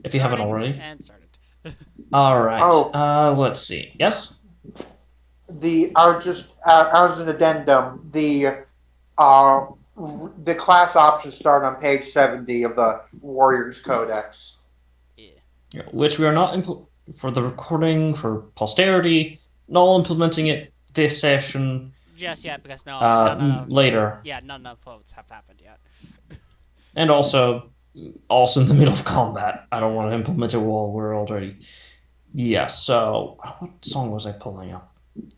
if you haven't already. And started. All right. Oh, Let's see. Yes. the as an addendum, uh the class options start on page 70 of the Warriors Codex. Yeah. Which we are not for the recording for posterity. Not implementing it this session. Just yet, because none of Later. none of votes have happened yet. And also in the middle of combat. I don't want to implement it while we're already. Yeah. So what song was I pulling up?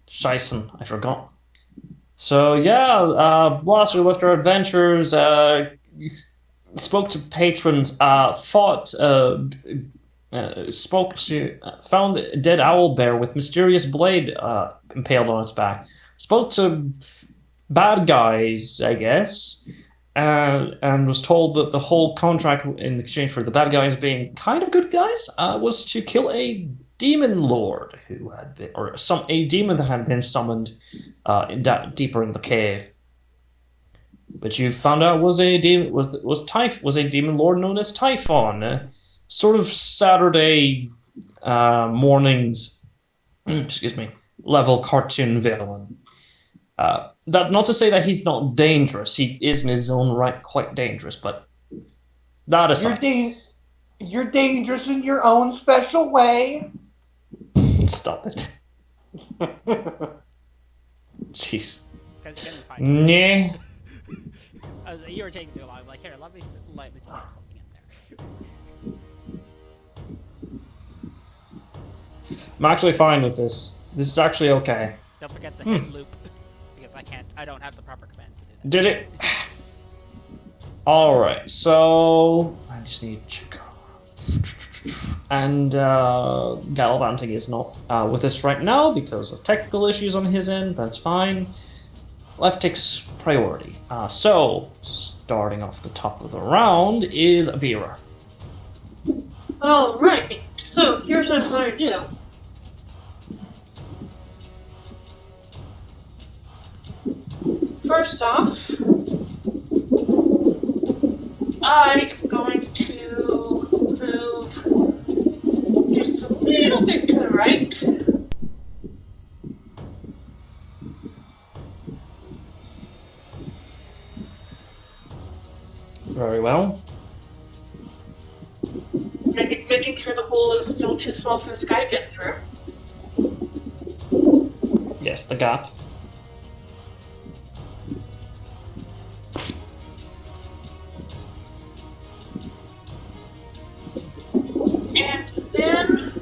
Scheisen, I forgot. So yeah, last we left our adventures. Spoke to patrons. Fought. Spoke to. Found a dead owl bear with mysterious blade impaled on its back. Spoke to bad guys, I guess, and was told that the whole contract in exchange for the bad guys being kind of good guys was to kill a demon lord who had been, or a demon that had been summoned deeper in the cave, which you found out was a demon was a demon lord known as Typhon, sort of Saturday mornings, excuse me, level cartoon villain. That not to say that he's not dangerous. He is in his own right quite dangerous, but that You're aside. you're dangerous in your own special way. Stop it. Jeez. Because you couldn't find something. Nah. You were taking too long. I'm like, here, let me slap something in there. I'm actually fine with this. This is actually okay. Don't forget to hit loop, because I don't have the proper commands to do that. Did it? Alright, so I just need to check. And Gallivanting is not with us right now because of technical issues on his end. That's fine. Left takes priority. So, starting off the top of the round is Vera. Alright, so here's what I'm going to do. First off, I am going to move just a little bit to the right. Very well. Making sure the hole is still too small for this guy to get through. Yes, the gap. And then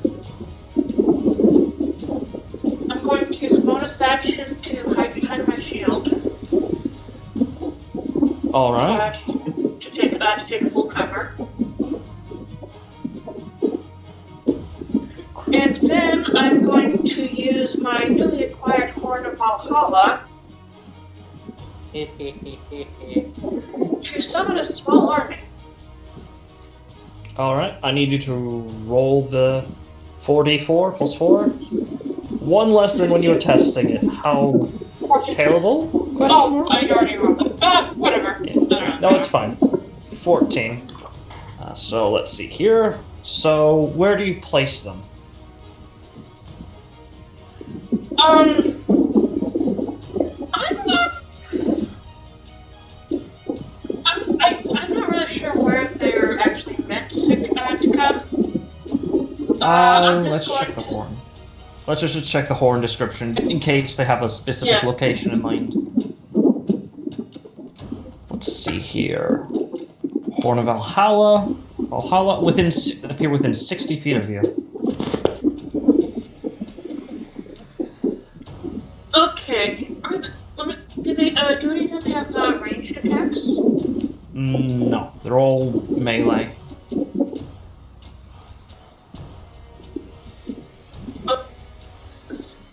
I'm going to use a bonus action to hide behind my shield. Alright. To take full cover. And then I'm going to use my newly acquired Horn of Valhalla to summon a small army. Alright, I need you to roll the 4d4 plus 4. One less than when you were testing it. How terrible? Question mark? I already rolled that. Whatever. Yeah. No, it's fine. 14. So let's see here. So where do you place them? I'm not. I'm not really sure where they're actually meant to come. Let's check the horn. Let's just check the horn description in case they have a specific location in mind. Let's see here. Horn of Valhalla. Valhalla appear within 60 feet of you. Okay. Do any of them have ranged attacks? No, they're all melee.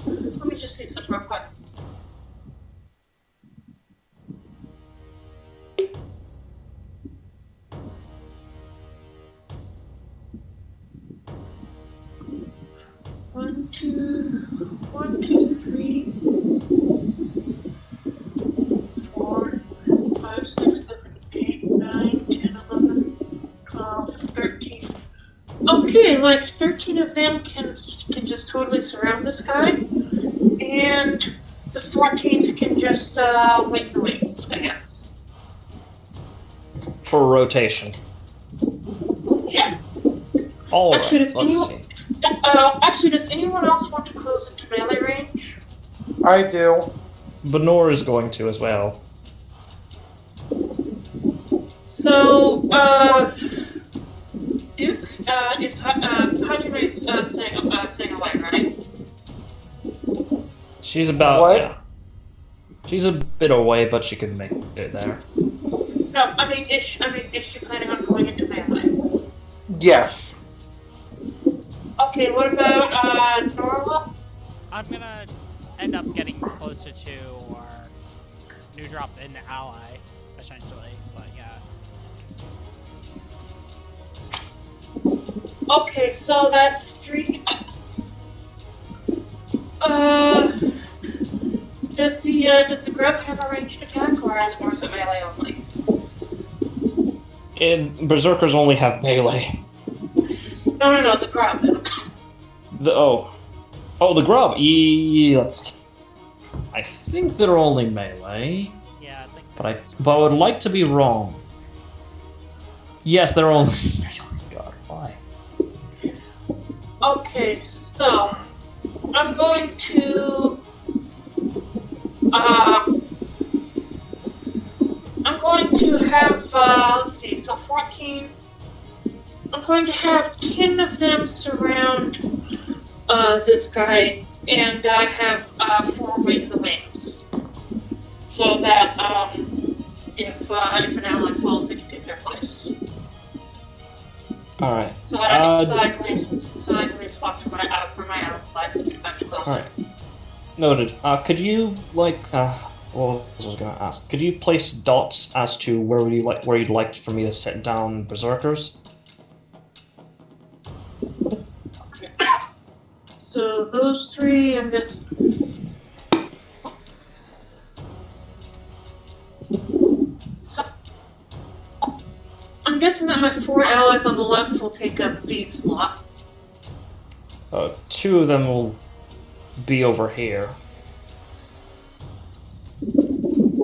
Let me just see something real quick. One, two, three, 4, 5, 6, 7, 8, 9, 10, 11, 12, 13. Okay, like 13 of them can just totally surround this guy, and the 14th can just wait in the wings, I guess. For rotation. Yeah. Alright, Does let's anyone? see. Actually, does anyone else want to close into melee range? I do. Benor is going to as well. So, Duke, Hajime is staying away, right? She's about, What? yeah. She's a bit away, but she could make it there. No, is she planning on going into melee? Yes. Okay, what about Norla? I'm gonna end up getting closer to our new dropped in ally, essentially. But yeah. Okay, so that's 3. Does the grub have a ranged attack, or is it melee only? Berserkers only have melee. No, the grub. Oh, the grub. Let's. I think they're only melee, Yeah, I think. but I would like to be wrong. Yes, they're only melee. God, why? Okay, so I'm going to have let's see, so 14. I'm going to have 10 of them surround this guy, and I have 4 wait in the wings, so that if an ally falls, they can take their place. All right. So I can leave spots for my allies to get back to close. All right. Noted. Could you what was I gonna ask? Could you place dots as to where you'd like for me to set down berserkers? Okay. So those 3 and this. So, I'm guessing that my 4 allies on the left will take up the slot. 2 of them will be over here.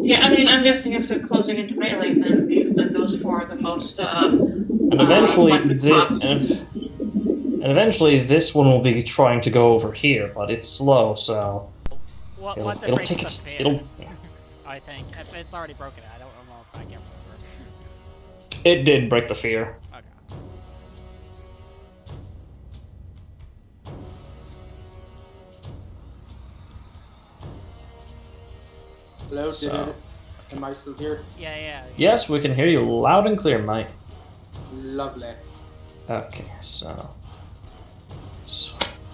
Yeah, I'm guessing if they're closing into melee, then those 4 are the most. And eventually, eventually this one will be trying to go over here, but it's slow, so Well, once it it'll breaks take the its fear, I think. If it's already broken, I don't know if I can't remember. it did break the fear. Okay. Hello, So- am I still here? Yeah. Yes, we can hear you loud and clear, mate. Lovely. Okay, so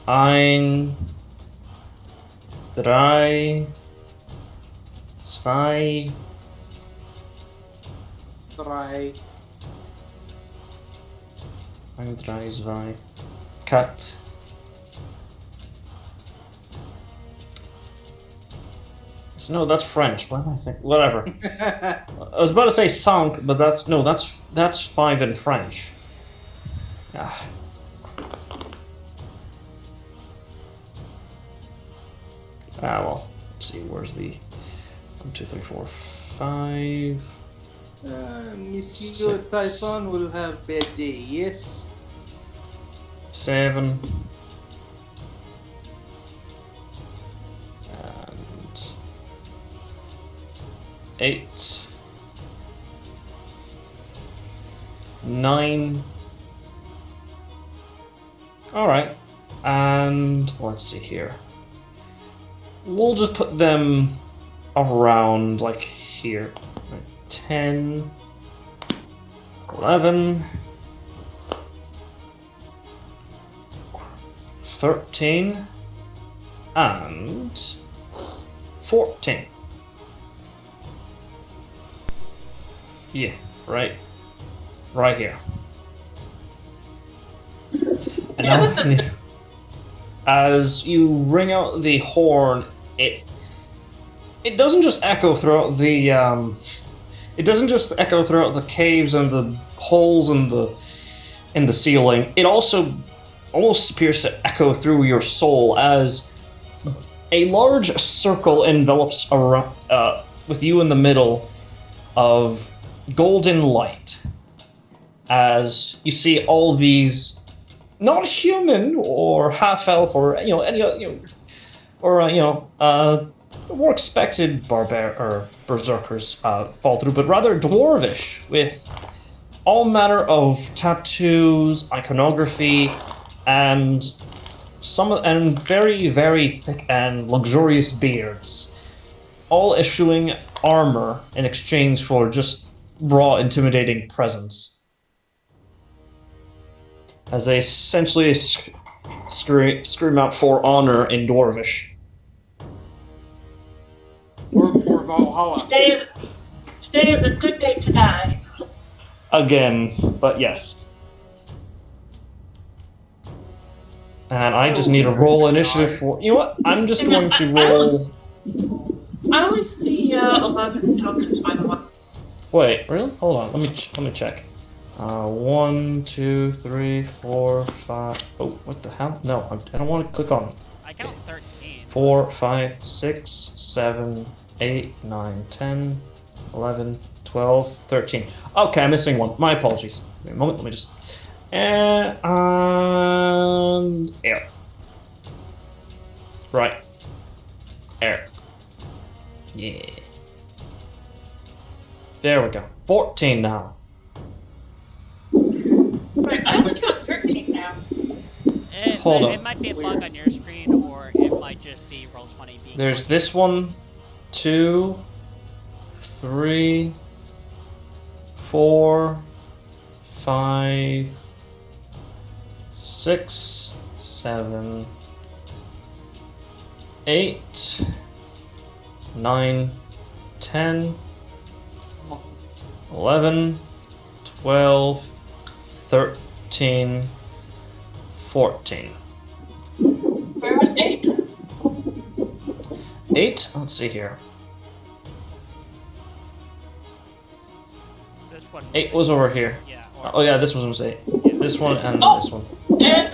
ein, drei, zwei, 3. ein, drei, zwei, cut. No, that's French. What am I thinking? Whatever. I was about to say cinq, but that's 5 in French. Ah. Well, let's see. Where's the 1, 2, 3, 4, 5, Monsieur 6, Typhon will have bad day, yes? 7, and 8, 9. All right, and let's see here. We'll just put them around like here. 10, 11, 13, and 14. Yeah, right here. And now, as you ring out the horn, it doesn't just echo throughout the caves and the holes and the in the ceiling. It also almost appears to echo through your soul as a large circle envelops around, with you in the middle of golden light. As you see all these, not human or half elf or any more expected berserkers fall through, but rather dwarvish with all manner of tattoos, iconography, and very, very thick and luxurious beards, all issuing armor in exchange for just raw, intimidating presence. As they essentially scream out for honor in Dwarvish. Or for Valhalla. Today is a good day to die. Again, but yes. And I just need to roll initiative for... You know what? I'm just going to roll... I only see 11 tokens, by the way. Wait, really? Hold on, let me check. 1, 2, 3, 4, 5... Oh, what the hell? No, I don't want to click on... I count 13. 4, 5, 6, 7, 8, 9, 10, 11, 12, 13. Okay, I'm missing one. My apologies. Wait a moment, let me just... And air. Right. Air. Yeah. There we go. 14 now. Right, I only count 13 now. Hold on. It might be a bug on your screen, or it might just be Roll20 being... There's this one, 2, 3, 4, 5, 6, 7, 8, 9, 10, 11, 12, 13, 14. Where was 8? 8? Let's see here. This one 8 was over here. Yeah. Oh yeah, this was 8. This one and this one. And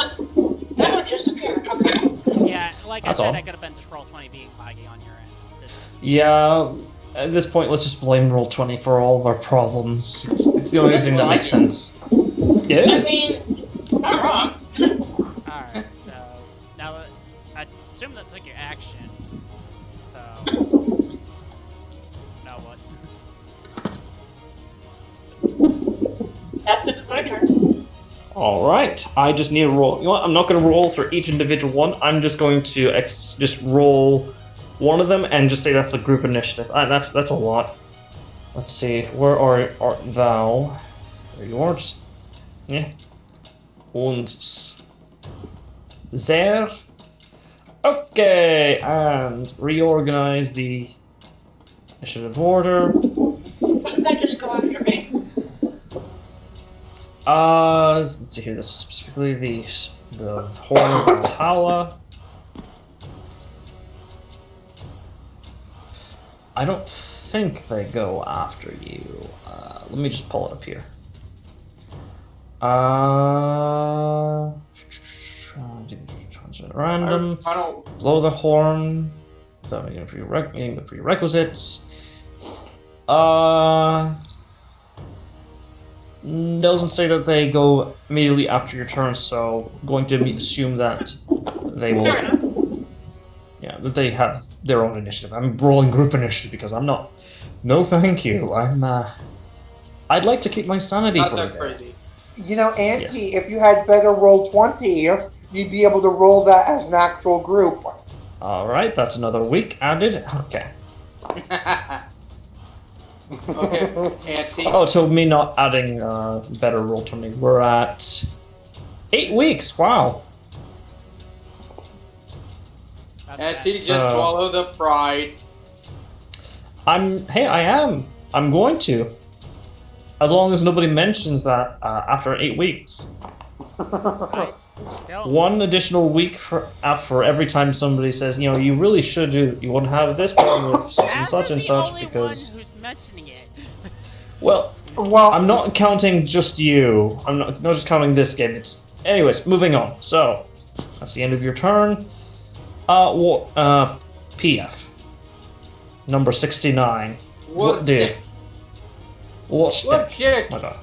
that one just appeared. Okay. Yeah, like That's I said, all. I could have been just Roll20 being laggy on your end. It's, Yeah, at this point, let's just blame Roll20 for all of our problems. It's the only thing that makes sense. Yeah, it I is. mean, not wrong. Alright, so now I assume that took your action. So now what? That's it for my turn. Alright, I just need to roll. You know what? I'm not going to roll for each individual one. I'm just going to just roll one of them and just say that's the group initiative. That's a lot. Let's see. Where art thou? There you are. Just, yeah. Und there. Okay, and reorganize the initiative order. Why did they just go after me? Let's see here. This is specifically the Horn of Valhalla. I don't think they go after you. Let me just pull it up here. Random. I don't. Blow the horn. Without meeting the prerequisites. Doesn't say that they go immediately after your turn, so I'm going to assume that they will. Fair enough. Yeah, that they have their own initiative. I'm rolling group initiative because I'm not. No, thank you. I'd like to keep my sanity Not for a that day. crazy. You know, Auntie, Yes. if you had better roll 20, you'd be able to roll that as an actual group. All right, that's another week added. Okay. Okay, Auntie. Oh, so me not adding better roll 20. We're at 8 weeks. Wow. Not Auntie, bad. just So- swallow the pride. I am. I'm going to. As long as nobody mentions that after 8 weeks. Don't. One additional week for every time somebody says, you know, you really should do. You wouldn't have this problem with such and Matt such is and the such only because. one who's mentioning it. Well, Well, I'm not counting just you. I'm not just counting this game. It's anyways. Moving on. So that's the end of your turn. PF number 69. What do? What What stick? chick? My God.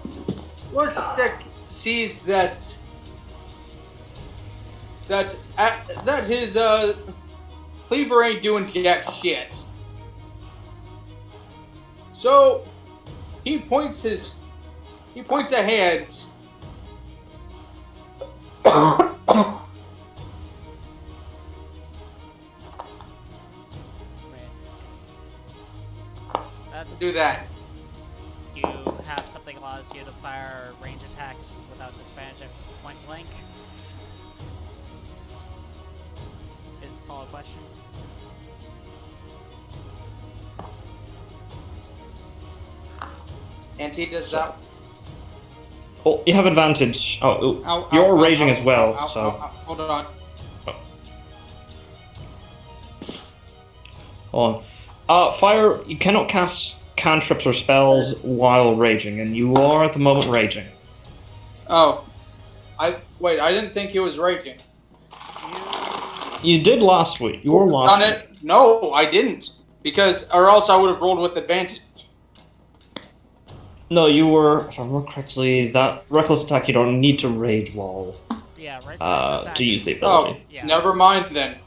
What stick sees that his cleaver ain't doing jack shit. So he points a hand. That's, Do that. you have something that allows you to fire range attacks without disadvantage at point blank? Is this all a question? And he does that. Oh, you have advantage. Oh, Ow, you're ow, raging ow, as well, ow, so. ow, ow. Hold on. Hold on. Fire. You cannot cast cantrips or spells while raging, and you are at the moment raging. Oh, I didn't think he was raging. You did last week. You were last Done week. it? No, I didn't. Or else I would have rolled with advantage. No, you were. If I remember correctly, that reckless attack you don't need to rage while Yeah, right. to use the Oh, ability. Yeah. never mind then.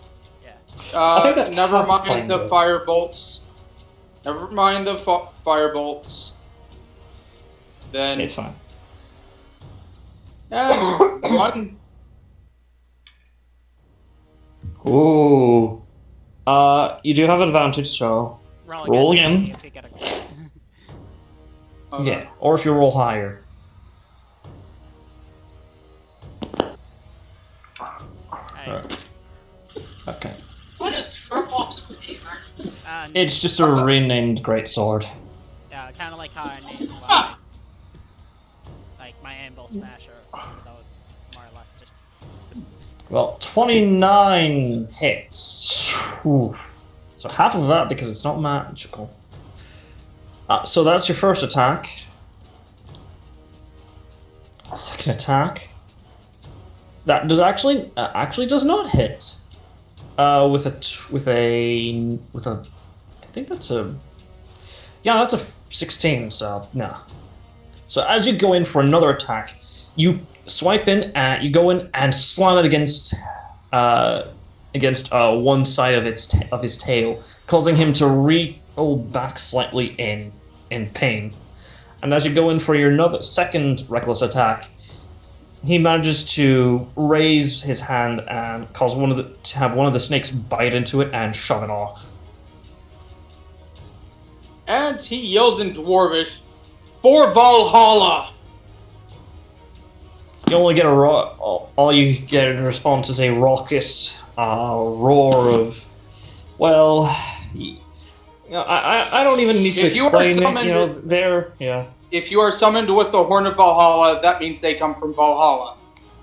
Yeah. I think that's Never mind Pathfinder. the fire bolts. Never mind the fire bolts. Then It's fine. and one. Ooh. You do have advantage, so roll again. If you get a crit. Hold Yeah, on. or if you roll higher. Hey, Okay. What is Furbolg's cleaver? It's just a renamed greatsword. yeah, kind of like how I named my anvil smasher, even though it's more or less just. Well, 29 hits. Ooh. So half of that because it's not magical. So that's your first attack. Second attack. That does actually does not hit. With a I think that's a that's a 16. So no. So as you go in for another attack, you swipe in and you go in and slam it against one side of his tail, causing him to roll back slightly in pain. And as you go in for your second reckless attack, he manages to raise his hand and cause to have one of the snakes bite into it and shove it off. And he yells in Dwarvish, "For Valhalla!" You only get all you get in response is a raucous roar of, well, I don't even need to If you are explain it. summoned- If you are summoned with the Horn of Valhalla, that means they come from Valhalla.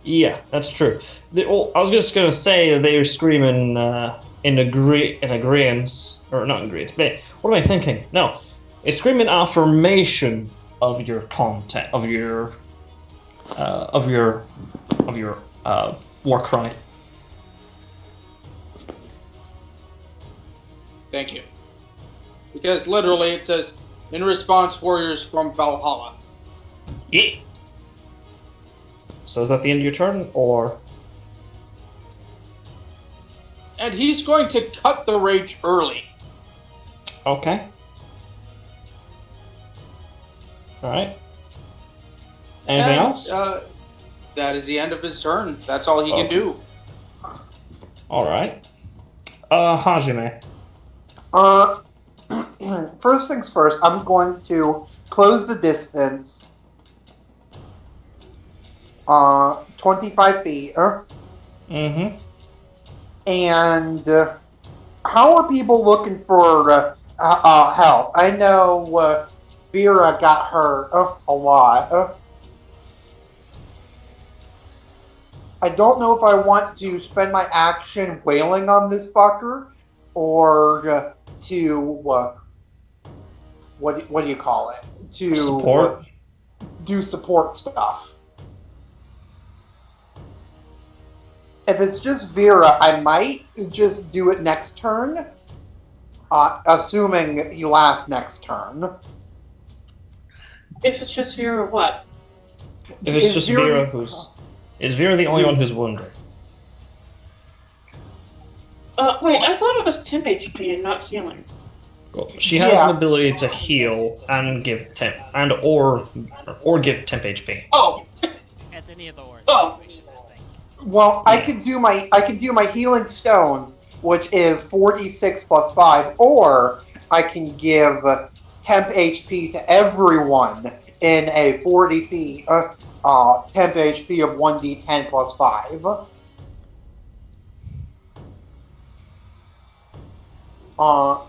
Yeah, that's true. I was just gonna say that they were screaming in agreement, or not agreement. But what am I thinking? No, they scream in affirmation of your content, of your war cry. Thank you. Because literally it says, "In response, warriors from Valhalla." Yeah. So is that the end of your turn, or? And he's going to cut the rage early. Okay. All right. Anything else? That is the end of his turn. That's all he can do. All right. Hajime. First things first, I'm going to close the distance. 25 feet. Mm-hmm. And how are people looking for help? I know Vera got hurt a lot. I don't know if I want to spend my action wailing on this fucker or to what do you call it? To Support. do support stuff. If it's just Vera, I might just do it next turn, assuming he lasts next turn. If it's just Vera, what? If it's Is just Vera Vera the- who's... Is Vera the only one who's wounded? Wait, I thought it was temp HP and not healing. Well, she has Yeah. an ability to heal and give temp... and or give temp HP. Oh, It's any of the ors. Oh. I think. Well, I could do my healing stones, which is 4d6 plus 5, or I can give temp HP to everyone in a 40 feet temp HP of 1d10 plus 5.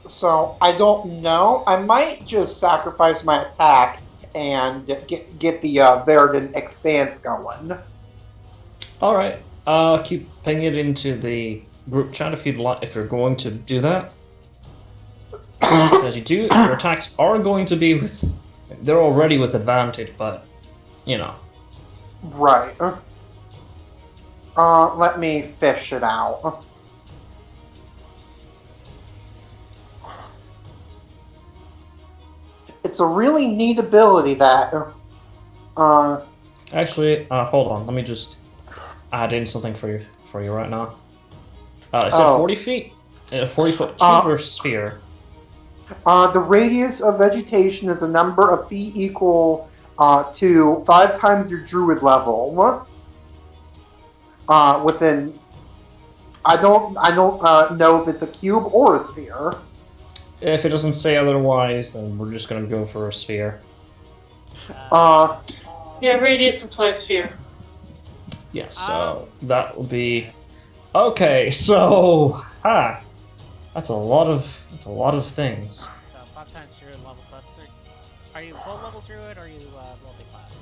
So I don't know. I might just sacrifice my attack and get the Verdant Expanse going. All right. Keep pinging it into the group chat if you'd like. If you're going to do that, as you do, your attacks are going to be with. They're already with advantage, but you know. Right. Let me fish it out. It's a really neat ability that. Actually, hold on. Let me just add in something for you right now. It's at Oh. 40 feet. 40-foot cube or sphere. The radius of vegetation is a number of feet equal to 5 times your druid level. Within, I don't know if it's a cube or a sphere. If it doesn't say otherwise, then we're just gonna go for a sphere. yeah, radius implies sphere. Yes, so that will be okay. So, that's a lot of things. So 5 times druid level plus 3. Are you full level druid or are you multi-class?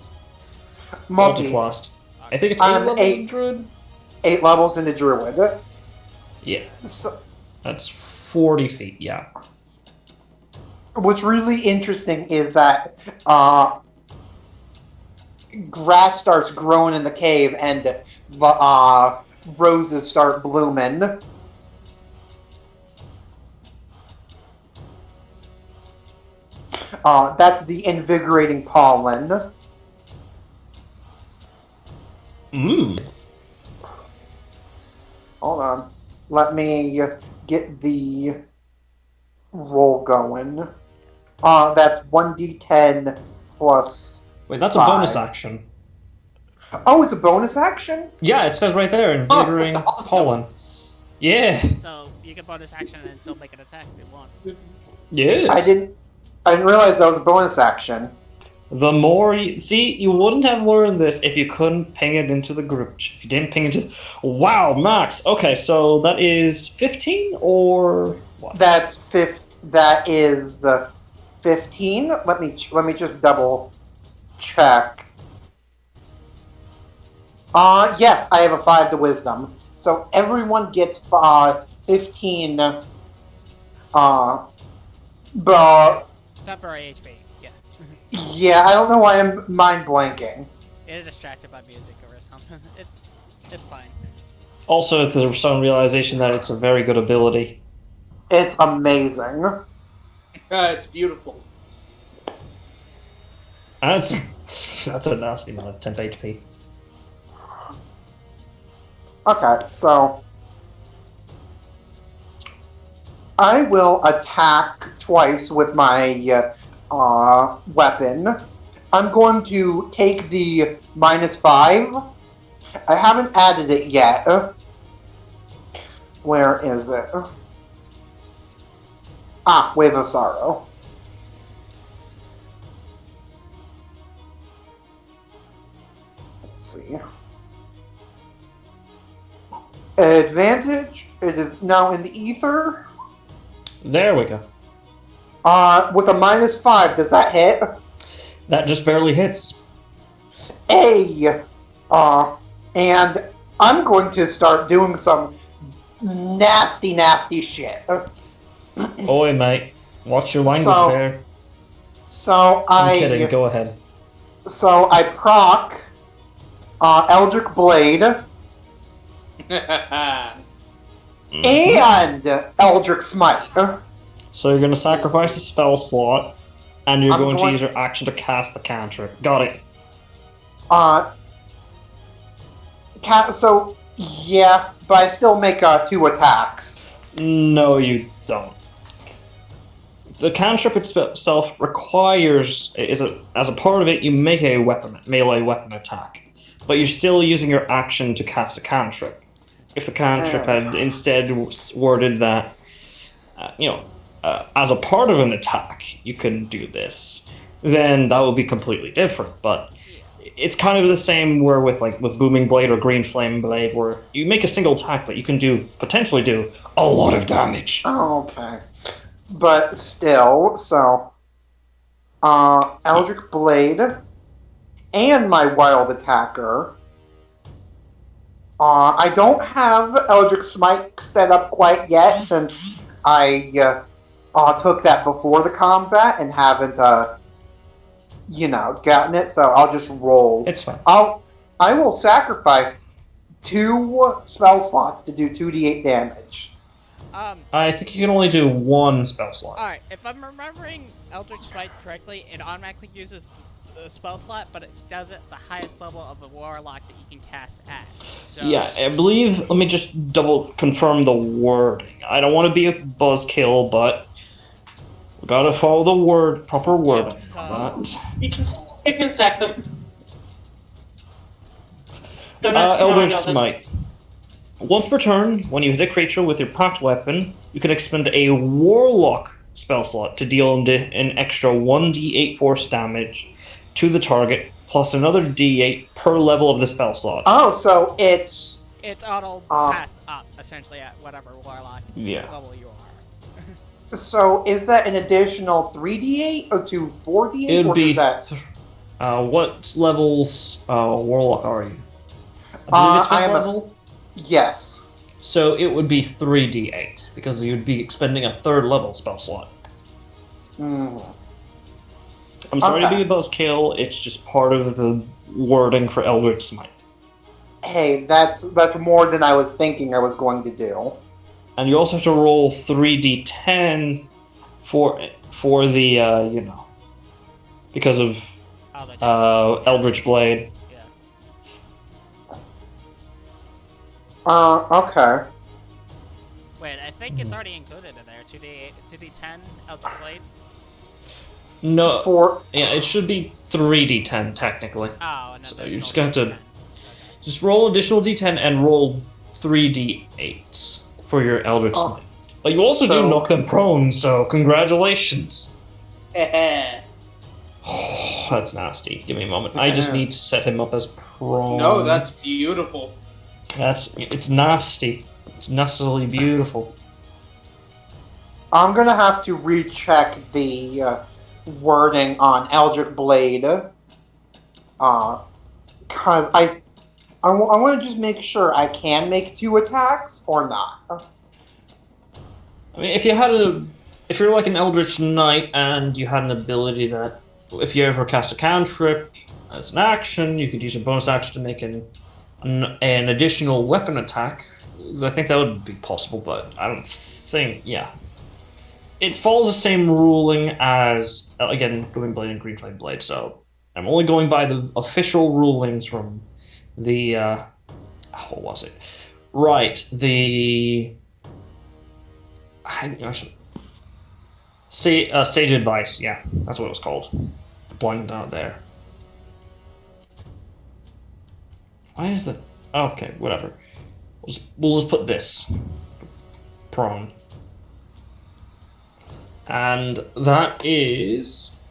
Multi-classed. I think it's 8 I'm levels eight. in druid. 8 levels into druid. Yeah, So, that's 40 feet. Yeah. what's really interesting is that grass starts growing in the cave and roses start blooming. That's the invigorating pollen. Mmm. Hold on. Let me get the roll going. That's 1d10 plus... Wait, that's a 5. bonus action. Oh, it's a bonus action? Yeah, it says right there, invigorating that's awesome. pollen. Yeah. So you can bonus action and still make an attack if you want. Yes. I didn't realize that was a bonus action. The more you see, you wouldn't have learned this if you couldn't ping it into the group. If you didn't ping it to. Wow, Max. Okay, so that is 15 or what? That is 15. Let me just double check. Yes, I have a 5 to wisdom. So everyone gets 15 but Temporary HP, yeah. yeah, I don't know why I'm mind blanking. Get distracted by music or something. It's fine. Also, there's some realization that it's a very good ability. It's amazing. It's beautiful. And that's a nasty amount of temp HP. Okay, so I will attack twice with my weapon. I'm going to take the -5. I haven't added it yet. Where is it? Wave of Sorrow. Let's see. Advantage. It is now in the ether. There we go. With a -5, does that hit? That just barely hits. And I'm going to start doing some nasty shit. Oi, mate. Watch your language So- there. So I'm kidding. Go ahead. So I proc Eldritch Blade and Eldritch Smite. So you're going to sacrifice a spell slot, and you're I'm going to going- use your action to cast the cantrip. Got it. So yeah, but I still make 2 attacks. No, you don't. The cantrip itself requires, as a part of it, you make a melee weapon attack, but you're still using your action to cast a cantrip. If the cantrip had instead worded that, as a part of an attack, you can do this, then that would be completely different. But it's kind of the same where with Booming Blade or Green Flame Blade, where you make a single attack, but you can potentially do a lot of damage. Oh, okay. But still, so Eldritch Blade and my Wild Attacker. I don't have Eldritch Smite set up quite yet since I took that before the combat and haven't gotten it. So I'll just roll. It's fine. I will sacrifice 2 spell slots to do 2d8 damage. I think you can only do 1 spell slot. Alright, if I'm remembering Eldritch Smite correctly, it automatically uses the spell slot, but it does it at the highest level of the warlock that you can cast at. So... Yeah, I believe. Let me just double confirm the wording. I don't want to be a buzzkill, but we gotta follow the proper wording. Yeah, so- You can sack them. Eldritch Smite. Once per turn, when you hit a creature with your packed weapon, you can expend a Warlock spell slot to deal an extra 1d8 force damage to the target, plus another d8 per level of the spell slot. Oh, so it's auto passed up, essentially, at whatever warlock level you are. So is that an additional 3d8 or to 4d8? It would be. that? What levels Warlock are you? I believe it's 5th level. Yes. So it would be 3d8 because you'd be expending a 3rd level spell slot. Mm. I'm sorry to be a buzzkill. It's just part of the wording for Eldritch Smite. Hey, that's more than I was thinking I was going to do. And you also have to roll 3d10 for the because of Eldritch Blade. Okay. Wait, I think it's already included in there. 2d10 Eldritch Blade. No. It should be 3d10 technically. Oh, and so you're just gonna have to just roll additional d10 and roll 3d8s for your Eldritch Smite. But you also do knock them prone, so congratulations. Oh, that's nasty. Give me a moment. I just need to set him up as prone. No, that's beautiful. It's nasty. It's nastily beautiful. I'm gonna have to recheck the wording on Eldritch Blade, cause I want to just make sure I can make 2 attacks or not. I mean, if you're like an Eldritch Knight and you had an ability that if you ever cast a cantrip as an action, you could use your bonus action to make an additional weapon attack. I think that would be possible, but I don't think. Yeah, it follows the same ruling as again Booming Blade and Green Flame Blade. So I'm only going by the official rulings from the what was it? Right, the Sage Advice. Yeah, that's what it was called. Blind out there. Why is that? Okay, whatever. We'll just put this prone, and that is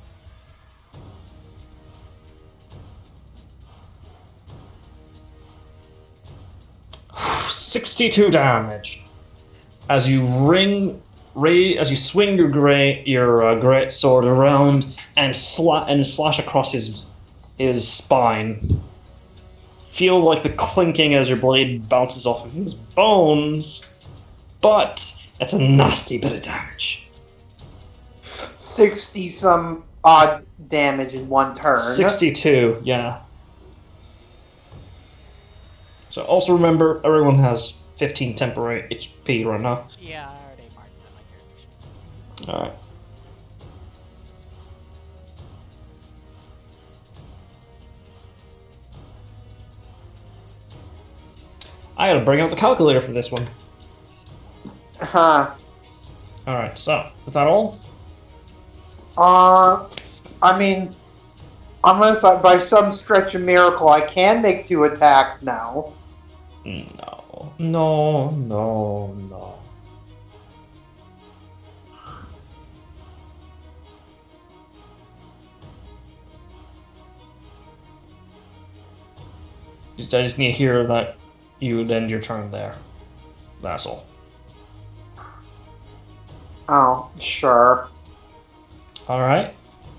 62 damage as you as you swing your great sword around and slash across his spine. Feel like the clinking as your blade bounces off of his bones, but it's a nasty bit of damage. 60-some odd damage in one turn. 62, yeah. So also remember, everyone has 15 temporary HP right now. Yeah, I already marked that on my character sheet. Alright. I gotta bring out the calculator for this one. Huh. Alright, so, is that all? I mean, unless by some stretch of miracle I can make 2 attacks now. No. No, no, no. I just need to hear that you would end your turn there. That's all. Oh, sure. Alright.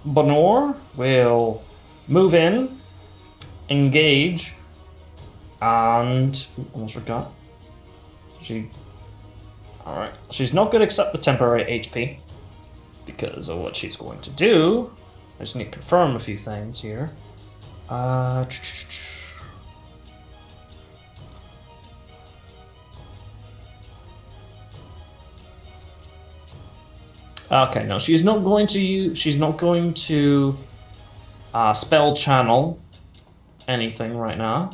Banor will move in, engage, and... almost forgot. Alright. She's not going to accept the temporary HP because of what she's going to do. I just need to confirm a few things here. Okay, no, she's not going to use. She's not going to spell channel anything right now.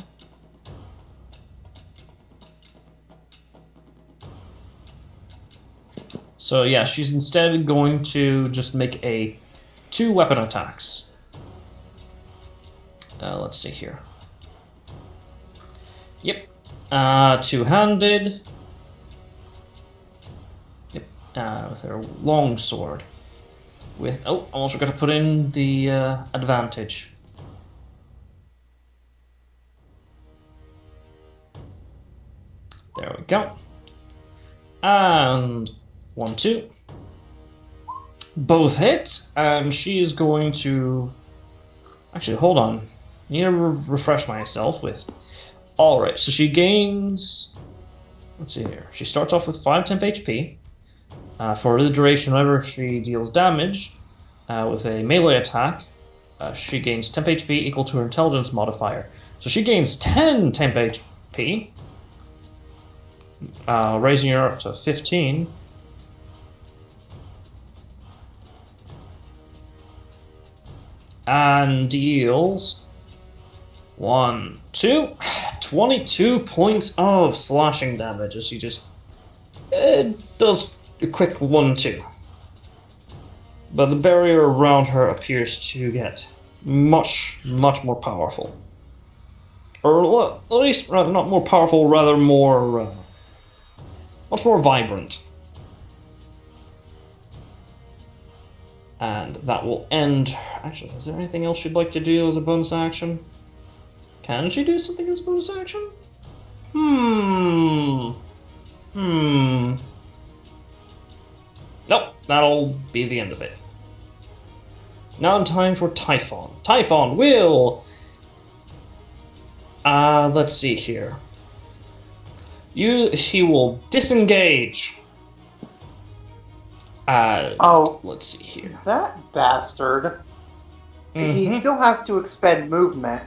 So yeah, she's instead going to just make 2 weapon attacks. Let's see here. Yep, 2-handed. With her long sword. With I also got to put in the advantage. There we go. And 1, 2. Both hit, and she is going to. Actually, hold on. I need to refresh myself with. All right, so she gains. Let's see here. She starts off with 5 temp HP. For the duration, whenever she deals damage with a melee attack, she gains temp HP equal to her intelligence modifier. So she gains 10 temp HP, raising her up to 15. And deals 1, 2, 22 points of slashing damage as she just does a quick 1-2. But the barrier around her appears to get much, much more powerful. Or at least, rather, not more powerful, rather more... much more vibrant. And that will end... Actually, is there anything else she'd like to do as a bonus action? Can she do something as a bonus action? Nope, that'll be the end of it. Now in time for Typhon. Typhon will... let's see here. He will disengage. Let's see here. That bastard. He still has to expend movement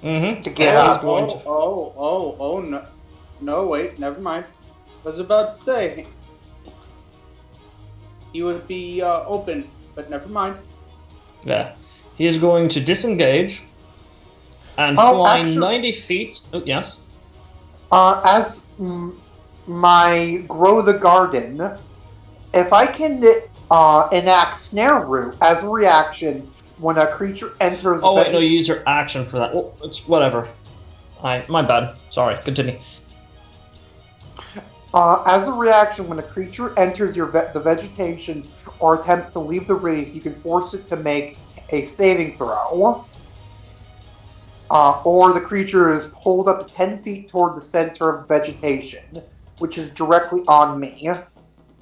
to get up. No. No, wait, never mind. I was about to say... he would be open, but never mind. Yeah. He is going to disengage and fly 90 feet. Oh, yes. As my Grow the Garden, if I can enact Snare Root as a reaction when a creature enters... Oh, wait, no, you use your action for that. Well, it's whatever. My bad. Sorry, continue. As a reaction, when a creature enters the vegetation or attempts to leave the race, you can force it to make a saving throw. Or the creature is pulled up to 10 feet toward the center of the vegetation, which is directly on me,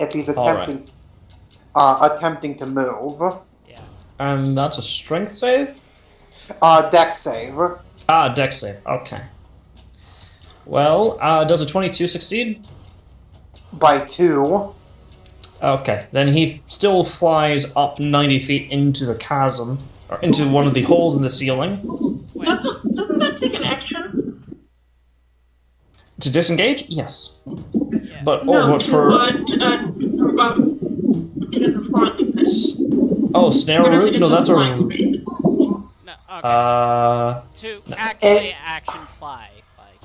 if he's attempting to move. Yeah. And that's a strength save? Dex save. Dex save. Okay. Well, does a 22 succeed? By 2. Okay, then he still flies up 90 feet into the chasm, or into one of the holes in the ceiling. Wait, Doesn't that take an action? To disengage? Yes. yeah. But, No, but for... to do the flying thing. Oh, snare Or does it root? just No, have that's flying a... speed? No, okay. To No. actually action fly, like.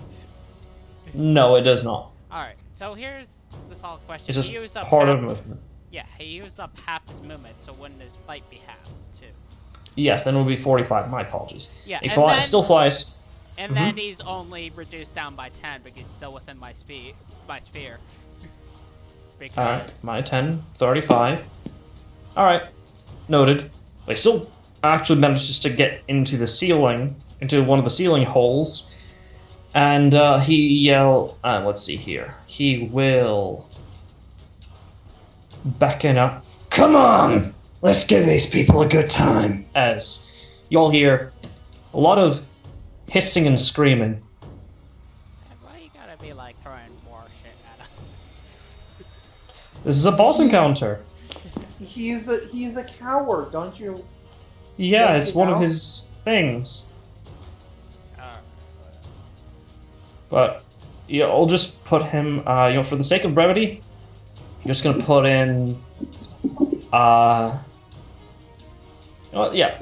No, it does not. Alright, so here's the solid question. It's He just used up part half, of movement. yeah, he used up half his movement, so wouldn't his fight be half, too? Yes, then it would be 45. My apologies. Yeah, He and then, still flies. and then he's only reduced down by 10 because he's still within my sphere. Because, Alright, my 10, 35. Alright, noted. But he still actually manages to get into the ceiling, into one of the ceiling holes. And let's see here. He will beckon up. Come on! Let's give these people a good time. As you all hear a lot of hissing and screaming. why you gotta be like throwing more shit at us? This is a boss encounter. He's a coward, don't you? Yeah, Don't it's you one of know? his things. Alright. But yeah, I'll just put him. For the sake of brevity, I'm just gonna put in. I'm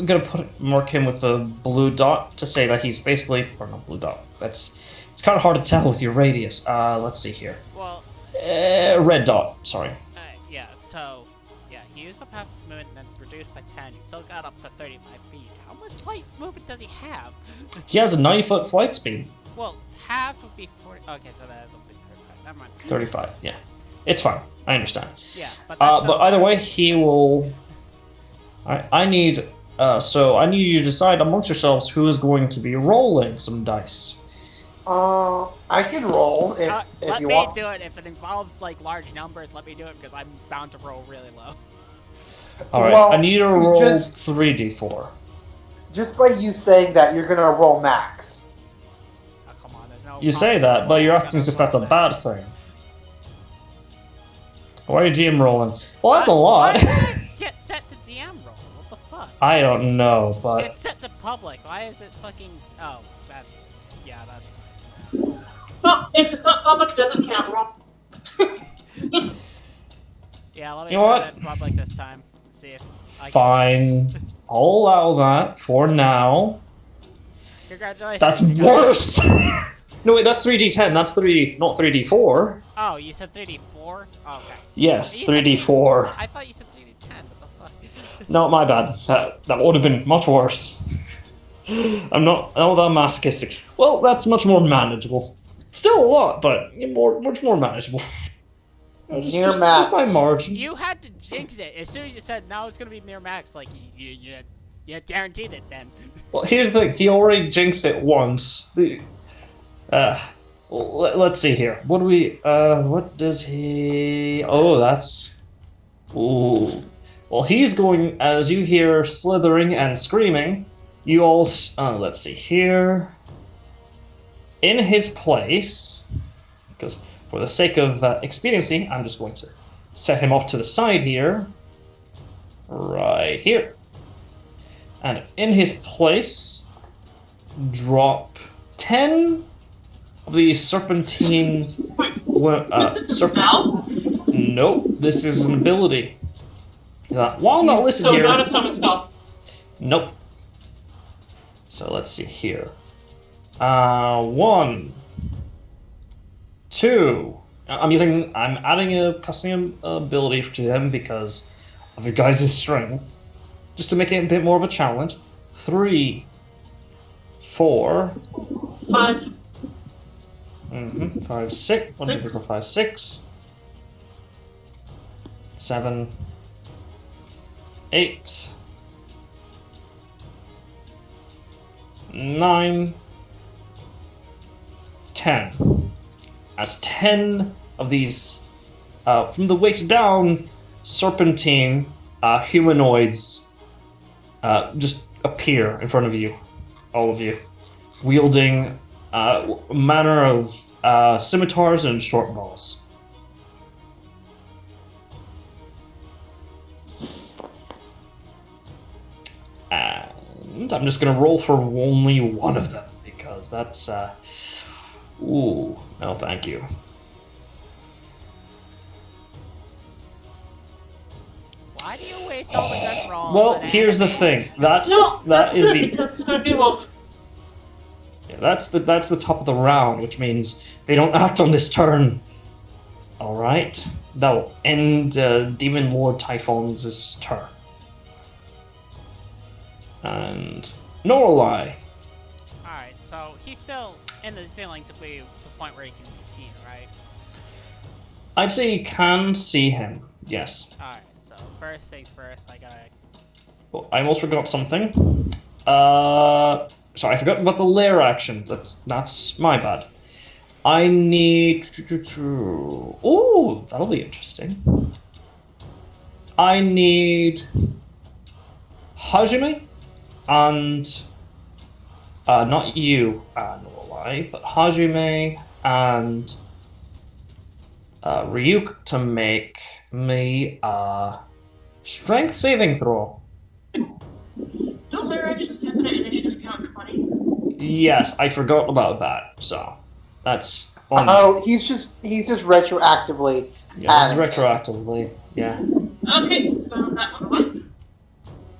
gonna mark him with a blue dot to say that he's basically, or not blue dot. It's kind of hard to tell with your radius. Let's see here. Well, Red dot. Sorry. yeah, so, yeah, he used up half his movement and then reduced by 10. He still got up to 35 feet. How much flight movement does he have? He has a 90-foot flight speed. Well, half would be 40. Okay, so that would be 35. Never mind. 35. Yeah, it's fine. I understand. Yeah, but that's But either way, he will. I need. So I need you to decide amongst yourselves who is going to be rolling some dice. I can roll if let you me want. do it. If it involves like large numbers, let me do it because I'm bound to roll really low. All right, Well, I need you to roll just- 3d4. Just by you saying that, you're gonna roll max. Oh, come on, there's no. You say that, but you're acting as if that's a bad thing. Why are you GM rolling? Well, that's a lot. Why did it get set to DM roll? What the fuck? I don't know, but It's set to public. Why is it fucking? Oh, that's that's. Well, if it's not public, it doesn't count. Roll. Yeah, let me You know set what? it public this time. Let's see if I can fine. I'll allow that for now. Congratulations. That's you got- worse. No, wait, that's 3d10. That's 3D, not 3d4. Oh, you said 3d4? Oh, okay. Yes, You said 3d4. I thought you said 3d10. What the fuck? No, my bad. That would have been much worse. I'm not that masochistic. Well, that's much more manageable. Still a lot, but much more manageable. Near max. Just by margin. You had to jinx it as soon as you said now it's gonna be near max. Like you guaranteed it then. Well, here's the thing. He already jinxed it once. Let's see here. What do we? What does he? Oh, that's. Ooh. Well, he's going as you hear slithering and screaming. You all. Let's see here. In his place, because for the sake of expediency, I'm just going to set him off to the side here. Right here. And in his place, drop 10 of the serpentine. Spell? Nope, this is an ability. While not listed So here. not a summon spell. Nope. So let's see here. 1, 2. I'm adding a custom ability to them because of your guys' strength, just to make it a bit more of a challenge. 3, 4. 5. 5, 6. 1, 2, 3, 4, 5, 6. 7, 8. 9, 10. As 10 of these, from the waist down, serpentine humanoids just appear in front of you, all of you, wielding a manner of scimitars and short bows. And I'm just gonna roll for only one of them, because that's, ooh, no thank you. Why do you waste all the good rolls? Well, on here's the enemies? thing. That's That's is good the because it's gonna be wolf. that's the top of the round, which means they don't act on this turn. All right, that will end Demon Lord Typhon's turn. And Norlai. Alright, so he's still in the ceiling to the point where he can be seen, right? I'd say you can see him. Yes. Alright, so first things first, I gotta... Well, I almost forgot something. Sorry, I forgot about the lair actions. That's my bad. I need. Ooh, that'll be interesting. I need Hajime and not you, Norlai, but Hajime and Ryuk to make me a strength saving throw. Don't layer actions happen at initiative count 20? Yes, I forgot about that. So that's on. Oh, he's just retroactively. Yeah, this is adding it. retroactively. Yeah. Okay, found that one away.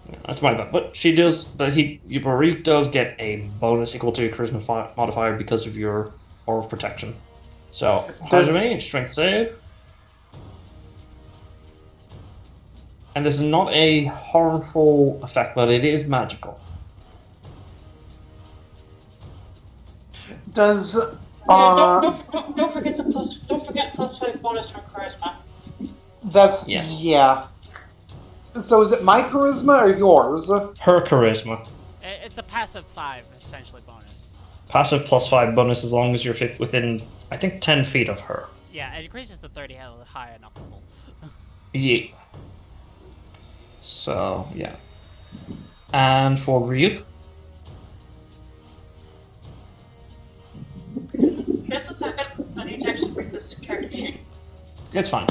Yeah, that's my bad. But she does. But Ryuk does get a bonus equal to your charisma modifier because of your aura of protection. So Hajime, strength save. And this is not a harmful effect, but it is magical. Does Don't forget +5 bonus from charisma. that's Yes. yeah. So is it my charisma or yours? Her charisma. It's a passive 5, essentially, bonus. Passive +5 bonus as long as you're within, I think, 10 feet of her. Yeah, it increases to 30 at a high enough level. Yeah. So, yeah. And for Ryuk? Just a second. I need to actually bring this character sheet. It's fine.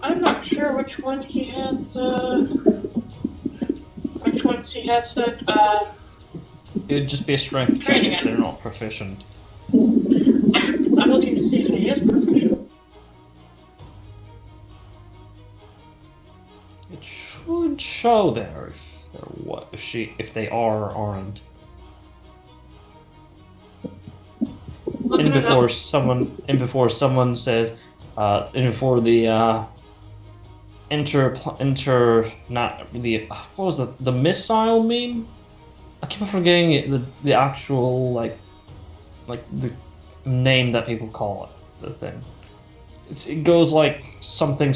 I'm not sure which one he has, which ones he has said, It'd just be a strength check Training if it. they're not proficient. I'm looking to see if he is proficient. It should show there if they're if they are or aren't. Looking And it before up. someone says, and before the not the what was the missile meme? I keep forgetting the actual like the name that people call it, the thing. It goes like something.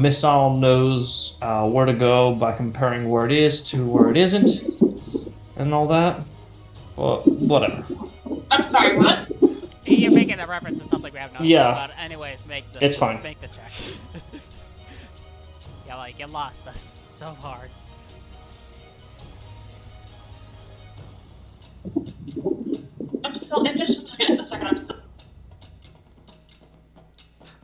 Missile knows where to go by comparing where it is to where it isn't, and all that. Well, whatever. I'm sorry, what? You're making a reference to something we have not Yeah. about. Anyways, It's fine. Make the check. Yeah, like, you lost us so hard. I'm just a second, I'm still.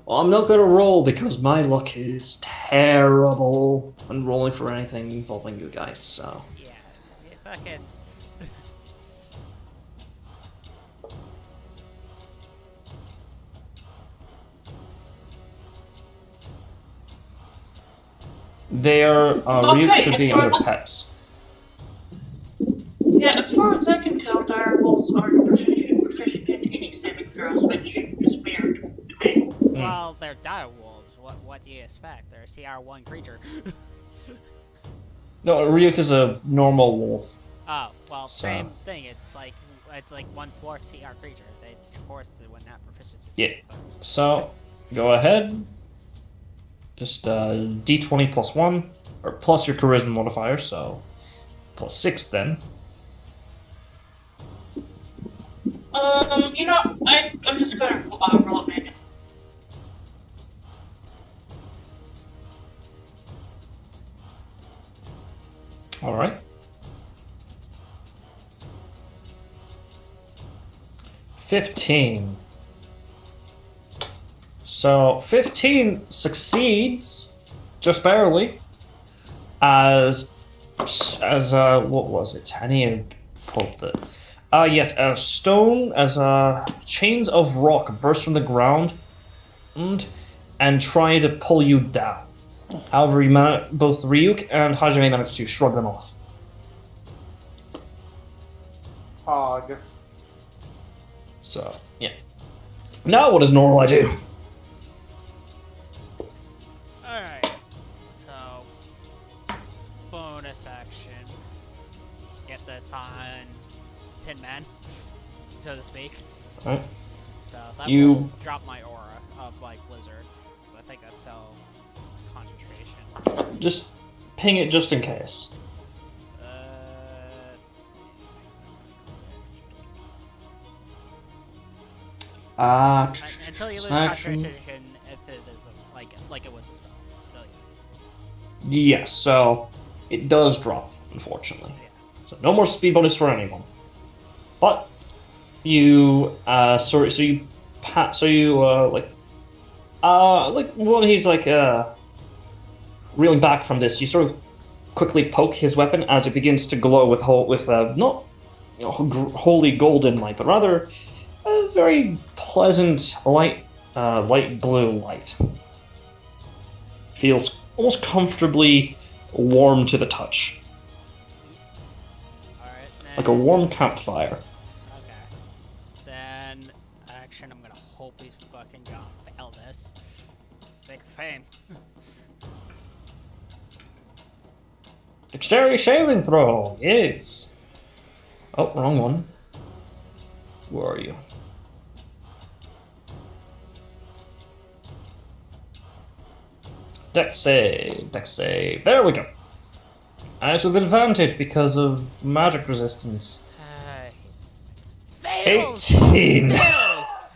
Well, I'm not gonna roll because my luck is terrible when rolling for anything involving you guys. So Yeah, you fucking... Ryuk should as be far under as- pets. Yeah, as far as I can tell, direwolves aren't proficient in any saving throws, which is weird to me. Well, they're dire wolves. What do you expect? They're a CR1 creature. No, Ryuk is a normal wolf. Oh, well, So- same thing. It's like 1/4 CR creature. They, of course, when not proficiency. Yeah. So go ahead. Just D20 plus 1, or plus your charisma modifier, so plus 6 then. You know, I'm just gonna roll it manually. All right. 15. So 15 succeeds, just barely. As what was it? I need to pull the. Yes, a stone as chains of rock burst from the ground, and try to pull you down. However, both Ryuk and Hajime managed to shrug them off. Hog. So yeah. Now what does Norway do? Alright. So, bonus action. Get this on Tin Man, so to speak. Right. So that You- will drop my aura of like Blizzard, because I think that's so concentration. Just ping it just in case. Let's see. Until you lose concentration, if it is like it was a spell. Still, Yes, so it does drop, unfortunately. yeah. So no more speed bonus for anyone. But you when he's reeling back from this, you sort of quickly poke his weapon as it begins to glow with not wholly golden light, but rather a very pleasant light blue light. Feels almost comfortably warm to the touch, Alright, then. like a warm campfire. Okay. Then, action, I'm gonna hope he's fucking gonna fail this. Sake of fame. Dexterity saving throw, yes. Oh, wrong one. Where are you? Dex save. There we go. And it's with advantage because of magic resistance. Fails! 18. Fails!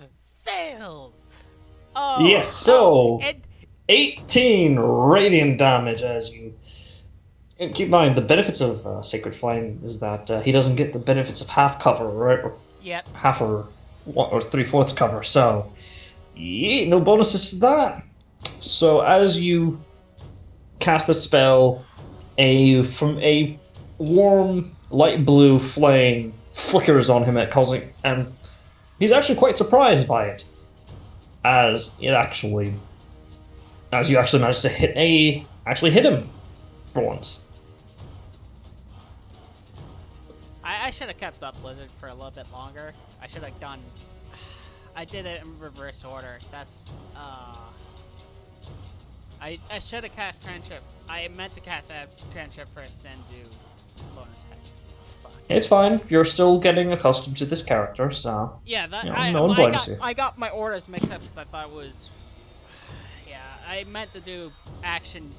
Fails! Oh, Yes, so- and 18 radiant damage as you. And keep in mind, the benefits of Sacred Flame is that he doesn't get the benefits of half cover, right? Or yep. half or 3/4 cover, so. Yeah, no bonuses to that. So as you cast the spell, from a warm light blue flame flickers on him, and he's actually quite surprised by it, as you actually managed to hit him for once. I should have kept up Blizzard for a little bit longer. I should have done. I did it in reverse order. That's I should have cast Cantrip. I meant to cast a Cantrip first, then do bonus action. Fuck. It's fine. You're still getting accustomed to this character, so Yeah, that you know, no one blames you. I got my orders mixed up because I thought it was. Yeah, I meant to do action.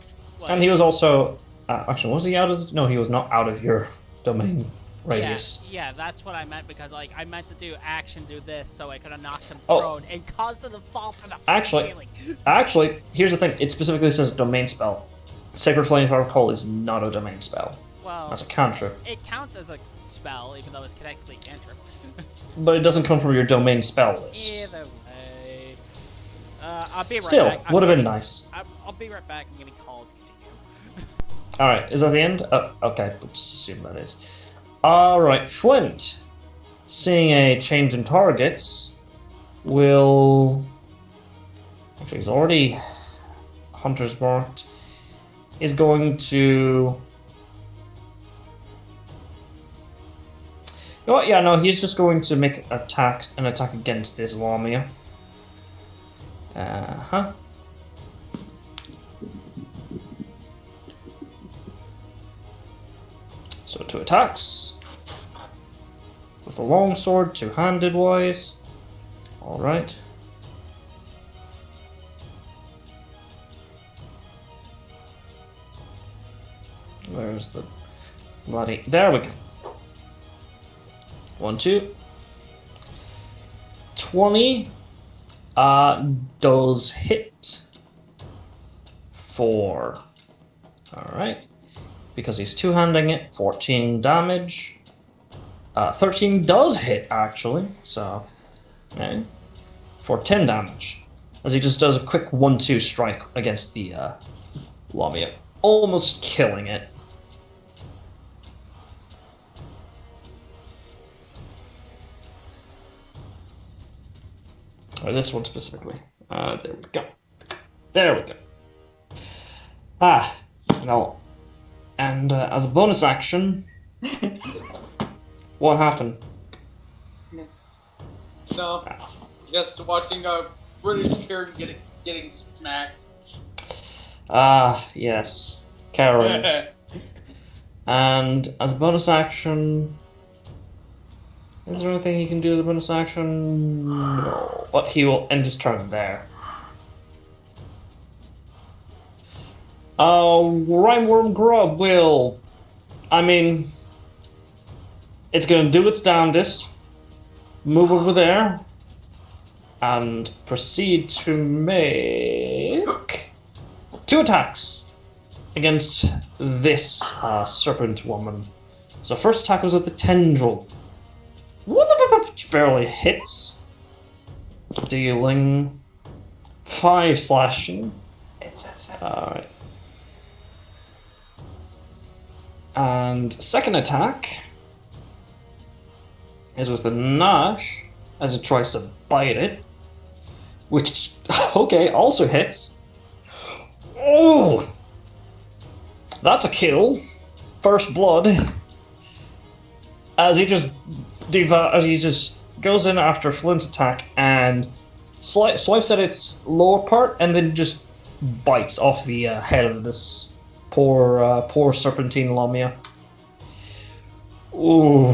And he was also actually was he out of? No, he was not out of your domain radius. Yeah, that's what I meant because like I meant to do action, do this, so I could have knocked him Oh. prone and caused him to fall from the Actually- ceiling. Actually, here's the thing. It specifically says domain spell. Sacred Flame, if I recall, is not a domain spell. Well, That's a cantrip. it counts as a spell, even though it's technically cantrip. But it doesn't come from your domain spell list. Either way, I'll be right Still, back. would have been nice. I'll be right back. I'm getting called to continue. Alright, is that the end? Oh, okay, we'll just assume that is. Alright, Flint, seeing a change in targets, will. Actually, he's already Hunter's marked. Is going to. You know what? Yeah, no, he's just going to make an attack against this Lamia. Uh-huh. So 2 attacks. With a longsword, 2-handed wise. Alright. Where's the bloody... There we go. 1, 2. 20 does hit. 4. Alright. Because he's two-handing it, 14 damage. 13 does hit, actually, so... Okay. For 10 damage. as he just does a quick 1-2 strike against the Lamia, almost killing it. Or this one specifically. There we go. There we go. No. And as a bonus action, what happened? No, just watching a British Karen getting smacked. Yes. Karens. And as a bonus action... Is there anything he can do as a bonus action? No. But he will end his turn there. Rhymeworm Grub will... I mean... It's gonna do its damnedest. Move over there. And proceed to make... 2 attacks against this serpent woman. So first attack was at the tendril. Which barely hits. Dealing 5 slashing. It's a 7. Alright. And second attack is with the Nash as it tries to bite it. Which, okay, also hits. Oh! That's a kill. First blood. As he just goes in after Flint's attack and swipes at its lower part and then just bites off the head of this poor serpentine Lamia. Ooh,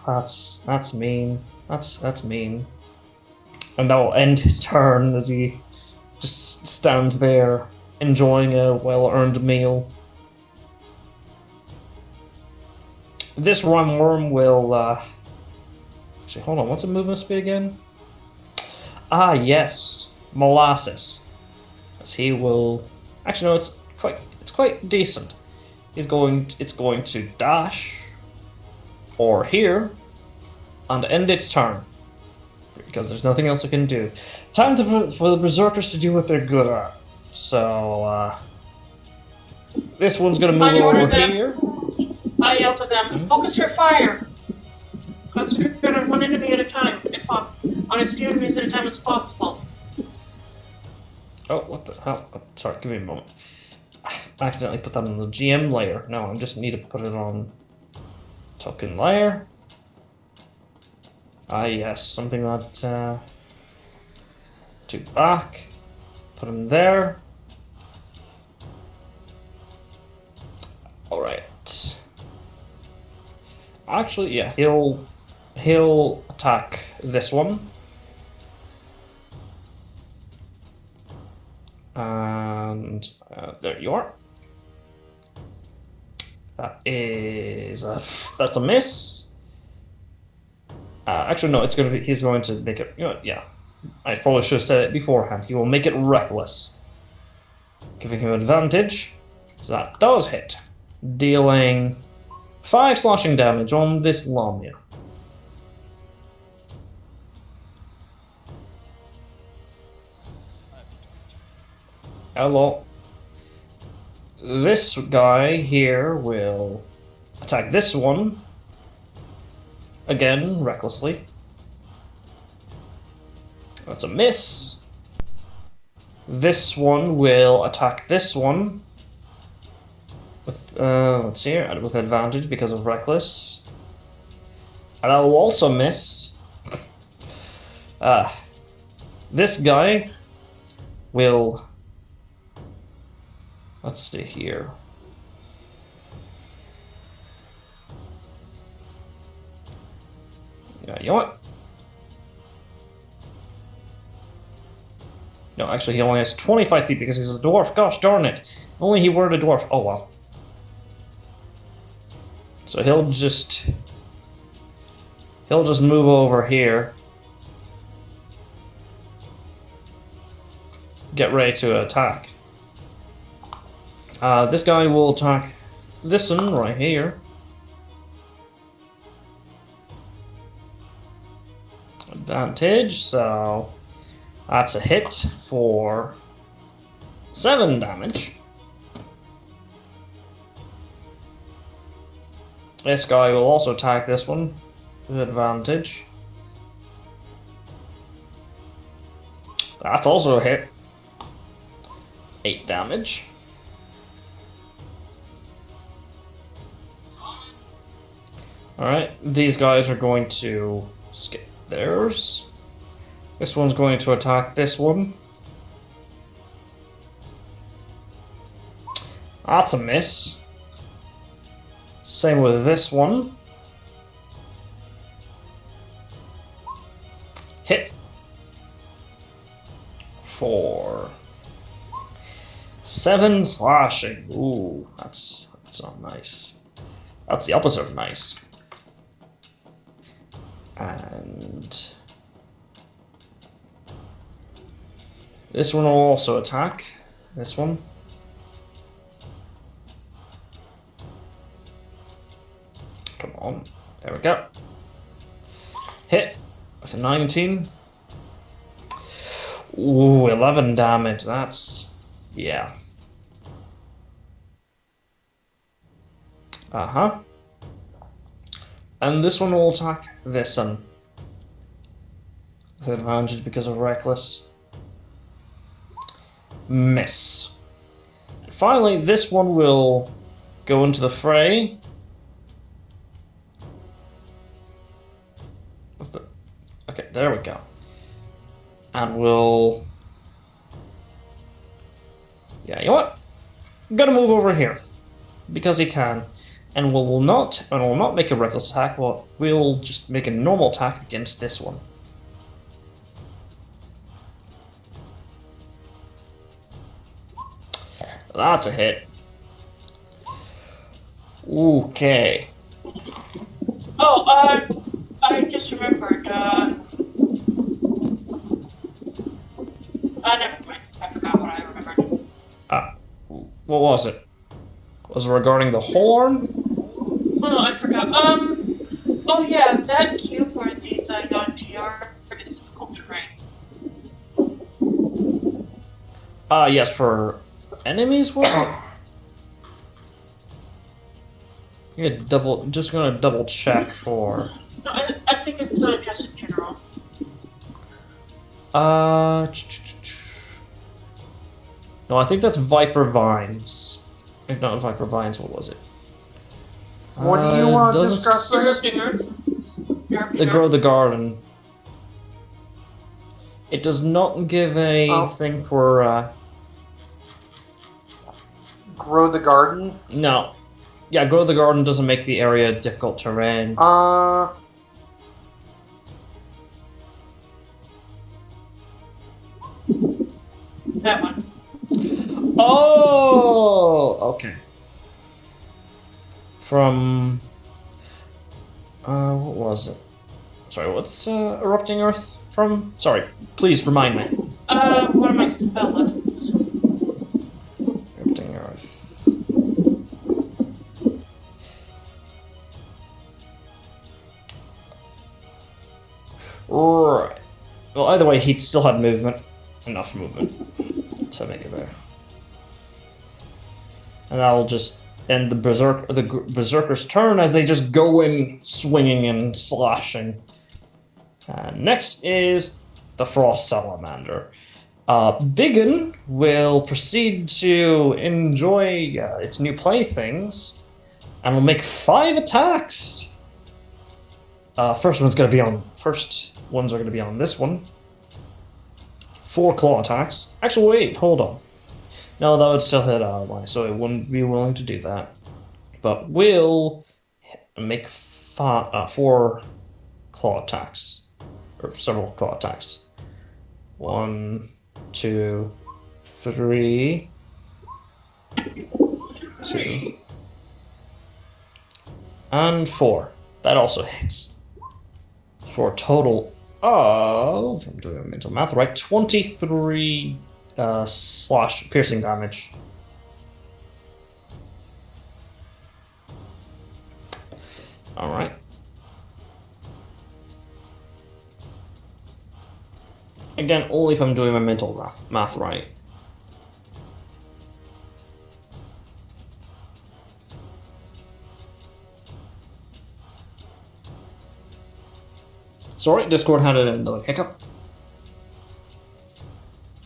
that's mean. That's mean. And that will end his turn as he just stands there enjoying a well-earned meal. This Rhymeworm will, actually, hold on, what's the movement speed again? Ah, yes, Molasses. As he will, actually, no, it's quite decent. It's going to dash, or here, and end its turn. Because there's nothing else it can do. Time for the Berserkers to do what they're good at. So, this one's gonna move over here. I yell to them, focus your fire! Concentrate on one enemy at a time, if possible. On as few enemies at a time as possible. Oh, what the hell? Oh, sorry, give me a moment. I accidentally put that on the GM layer. No, I just need to put it on token layer. Ah, yes, something that, to back. Put him there. Alright. Actually, yeah, he'll attack this one. And there you are. That's a miss. Actually, no, he's going to make it, yeah. I probably should have said it beforehand. He will make it reckless. Giving him advantage. So that does hit. Dealing 5 slashing damage on this Lamia. Hello. This guy here will attack this one. Again, recklessly. That's a miss. This one will attack this one. With, let's see here, with advantage because of reckless. And I will also miss. This guy will... Let's see here. Yeah, you know what? No, actually, he only has 25 feet because he's a dwarf. Gosh darn it! Only he were a dwarf. Oh well. So he'll just move over here. Get ready to attack. This guy will attack this one right here. Advantage, so That's a hit for 7 damage. This guy will also attack this one with advantage. That's also a hit. 8 damage. Alright, these guys are going to skip theirs. This one's going to attack this one. That's a miss. Same with this one. Hit. For 7 slashing. Ooh, that's not nice. That's the opposite of nice. And this one will also attack. This one. Come on. There we go. Hit with a 19. Ooh, 11 damage. That's... yeah. Uh-huh. And this one will attack this one. With advantage because of Reckless. Miss. Finally, this one will go into the fray. Okay, there we go. And we'll... yeah, you know what? I'm gonna move over here. Because he can. And we'll not make a reckless attack, we'll just make a normal attack against this one. That's a hit. Okay. Oh, I just remembered, never mind. I forgot what I remembered. What was it? Was it regarding the horn? Oh, no, I forgot. Oh yeah, that cube where these, Yanji are is difficult terrain. Yes, for enemies, was it? Yeah, just gonna double check for... No, I think it's, just in general. No, I think that's Viper Vines. If not Viper Vines, what was it? What do you want doesn't discuss? They grow the garden. It does not give a thing for, Grow the garden? no. Yeah, grow the garden doesn't make the area difficult terrain. That one. Oh! Okay. From... what was it? Sorry, what's, Erupting Earth from? Sorry, please remind me. One of my spell lists. Erupting Earth. Right. Well, either way, he still had movement. Enough movement to make it there. And that will just end the Berserker's turn as they just go in swinging and slashing. Next is the Frost Salamander. Biggin will proceed to enjoy its new playthings and will make 5 attacks. First ones are going to be on this one. 4 claw attacks. Actually, wait, hold on. No, that would still hit ally, so it wouldn't be willing to do that. But we'll make 4 claw attacks. Or several claw attacks. 1, 2, 3, 2, and 4. That also hits. For a total of, if I'm doing mental math right, 23 slash piercing damage. Alright. Again, only if I'm doing my mental math right. Sorry, Discord had another hiccup.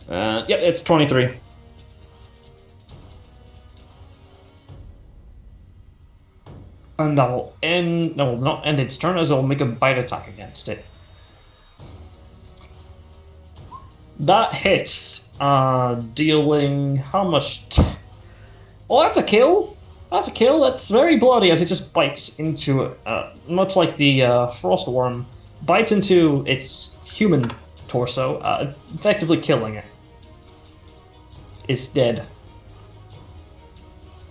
Yep, it's 23. And that will end. That will not end its turn, as it will make a bite attack against it. That hits, dealing how much? Oh, that's a kill. That's a kill. That's very bloody as it just bites into it, much like the frost worm, bites into its human torso, effectively killing it. It's dead.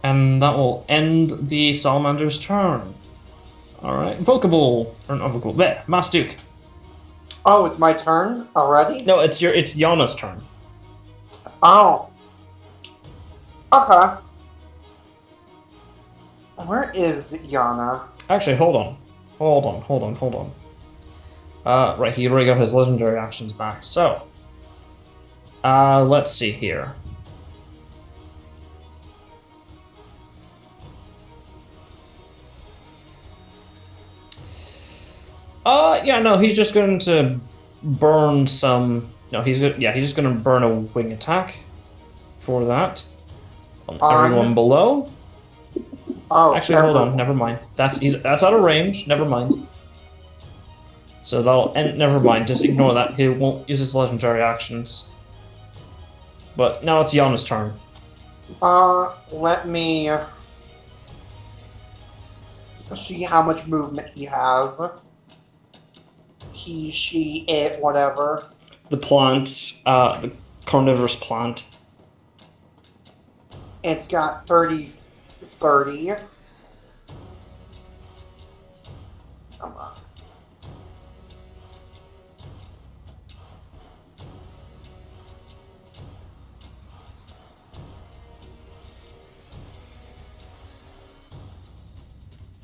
And that will end the salamander's turn. Alright, Vocable, or not Vocable, there, Mass Duke. Oh, it's my turn already? No, it's Yana's turn. Oh. Okay. Where is Yana? Actually, hold on. Right, he already got his legendary actions back, so. Let's see here. Yeah, no, he's just going to burn some. No, he's just going to burn a wing attack for that on everyone below. Oh, actually, hold on. Never mind. That's out of range. Never mind. So that'll end. Never mind. Just ignore that. He won't use his legendary actions. But now it's Yana's turn. Let me see how much movement he has. He, she, it, whatever. The plant, the carnivorous plant. It's got 30. Come on.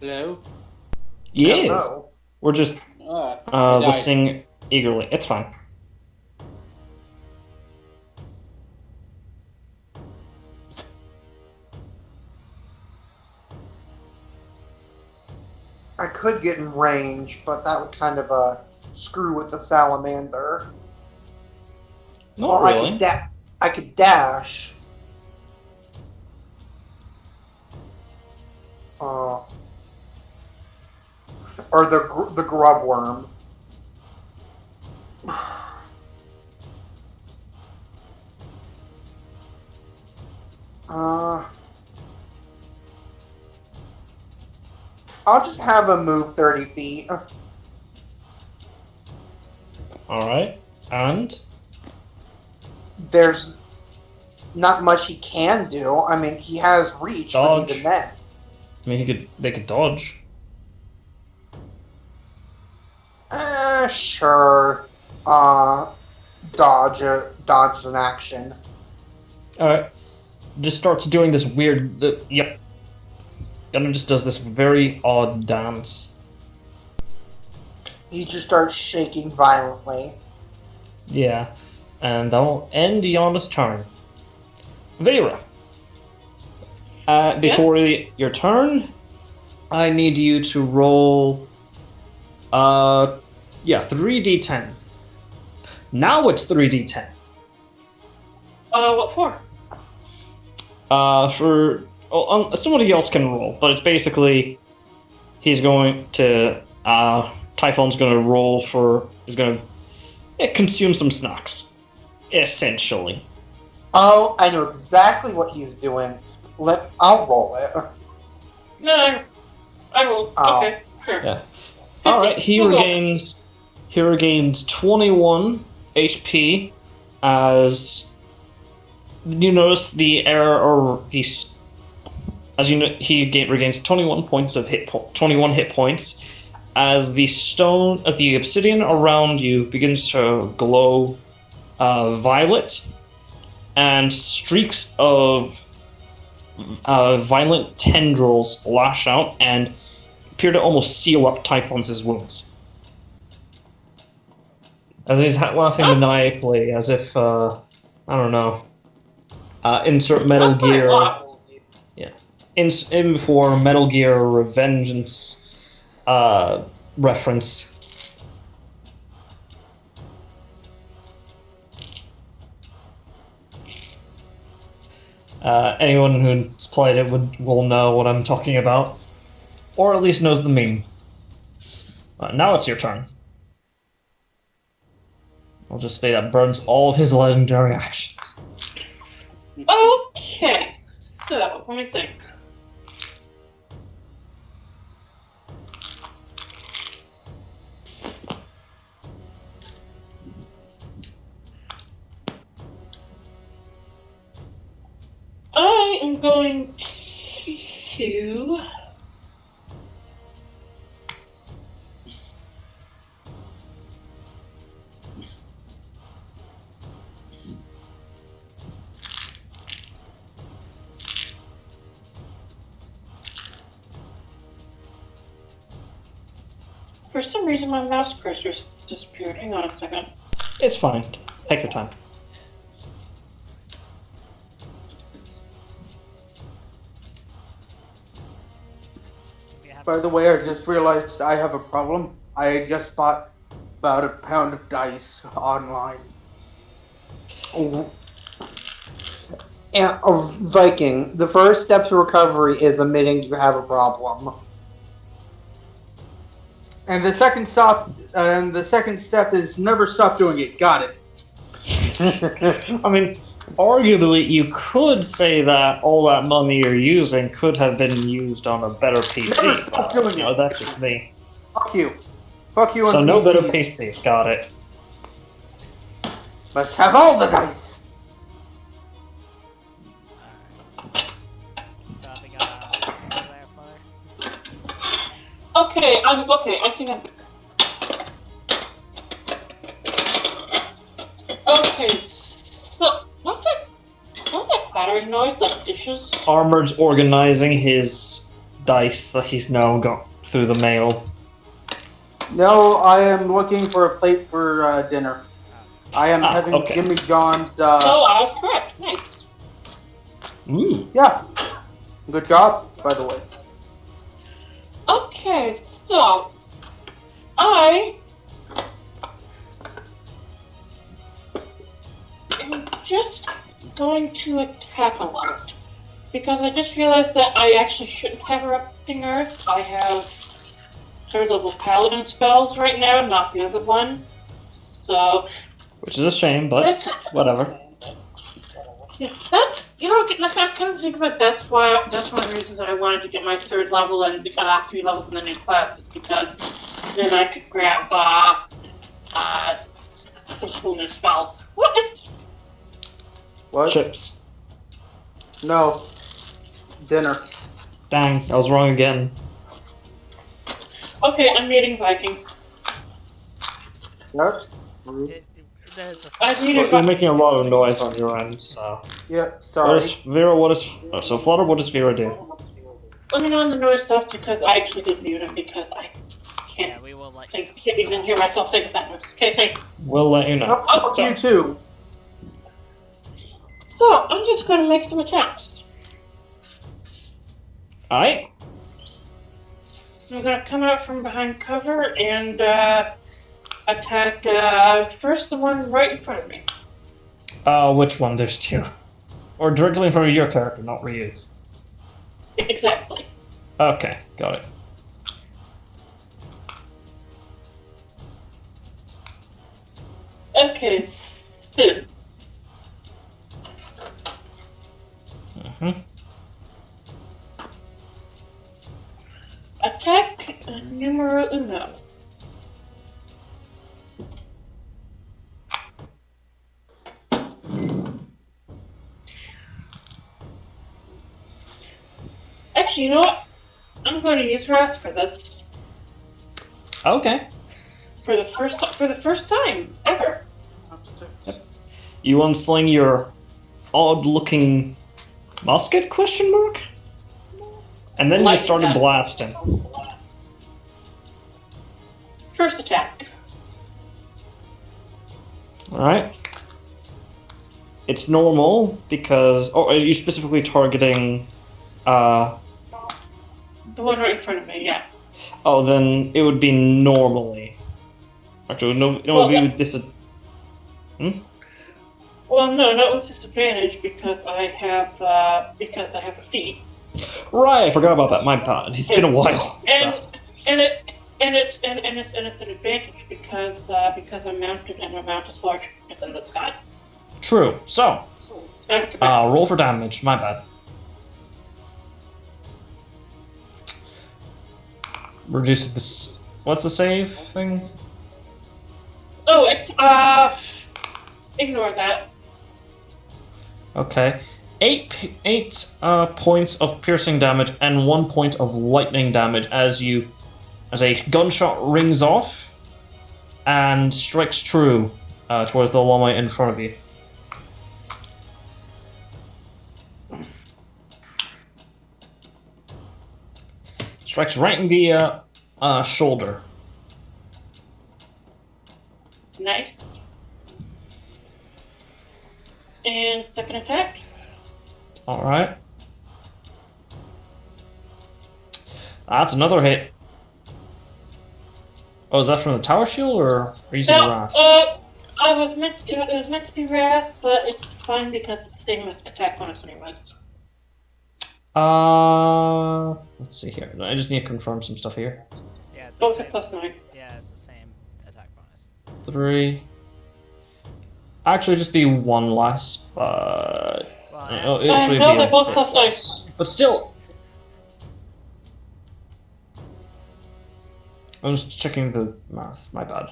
Hello? Yes. Hello. We're just listening eagerly. It's fine. I could get in range, but that would kind of screw with the salamander. Not well, really. I could dash. Or the grub worm. I'll just have him move 30 feet. Alright. And? There's not much he can do. I mean, he has reach, Dodge. but even then. I mean, they could dodge. Sure. Dodge is an action. Alright. Just starts doing this weird. Yep. And it just does this very odd dance. He just starts shaking violently. Yeah. And that'll end Yana's turn. Vera. Before your turn, I need you to roll. 3d10. Now it's 3d10. What for? Somebody else can roll, but it's basically he's going to Typhon's going to roll for is going to consume some snacks, essentially. Oh, I know exactly what he's doing. I'll roll it. No, I will. Oh. Okay, sure. Yeah. All right. He regains 21 HP as you notice the error or the. As you know, he regains 21 points of 21 hit points as the obsidian around you begins to glow violet, and streaks of violent tendrils lash out and appear to almost seal up Typhon's wounds. As he's laughing maniacally, as if, I don't know. Insert Metal Not by a Gear. lot. Yeah. In for Metal Gear Revengeance reference. Anyone who's played it will know what I'm talking about. Or at least knows the meme. Now it's your turn. I'll just say that burns all of his legendary actions. Okay, so let me think. I am going to. For some reason, my mouse cursor's disappeared. Hang on a second. It's fine. Take your time. By the way, I just realized I have a problem. I just bought about a pound of dice online. And Viking, the first step to recovery is admitting you have a problem. And the second step is never stop doing it. Got it. I mean, arguably, you could say that all that money you're using could have been used on a better PC. Never stop doing it. No, that's just me. Fuck you. Fuck you. So and no PCs. better PC. Got it. Must have all the dice. Dropping there, Flutter. Okay, I think I'm. Okay, so what's that clattering noise? Like dishes? Armored's organizing his dice that he's now got through the mail. No, I am looking for a plate for dinner. I am having okay. Jimmy John's. Oh, I was correct. Nice. Ooh. Yeah. Good job, by the way. Okay, so I am just going to attack a lot because I just realized that I actually shouldn't have Erupting Earth. I have third level Paladin spells right now, not the other one. So Which is a shame, but that's whatever. yeah, that's I kind of think about that's one of the reasons that I wanted to get my third level and 3 levels in the new class is because then I could grab some cool new spells. What? Chips. No. Dinner. Dang, I was wrong again. Okay, I'm meeting Viking. What? There's a I need But you're making a lot of noise on your end, so. Yeah, What sorry. is Vera? What is so Flutter? What does Vera do? Let me know on the noise stuff because I actually did mute him because I yeah, can't we will let can't even hear myself think of that noise. Okay, thank you. We'll let you know. Oh, fuck you too. So I'm just going to make some attacks. Alright. I'm going to come out from behind cover and attack first the one right in front of me. Which one? There's two. Or directly in front of your character, not Ryu's. Exactly. Okay, got it. Okay, so Mm-hmm. attack numero uno. Actually, you know what? I'm going to use Wrath for this. Okay. For the first time ever. You unsling your odd-looking musket? Question mark. And then just started Lightning blasting. First attack. Alright. It's normal because... Oh, are you specifically targeting... The one right in front of me, yeah. Oh, then it would be normally. Actually, no, it would be with Well, no, not with disadvantage because I have a feat. Right, I forgot about that. My bad. It's been a while. It's an advantage because I'm mounted and my mount is larger than this guy. True. So, roll for damage. My bad. Reduce this. What's the save thing? Oh, ignore that. Okay. 8 points of piercing damage and 1 point of lightning damage as a gunshot rings off and strikes true towards the llama in front of you. Strikes right in the shoulder. Nice. And second attack. Alright. That's another hit. Oh, is that from the tower shield, or are you using Wrath? It was meant to be Wrath, but it's fine because it's the same attack bonus anyways. Let's see here. I just need to confirm some stuff here. Yeah, it's Both at +9. Yeah, it's the same attack bonus. 3. Actually, just be 1 less, but... Well, no, they're both +9. But still... I'm just checking the math, my bad.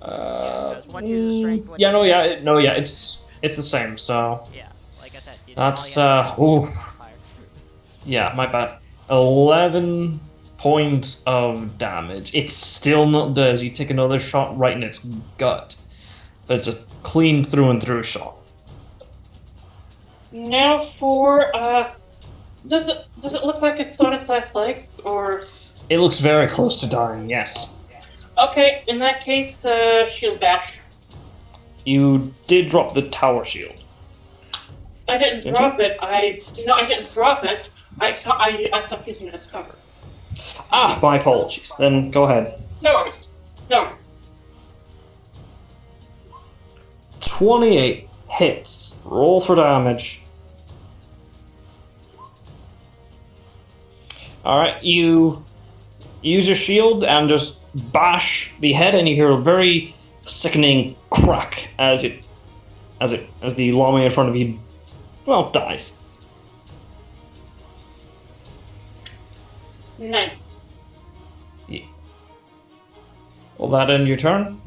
because one uses strength. One it's the same, so... Yeah, like I said, you That's, ooh. Yeah, my bad. 11 points of damage. It still not does. You take another shot right in its gut. But it's a clean through and through shot. Now for does it look like it's on its last legs, or? It looks very close to dying, yes. Okay, in that case, shield bash. You did drop the tower shield. I didn't drop it. I didn't drop it. I stopped using it as cover. Ah, my apologies. Then go ahead. No worries. No. 28 hits. Roll for damage. Alright, you use your shield and just bash the head, and you hear a very sickening crack as the llama in front of you, well, dies. 9. Yeah. Will that end your turn?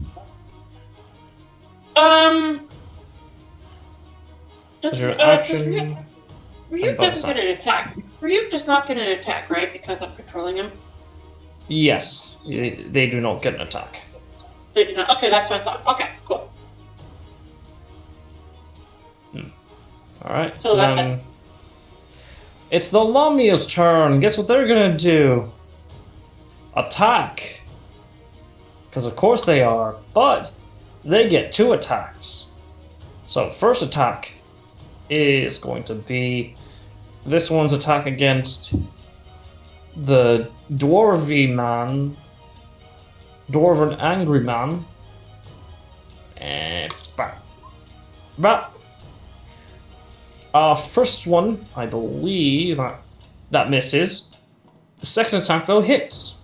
Is your action? Ryuk doesn't get an attack. Ryuk does not get an attack, right? Because I'm controlling him. Yes, they do not get an attack. They do not. Okay, that's what I thought. Okay, cool. Alright. So that's it. It's the Lamia's turn. Guess what they're gonna do? Attack. Because of course they are, but they get 2 attacks. So first attack is going to be this one's attack against the Dwarven Angry Man. And first one, I believe that misses. The second attack though hits.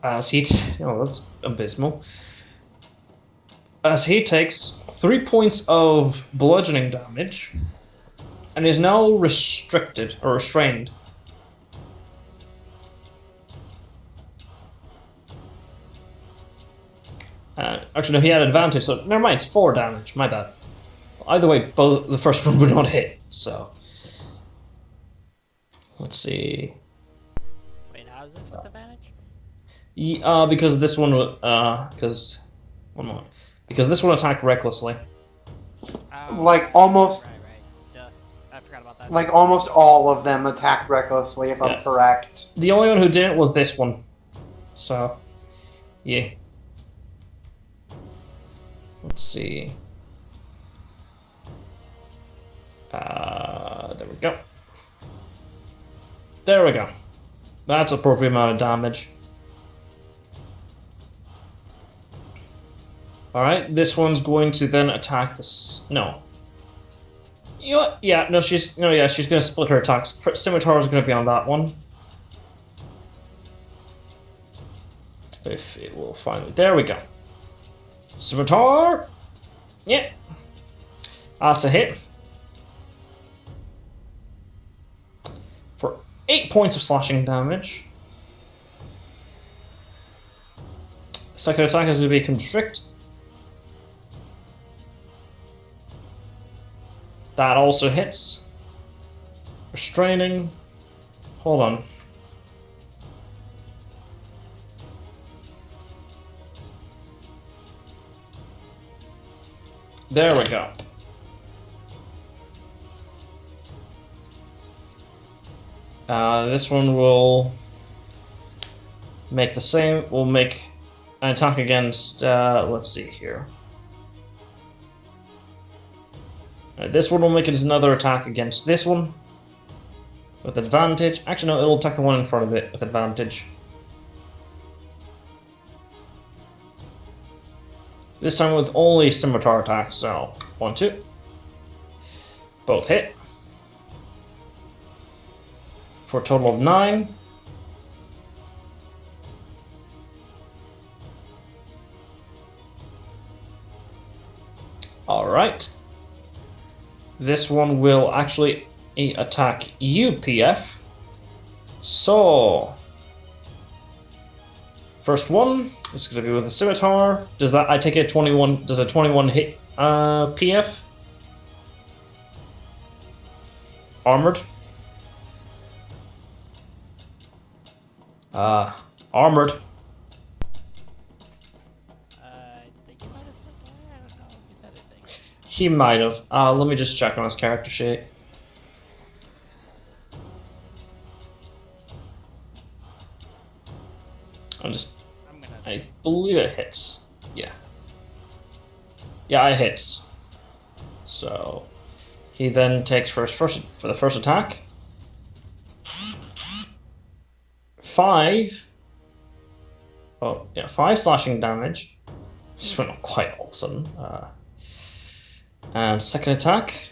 As he, that's abysmal. As he takes 3 points of bludgeoning damage, and is now restrained. Actually, no, he had advantage, so never mind. It's 4 damage. My bad. Either way, both the first one would not hit. So let's see. Wait, how is it with advantage? Because this one, because this one attacked recklessly. Like almost, Right. Duh. I forgot about that. like almost all of them attacked recklessly, if I'm correct. The only one who didn't was this one. So, yeah. Let's see. There we go. There we go. That's appropriate amount of damage. Alright, this one's going to then attack this. No. You know what? Yeah, no, she's gonna split her attacks. Scimitar is gonna be on that one. If it will finally. There we go. Scimitar! Yeah. That's a hit. For 8 points of slashing damage. Second attack is going to be Constrict. That also hits. Restraining. Hold on. There we go. This one will make the same. We'll make an attack against. Let's see here. This one will make it another attack against this one with advantage. Actually, no, it'll attack the one in front of it with advantage. This time with only scimitar attacks. So 1, 2, both hit. For a total of 9. Alright. This one will actually attack you, PF. So, first one is going to be with a scimitar. Does that, I take it 21, does a 21 hit PF? Armored? Armored. I think he might have said that. I don't know if he said anything. He might have. Let me just check on his character sheet. I believe it hits. Yeah. Yeah, it hits. So he then takes for the first attack. 5. Oh yeah, 5 slashing damage. This went up quite awesome. And second attack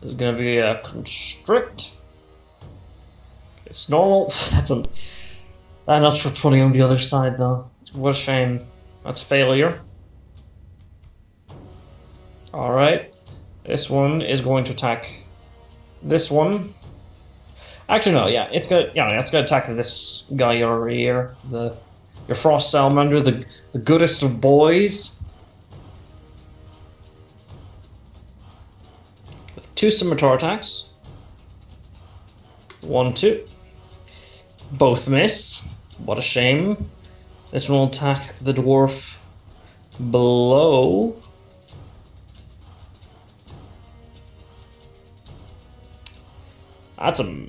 is going to be a Constrict. It's normal. That's a natural 20 on the other side, though. What a shame. That's a failure. Alright. This one is going to attack this one. Actually, no, yeah, it's gonna attack this guy over here. Your Frost Salamander, the goodest of boys. With 2 scimitar attacks. 1, 2. Both miss. What a shame. This one will attack the dwarf below.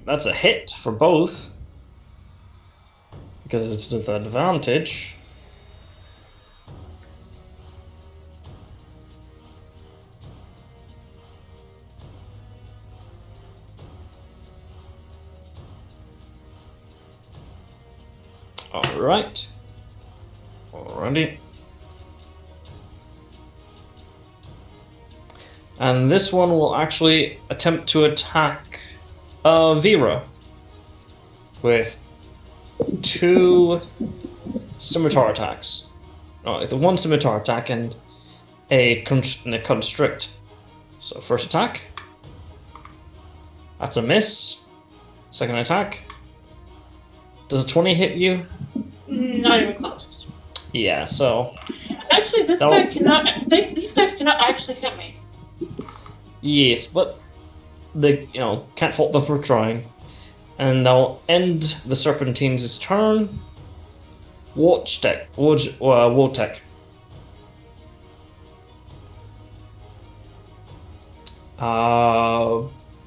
That's a hit for both. Because it's with advantage. Alright. Alrighty. And this one will actually attempt to attack Vera with 2 scimitar attacks. No, the 1 scimitar attack and a Constrict. So first attack. That's a miss. Second attack. Does a 20 hit you? Not even close. Yeah, so... Actually, this guy cannot... these guys cannot actually hit me. Yes, but they, can't fault them for trying. And they'll end the Serpentines' turn. Wotek.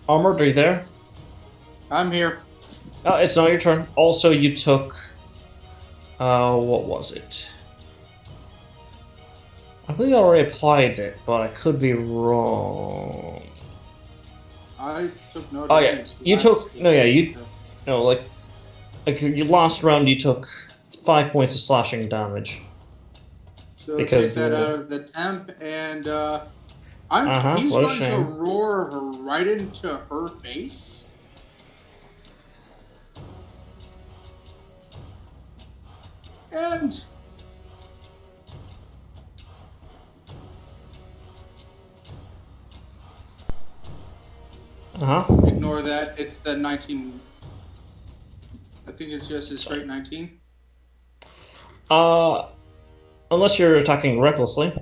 Armored, are you there? I'm here. It's not your turn. Also, you took... what was it? I believe I already applied it, but I could be wrong. I took note Oh of yeah, it. you took no, yeah, you no like your last round you took 5 points of slashing damage So take because that out of the temp, and he's what a going to shame. roar right into her face. And ignore that. It's the 19. I think it's just a straight 19. Unless you're attacking recklessly.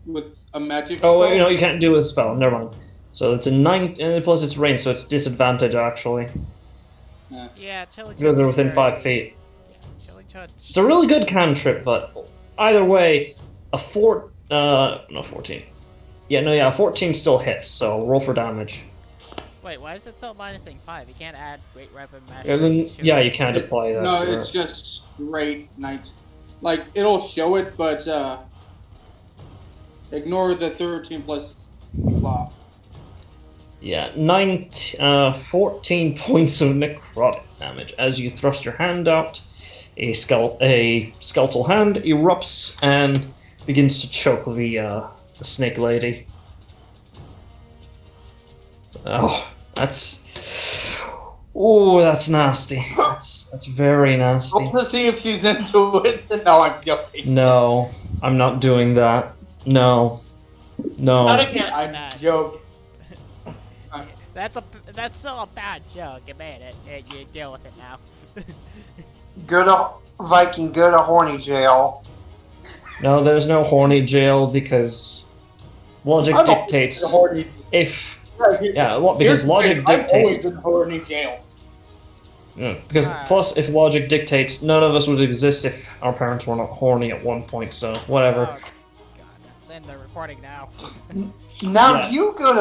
With a magic Oh, spell. wait, no, you can't do it with a spell. Never mind. So it's a 9, plus it's range, so it's disadvantage actually. Yeah, Chilling Because they're Touch is within very... 5 feet. Yeah, Chilling Touch. It's a really good cantrip, but either way, a 14. Yeah, no, yeah, 14 still hits, so roll for damage. Wait, why is it still minusing 5? You can't add Great Weapon Master. And then, yeah, you can't apply that. No, to it's it. just straight 19. Like, it'll show it, but ignore the 13 plus blah. Yeah, 14 points of necrotic damage. As you thrust your hand out, a skeletal hand erupts and begins to choke the snake lady. Oh, that's nasty. That's very nasty. We'll see if she's into it. No, I'm joking. No, I'm not doing that. No. Not again. I'm Bad. joking. That's still a bad joke. You made it. You deal with it now. Go to Viking. Go to horny jail. No, there's no horny jail because logic I'm dictates horny. if Yeah, because logic dictates. I'm always in horny jail. Yeah, because plus, if logic dictates, none of us would exist if our parents were not horny at one point. So whatever. Oh, God, that's in the recording now. Now Yes. you go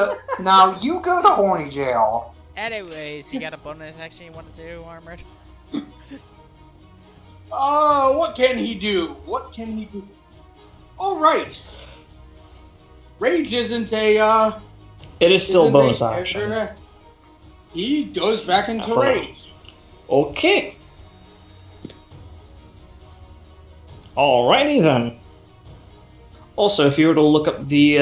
to horny jail. Anyways, you got a bonus action you want to do, Armored? What can he do? What can he do? All right. Rage isn't a. It is still isn't bonus a- action. He goes back into rage. Okay. Alrighty then. Also, if you were to look up the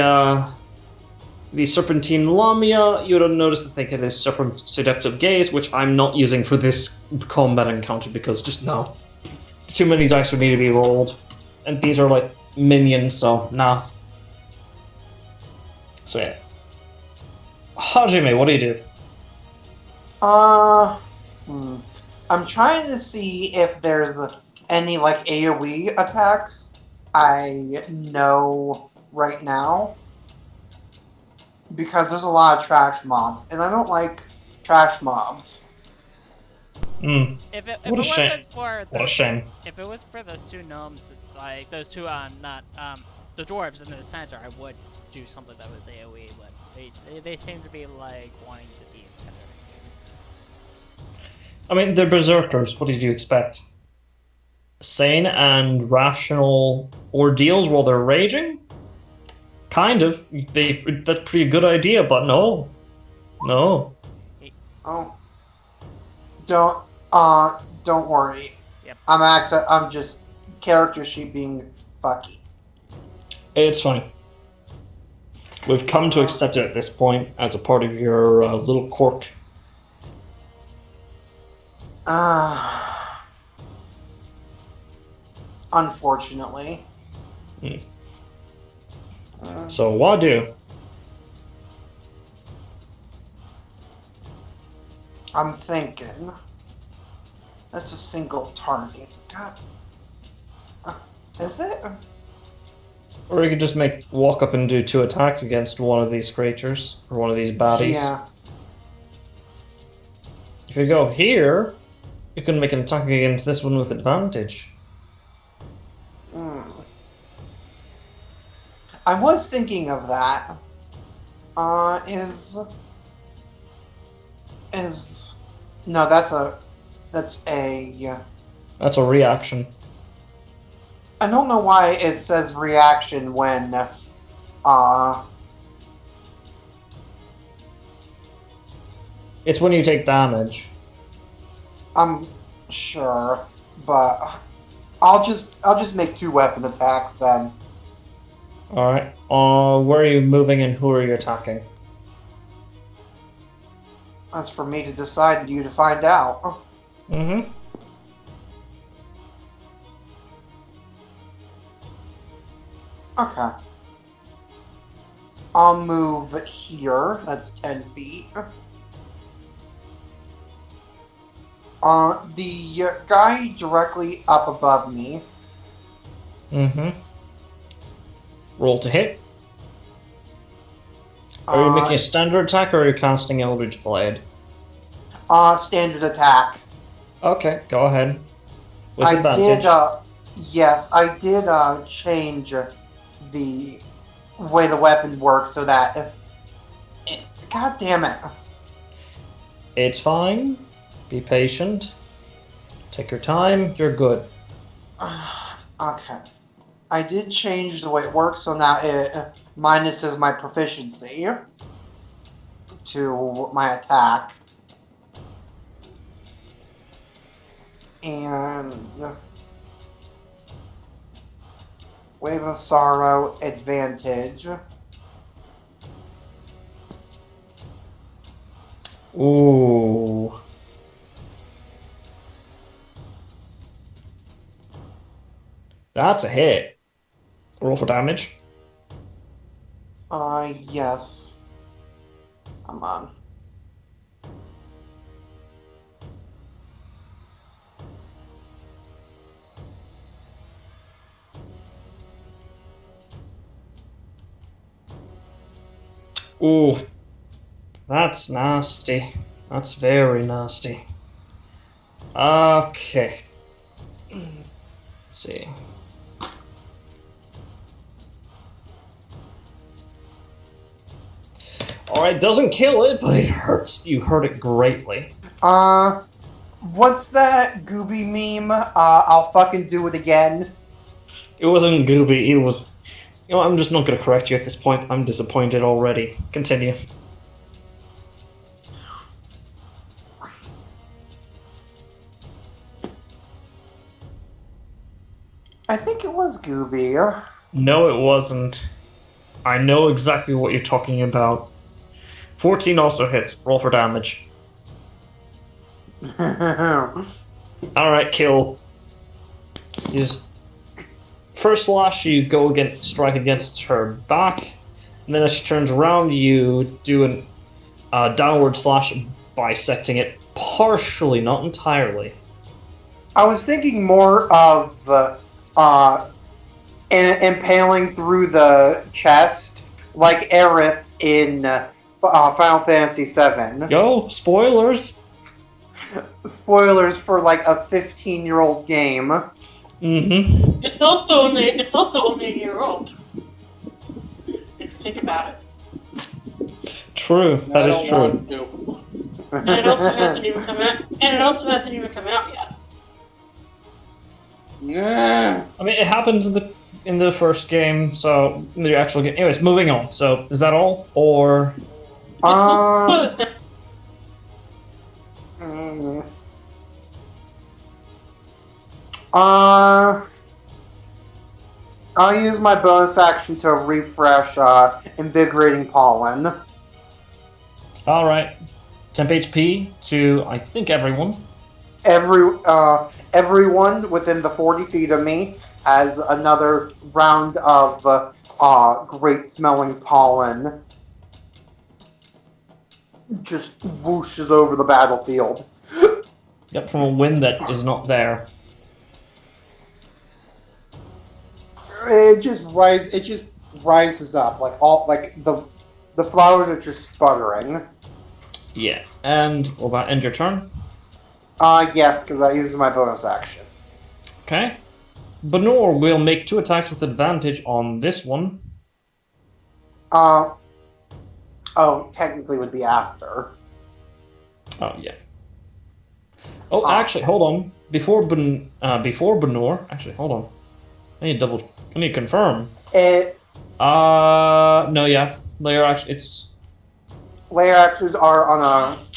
Serpentine Lamia, you would have noticed that they get a Seductive Gaze, which I'm not using for this combat encounter because just no. Too many dice would need to be rolled. And these are like minions, so nah. So yeah. Hajime, what do you do? I'm trying to see if there's any like AoE attacks I know right now. Because there's a lot of trash mobs, and I don't like trash mobs. If it What a shame. wasn't for What a shame. if it was for those two gnomes, like those two not the dwarves in the center, I would do something that was AoE, but they seem to be like wanting to be in center. I mean, they're berserkers. What did you expect? Sane and rational ordeals while they're raging? Kind of. That's a pretty good idea, but no. No. Oh, don't worry. Yep. I'm just character sheet being fucky. It's fine. We've come to accept it at this point as a part of your little quirk. Unfortunately. So, Wadu. I'm thinking. That's a single target. God. Is it? Or you could just walk up and do 2 attacks against one of these creatures, or one of these baddies. Yeah. If you go here, you can make an attack against this one with advantage. I was thinking of that. That's a reaction. I don't know why it says reaction when, It's when you take damage. I'm sure, but I'll just make 2 weapon attacks then. Alright. Where are you moving and who are you attacking? That's for me to decide and you to find out. Mm-hmm. Okay. I'll move here. That's 10 feet. The guy directly up above me. Mm-hmm. Roll to hit. Are you making a standard attack or are you casting Eldritch Blade? Standard attack. Okay, go ahead. With I advantage. yes, I did, change the way the weapon works so that... God damn it. It's fine. Be patient. Take your time. You're good. Okay. I did change the way it works, so now it minuses my proficiency to my attack. And Wave of Sorrow advantage. Ooh. That's a hit. Roll for damage. Yes. Come on. Ooh. That's nasty. That's very nasty. Okay. Let's see. Alright, doesn't kill it, but it hurts. You hurt it greatly. What's that Gooby meme? I'll fucking do it again. It wasn't Gooby, it was... You know, I'm just not gonna correct you at this point. I'm disappointed already. Continue. I think it was Gooby. No, it wasn't. I know exactly what you're talking about. 14 also hits. Roll for damage. Alright, kill. First slash, you go strike against her back, and then as she turns around, you do a downward slash, bisecting it partially, not entirely. I was thinking more of impaling through the chest, like Aerith in Final Fantasy VII. Yo, spoilers! Spoilers for like a 15-year-old game. Mm-hmm. It's also only a year old. If you think about it. True, that is true. And it also hasn't even come out. And it also hasn't even come out yet. Yeah. I mean, it happens in the first game, so in the actual game. Anyways, moving on. So, is that all, or? I'll use my bonus action to refresh Invigorating Pollen. Alright. Temp HP to, I think, everyone. Everyone within the 40 feet of me has another round of great smelling pollen. Just whooshes over the battlefield. Yep, from a wind that is not there. It just rises up like the flowers are just sputtering. Yeah. And will that end your turn? Yes, because that uses my bonus action. Okay. Benor will make 2 attacks with advantage on this one. Technically would be after. Oh, yeah. Oh, actually, hold on. Before Benor... Actually, hold on. I need to confirm. It, No, yeah. Layer action. It's layer actions are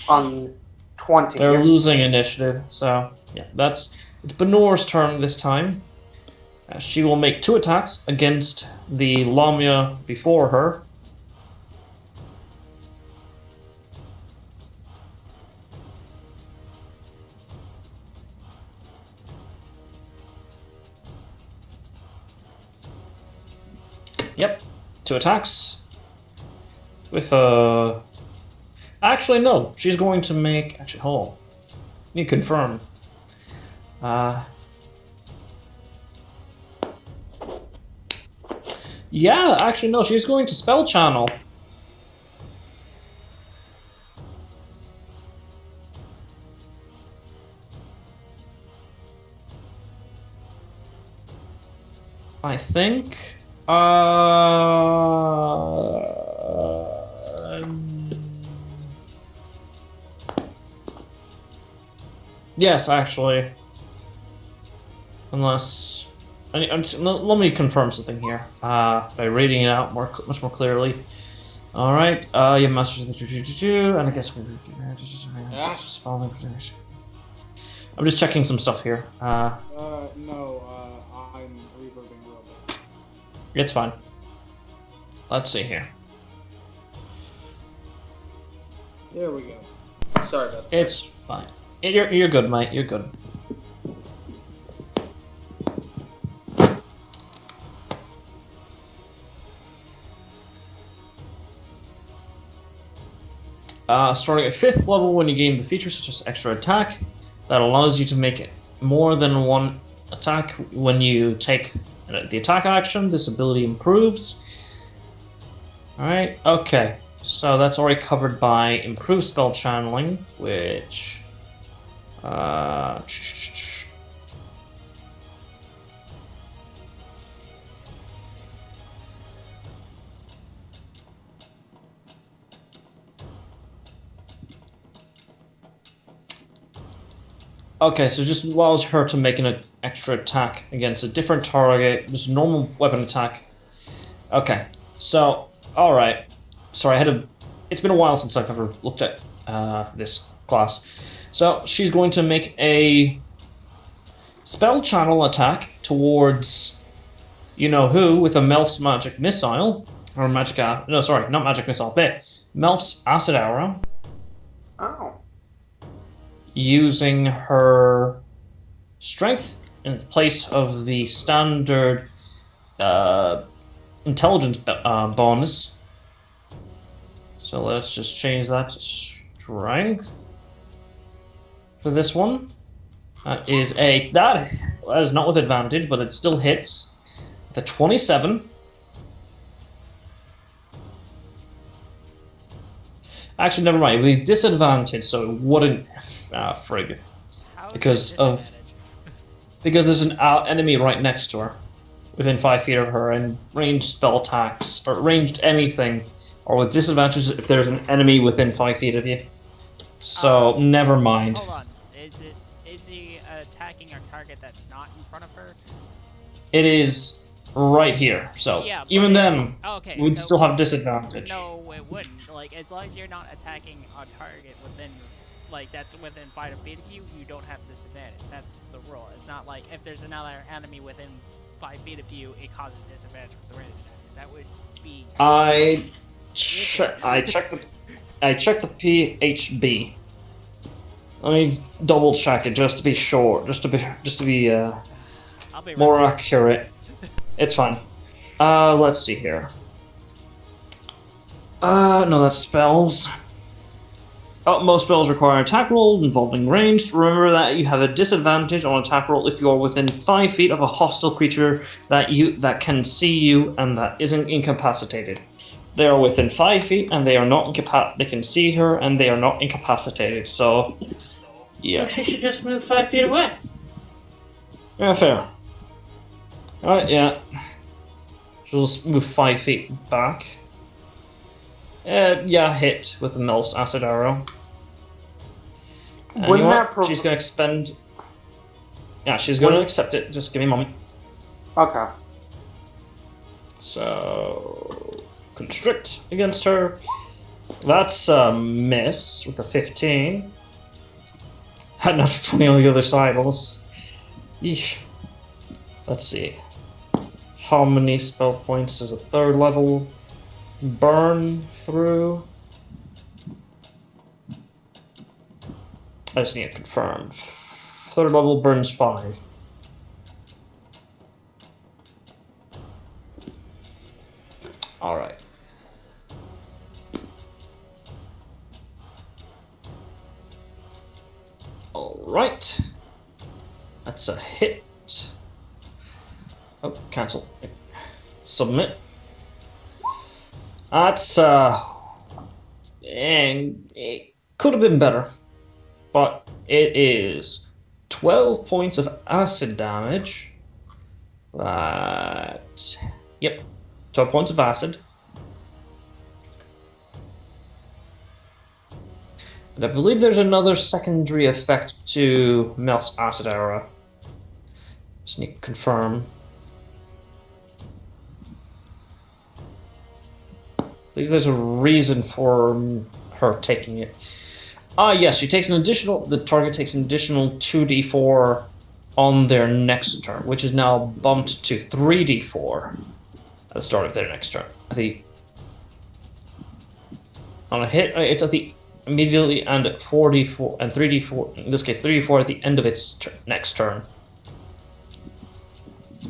on 20. they're losing initiative. So yeah, it's Benor's turn this time. She will make 2 attacks against the Lamia before her. Yep, 2 attacks. With a... Actually, no. She's going to make... Actually, hold on. Let me confirm. Yeah, actually, no. She's going to spell channel. I think. Yes, actually. Unless. Let me confirm something here. By reading it out much more clearly. Alright, you masters the and I guess. I'm just checking some stuff here. No, I'm reverbing a little bit. It's fine. Let's see here. There we go. Sorry about that. It's fine. You're good, mate. You're good. Starting at 5th level, when you gain the feature such as extra attack, that allows you to make more than 1 attack when you take the attack action. This ability improves. Alright, okay. So that's already covered by improved spell channeling, which... Okay, so just allows her to make an extra attack against a different target, just a normal weapon attack. Okay, so, alright. Sorry, it's been a while since I've ever looked at this class. So, she's going to make a spell channel attack towards you-know-who with a Melf's magic missile. Or magic... no, sorry, not magic missile, there. Melf's acid arrow. Oh. Using her strength in place of the standard intelligence bonus. So let's just change that to strength for this one. That is not with advantage, but it still hits. The 27. Actually, never mind. It would be disadvantage, so it wouldn't. Frig. Because there's an enemy right next to her, within 5 feet of her, and ranged spell attacks or ranged anything, or with disadvantages if there's an enemy within 5 feet of you. So never mind. Hold on. Is he attacking a target that's not in front of her? It is right here. So yeah, even then, okay, we'd so still have disadvantage. No, it wouldn't. Like, as long as you're not attacking a target within, like, that's within 5 feet of you, you don't have disadvantage. That's the rule. It's not like if there's another enemy within 5 feet of you, it causes disadvantage with the range attacks. That would be. I checked the PHB. Let me double check it just to be sure, just to be I'll be more right accurate. It's fine. Let's see here. No, that's spells. Oh, most spells require an attack roll involving range. Remember that you have a disadvantage on attack roll if you are within 5 feet of a hostile creature that can see you and that isn't incapacitated. They are within 5 feet and they are not they can see her and they are not incapacitated. So, yeah. So she should just move 5 feet away. Yeah, fair. Alright, yeah. She'll just move 5 feet back. Yeah, hit with the Melf's acid arrow. And Wouldn't you know that what? She's going to expend... Yeah, she's going to accept it. Just give me a moment. Okay. So constrict against her. That's a miss with a 15. Had another 20 on the other side, almost. Yeesh. Let's see. How many spell points does a third level burn through? I just need to confirm. Third level burns 5. Alright. Alright. That's a hit. Oh, cancel. Submit. That's, and it could have been better, but it is 12 points of acid damage. Yep, 12 points of acid. And I believe there's another secondary effect to Melt's acid aura. Just need to confirm. I believe there's a reason for her taking it. Yes, she takes an additional. The target takes an additional 2d4 on their next turn, which is now bumped to 3d4 at the start of their next turn. On a hit, it's at the immediately and at 4d4 and 3d4. In this case, 3d4 at the end of its next turn.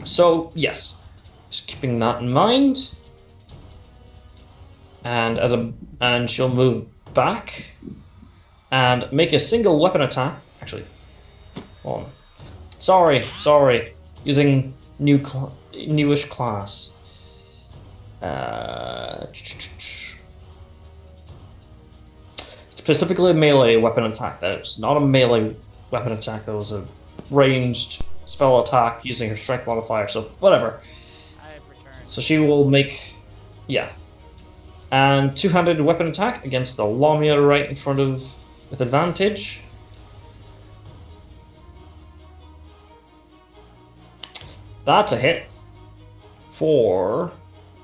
So yes, just keeping that in mind. And she'll move back and make a single weapon attack. Actually, hold on. Sorry. Using newish class. Specifically a melee weapon attack. That's not a melee weapon attack. That was a ranged spell attack using her strength modifier. So whatever. I have returned. So she will make, yeah. And two-handed weapon attack against the Lamia right in front of, with advantage. That's a hit for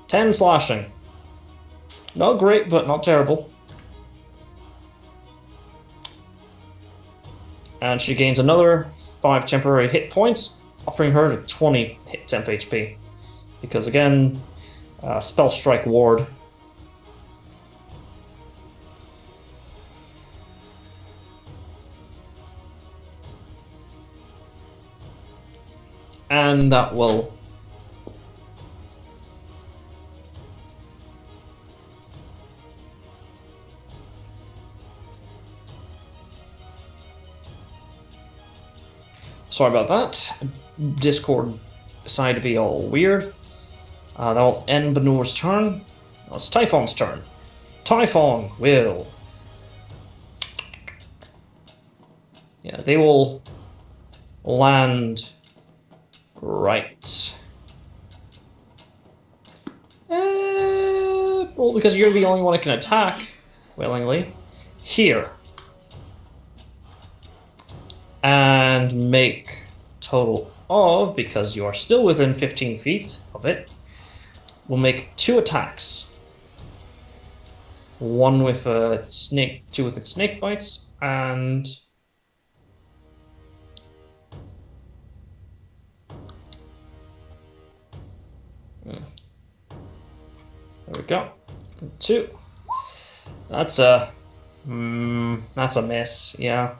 10 slashing. Not great, but not terrible. And she gains another 5 temporary hit points, offering her to 20 hit temp HP. Because again, spell strike ward. And that will sorry about that. Discord decided to be all weird. That will end Benur's turn. Now it's Typhon's turn. Typhon will... Yeah, they will land right. Well, because you're the only one that can attack, willingly. Here. And make total of, because you are still within 15 feet of it, we'll make 2 attacks. One with a snake, 2 with its snake bites, and... There we go. 2. That's a miss, yeah.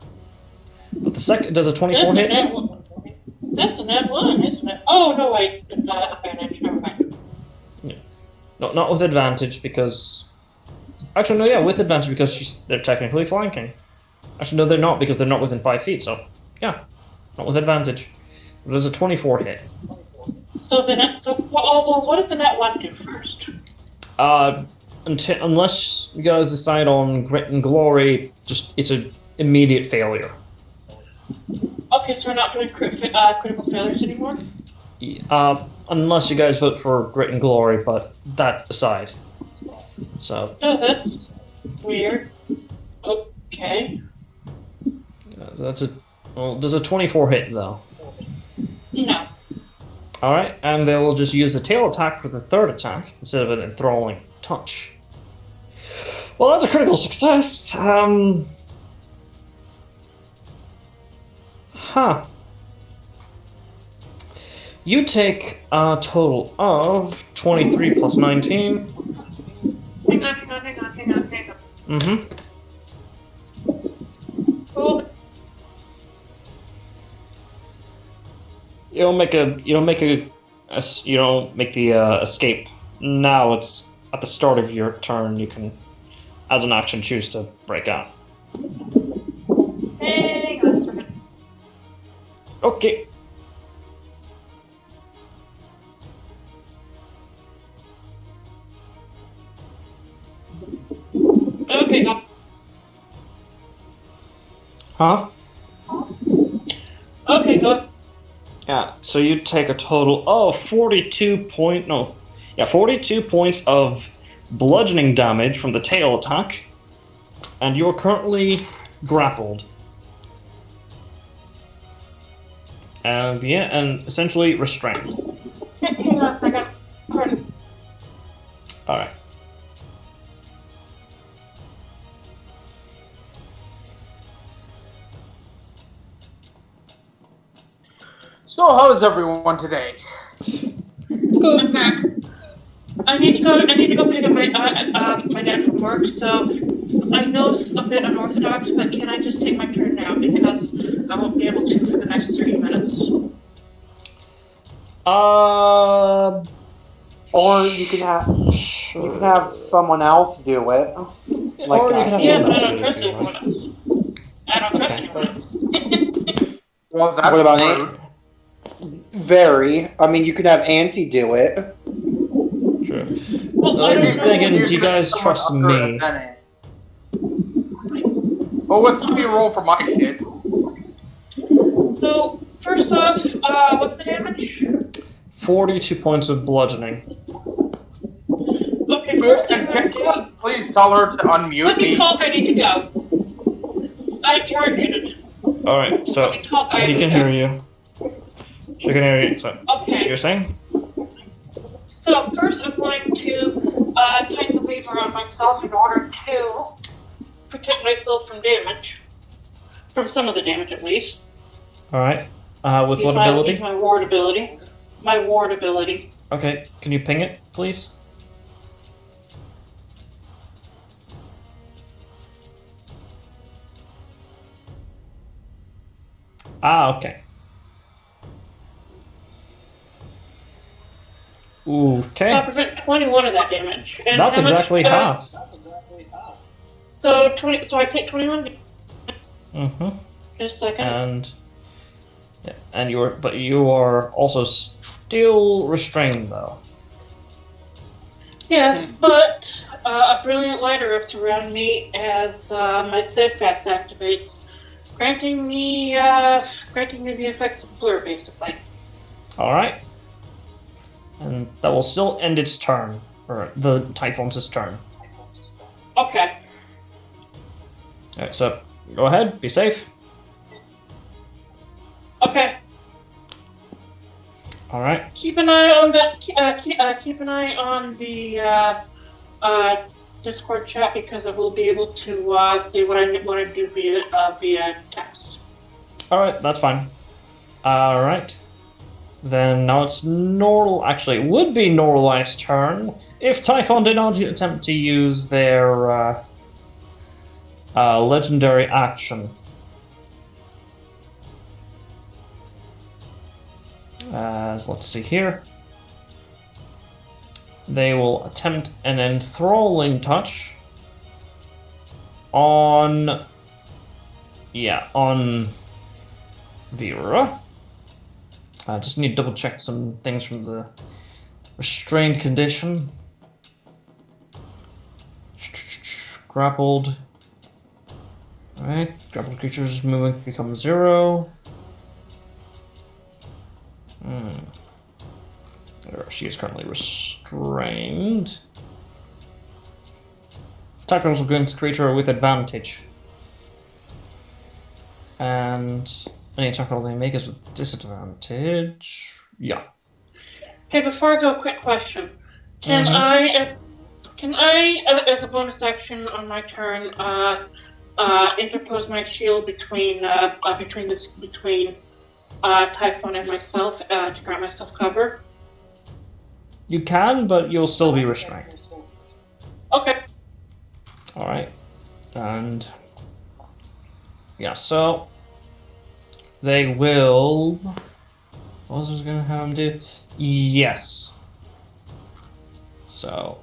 But the second does a 24 hit. That's a net 1, isn't it? Oh no, wait, advantage. Never mind. Yeah. No, not with advantage because. Actually, no, yeah, with advantage because they're technically flanking. Actually, no, they're not because they're not within 5 feet. So, yeah, not with advantage. But there's a 24 hit. So the net. Well, what does the net 1 do first? Unless you guys decide on grit and glory, it's an immediate failure. Okay, so we're not doing critical failures anymore? Unless you guys vote for grit and glory, but that aside. So. Oh, that's weird. Okay. That's a. Well, there's a 24 hit though. No. Alright, and they will just use a tail attack for the third attack instead of an enthralling touch. Well, that's a critical success. Huh. You take a total of 23 plus 19. Hang on. Mm-hmm. Cool. You don't make the escape. Now it's at the start of your turn. You can, as an action, choose to break out. Hang on a second. Okay. Okay, go. Huh? Okay, go. Yeah. So you take a total of 42 points of bludgeoning damage from the tail attack, and you're currently grappled. And and essentially restrained. Hang on a second. Alright. So, how is everyone today? Good. I'm back. I need to go pick up my dad from work. So I know it's a bit unorthodox, but can I just take my turn now because I won't be able to for the next 30 minutes. Or you can have someone else do it. Like Or you can have Yeah, someone but I else don't do it trust if you anyone like. else. I don't trust Okay. anyone else. Well, that's What about rude. Very. I mean, you could have Auntie do it. Sure. Well, I don't Then know. again, do you could guys have trust someone under me? it, then it. Well, what's the roll for my shit? So first off, what's the damage? 42 points of bludgeoning. Okay, first I'm Can going to someone please tell her to unmute let me me? talk. I need to go. You're unmuted. Alright, so Let me talk. I he need can to hear go. you. She can hear you. So Okay. you're saying? So first I'm going to tighten the lever on myself in order to protect myself from damage. From some of the damage at least. Alright. With Use what Use ability? my ward ability. My ward ability. Okay, can you ping it, please? Okay. Okay. So I prevent 21 of that damage. And That's how much, exactly half. So I take 21. Mm-hmm. Just a second. And you are also still restrained though. Yes, but a brilliant light erupts around me as my steadfast activates, granting me the effects of blur, basically. Alright. And that will still end its turn. Or the Typhon's turn. Okay. Alright, so go ahead, be safe. Okay. Alright. Keep an eye on keep an eye on the Discord chat because I will be able to see what I want to do via text. Alright, that's fine. Alright. Then now it's Normal. Actually, it would be Norlief's turn if Typhon did not attempt to use their legendary action. So let's see here. They will attempt an enthralling touch on Vera. I just need to double check some things from the restrained condition. Grappled. Alright, grappled creatures movement becomes 0. She is currently restrained. Attack rolls against creature with advantage. And any attack roll they make is with disadvantage. Yeah. Hey, before I go, quick question. Can as a bonus action on my turn, interpose my shield between Typhon and myself to grant myself cover? You can, but you'll still be restrained. Okay. Alright. And yeah, so they will. What was I gonna have them do? Yes. So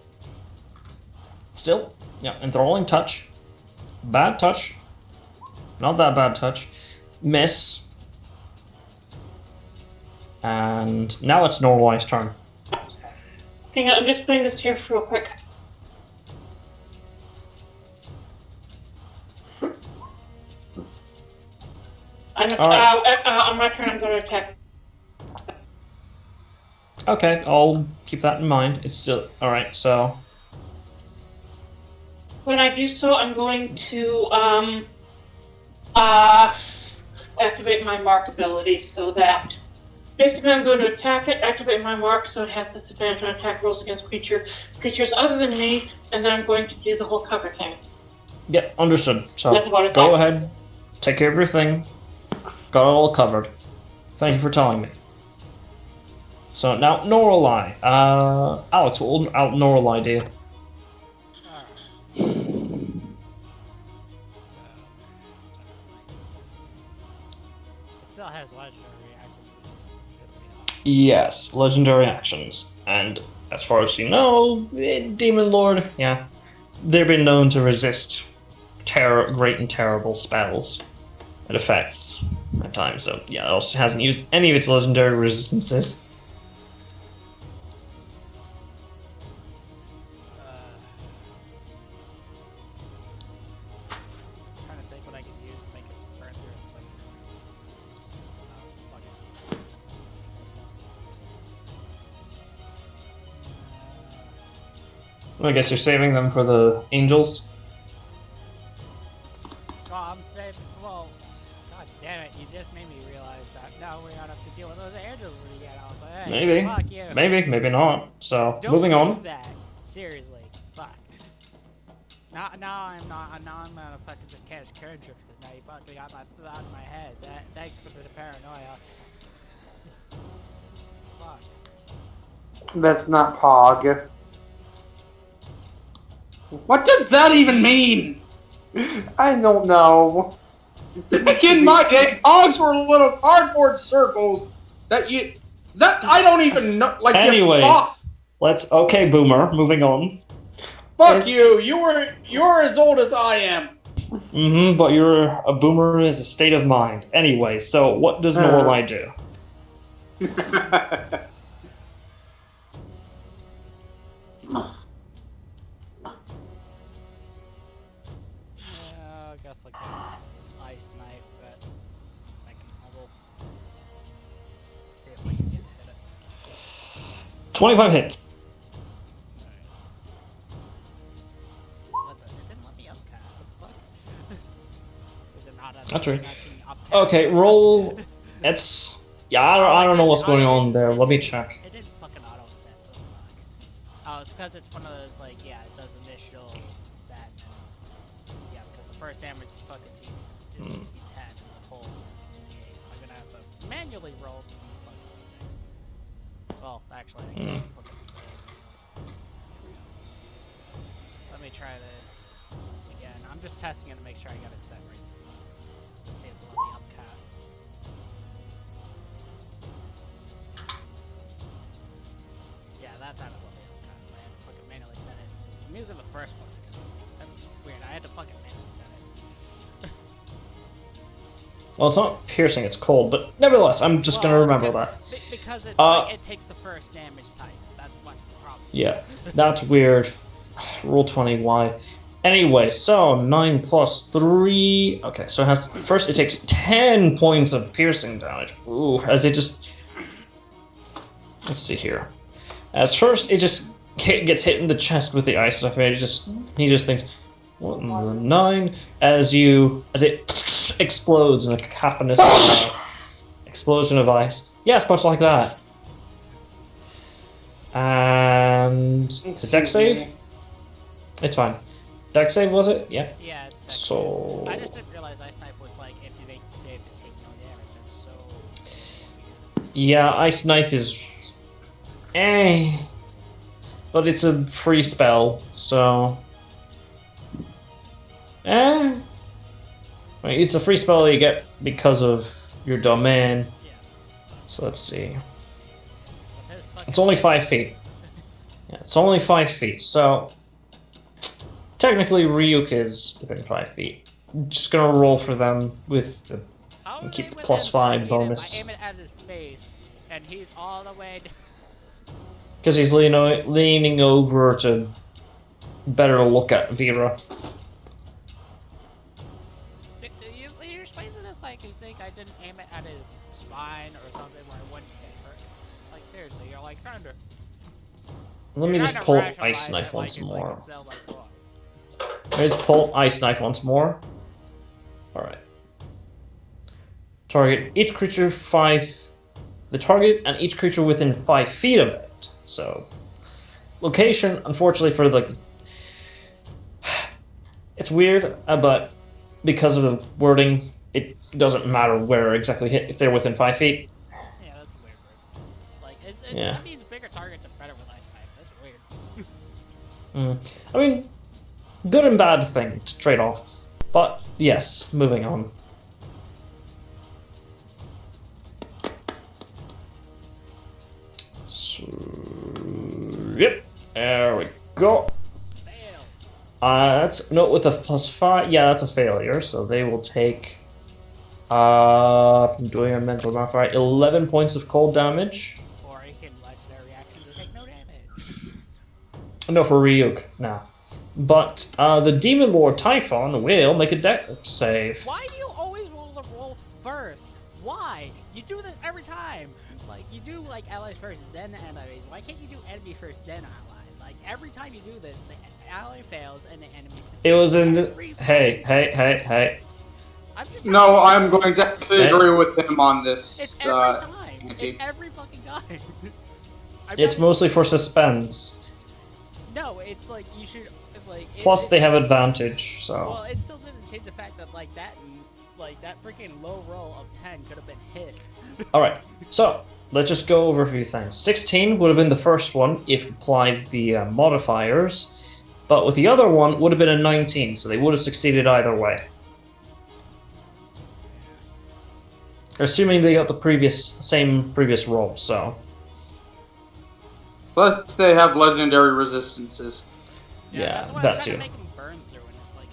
still, yeah, enthralling touch. Bad touch. Not that bad touch. Miss. And now it's Norway's turn. Hang on, I'm just putting this here real quick. On my turn, I'm going to attack. Okay, I'll keep that in mind. It's still alright, so. When I do so, I'm going to activate my mark ability so that basically I'm going to attack it, activate my mark so it has disadvantage on attack rolls against creatures other than me, and then I'm going to do the whole cover thing. Yeah, understood. So go ahead, take care of your thing. Got it all covered. Thank you for telling me. So now Norelai. Alex, what will Norelai do? Still has legendary actions. Yes, legendary actions. And as far as you know, Demon Lord, yeah, they've been known to resist great and terrible spells and effects at times. So yeah, it also hasn't used any of its legendary resistances. I guess you're saving them for the angels? Oh, I'm saving. Well, god damn it, you just made me realize that now we don't have to deal with those angels when we get off. But hey, Maybe. Fuck you. Maybe not. So, Don't moving on. Do that. Seriously. Fuck. Now I'm gonna fucking just cast Cantrip because now you fucking got my thought in my head. Thanks for the paranoia. Fuck. That's not Pog. What does that even mean? I don't know. Back in my day, Pogs were little cardboard circles that I don't even know. Like, anyways, okay, Boomer, moving on. Fuck you. You're as old as I am. But a boomer is a state of mind. Anyway, so what does Norelai do? I guess like ice knife at second level. See if I can hit it. 25 hits. It didn't let me upcast. What the fuck? Is it not That's right. Okay, roll. It's I don't know what's going on there. Let me check. It didn't fucking auto set. What the fuck? Oh, it's because it's one of those like it does initial that. Yeah, because the first damage is fucking is D10 and the whole is D8, so I'm gonna have to manually roll to be fucking 6. Well, actually, I can fucking. Let me try this again. I'm just testing it to make sure I got it set right this time. Let's see if it'll let me upcast. Yeah, that's how to let me upcast. I had to fucking manually set it. I'm using the first one because that's weird. I had to fucking manually set it. Well, it's not piercing, it's cold, but nevertheless, I'm just gonna remember that. Because it's like it takes the first damage type. That's what's the problem. Yeah, that's weird. Roll 20, why? Anyway, so 9 plus 3. Okay, so first it takes 10 points of piercing damage. Ooh, as it just. Let's see here. As first, it just gets hit in the chest with the ice stuff, and he just thinks, what in the 9? As it explodes in a cacophonous explosion of ice. Yes, much like that. And it's a deck save? It's fine. Deck save, was it? Yeah. Yeah, it's So I just didn't realize Ice Knife was like if you make the save to take no damage. That's so weird. yeah, Ice Knife is but it's a free spell, so Wait, it's a free spell that you get because of your domain. Yeah. So let's see. With his fucking It's only 5 feet. Yeah, it's only 5 feet, so technically Ryuk is within 5 feet. I'm just gonna roll for them with the How and are keep they the within +5 5 feet bonus. if I aim it at his face, and he's all the way. Because he's leaning over to better look at Vera. You're explaining this like you think I didn't aim it at his spine or something where I wouldn't get hurt. Like seriously, you're like trying to. Let me you're just trying to pull rationalize Ice it Knife like once it's more. Like Zelda, come on. Let me just pull Ice Knife once more. Alright. Target each creature 5. The target and each creature within 5 feet of it. So, location, unfortunately, for like. It's weird, but because of the wording, it doesn't matter where exactly hit if they're within 5 feet. Yeah, that's weird. Like, Yeah. that means bigger targets are better with Ice Knife. That's weird. I mean, good and bad thing to trade off. But, yes, moving on. So, yep, there we go. Fail. That's no with a +5. Yeah, that's a failure. So they will take, from doing a mental math right, 11 points of cold damage. Or he can legendary reaction to take no damage. No, for Ryuk, no. But the Demon Lord Typhon will make a deck save. Why do you always roll first? Why? You do this every time. Like you do like allies first, then enemies. Why can't you do enemy first, then allies? Like every time you do this, the ally fails and the enemy succeeds. It was in. Hey. Hey. I'm just No, I'm going to actually Hey. agree with him on this. It's every time. Angie. It's every fucking time. It's mostly for suspense. No, it's like you should like. Plus, they have advantage. So. Well, it still doesn't change the fact that like that freaking low roll of 10 could have been his. All right. So let's just go over a few things. 16 would have been the first one if applied the modifiers, but with the other one would have been a 19, so they would have succeeded either way. Assuming they got the same previous roll, so. Plus, they have legendary resistances. Yeah, that's why that I'm trying too. to make him burn through, and it's like,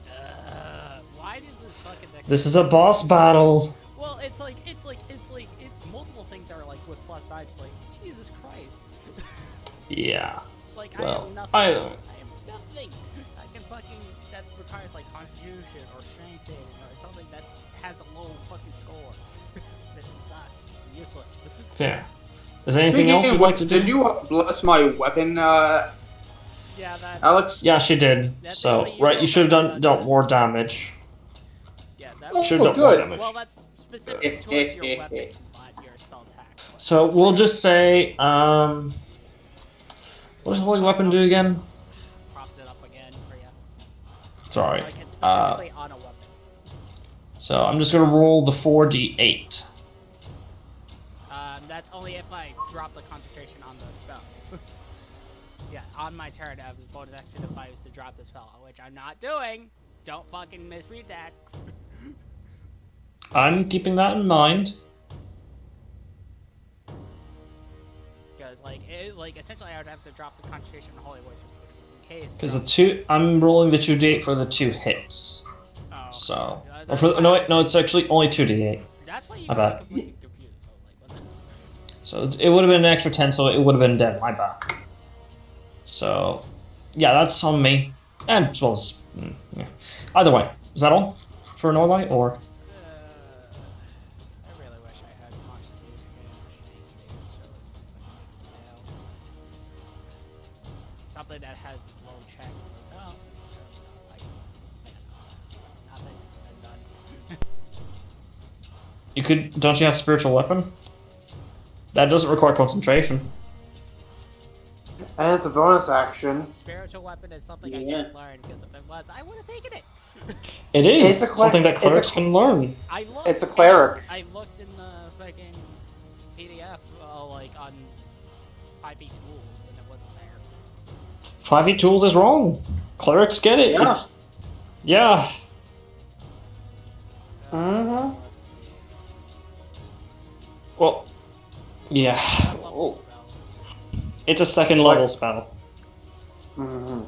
why does this fucking deck? This is a boss battle. Well, it's multiple things that are like with +9. It's like Jesus Christ. Yeah. Like Well, I I am nothing. I can fucking that requires like Constitution or Strength saving or something that has a low fucking score. That sucks. Useless. Fair. Is there anything else you'd like to do? Did you bless my weapon, Yeah, that. Alex? Yeah, she did. That's So, only right, you should have useful dealt more damage. Yeah, that. Oh, Should have dealt more good. damage. Well, that's specific towards your weapon, not your spell attack. So we'll just say, what does Holy Weapon do again? Propped it up again for you. Sorry. Like it's specifically on a weapon. So I'm just gonna roll the 4d8. That's only if I drop the concentration on the spell. Yeah, on my turn, I have the bonus action if I was to drop the spell, which I'm not doing. Don't fucking misread that. I'm keeping that in mind. Because like essentially I would have to drop the concentration on Holy Witch in case. Because I'm rolling the 2d8 for the 2 hits. Oh, So, that's or why no, I wait, no, it's actually only 2d8. That's why you My got me bad. completely confused. So, like, what the... So it would have been an extra 10, so it would have been dead. My bad. So, yeah, that's on me. And as well as, yeah. Either way, is that all for Norlight, or? I really wish I had Constitution and Strength so it's something that has low checks. Oh, like nothing. I'm done. You could, don't you have Spiritual Weapon? That doesn't require concentration. And it's a bonus action. Spiritual weapon is something I Yeah. can't learn, because if it was, I would have taken it. It is It's a something that clerics it's a- can learn. I looked. It's a cleric. I looked in the fucking PDF, like on 5e tools, and it wasn't there. 5e tools is wrong. Clerics get it. Yeah. Yeah. Mhm. Let's see. Well, yeah. What level spell? It's a second level spell. Mm-hmm.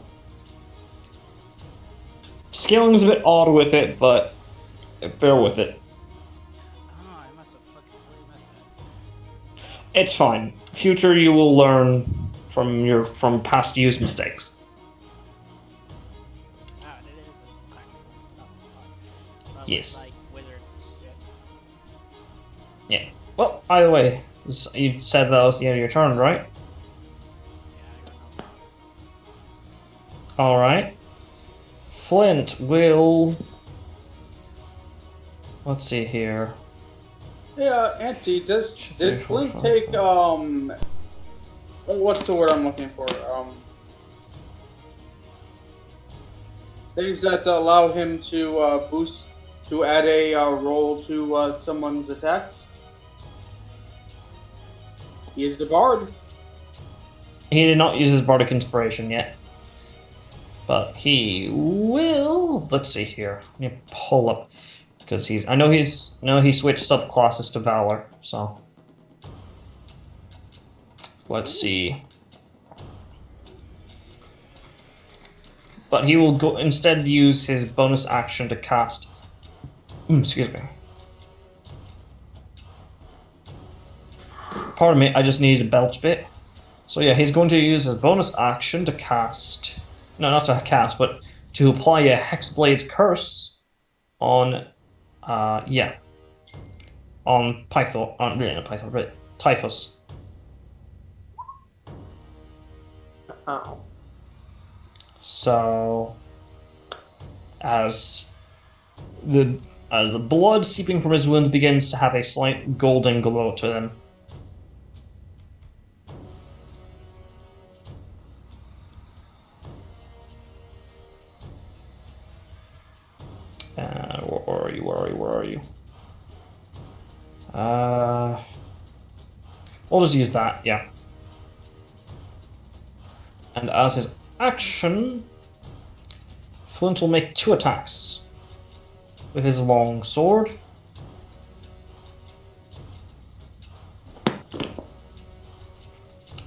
Scaling's a bit odd with it, but bear with it. Oh, I must have fucking totally missed it. It's fine. Future, you will learn from past used mistakes. Ah, it is a kind of spell. But Yes. Like wizard shit. Yeah. Well, either way, you said that was the end of your turn, right? Yeah, I got nothing else. All right. Flint will. Let's see here. Yeah, Auntie, Two, did three, four, Flint five, take six. what's the word I'm looking for? Things that allow him to add a roll to someone's attacks. He is the bard. He did not use his bardic inspiration yet, but he will. Let's see here. Let me pull up because he switched subclasses to Valor. So let's see. But he will go instead use his bonus action to cast. Excuse me. Pardon me, I just needed a belch bit. So yeah, he's going to use his bonus action to cast... No, not to cast, but to apply a Hexblade's Curse on... on Pythor... not Pythor, but Typhus. Oh. So... As the blood seeping from his wounds begins to have a slight golden glow to them, where are you? We'll just use that, yeah. And as his action, Flint will make 2 attacks with his long sword.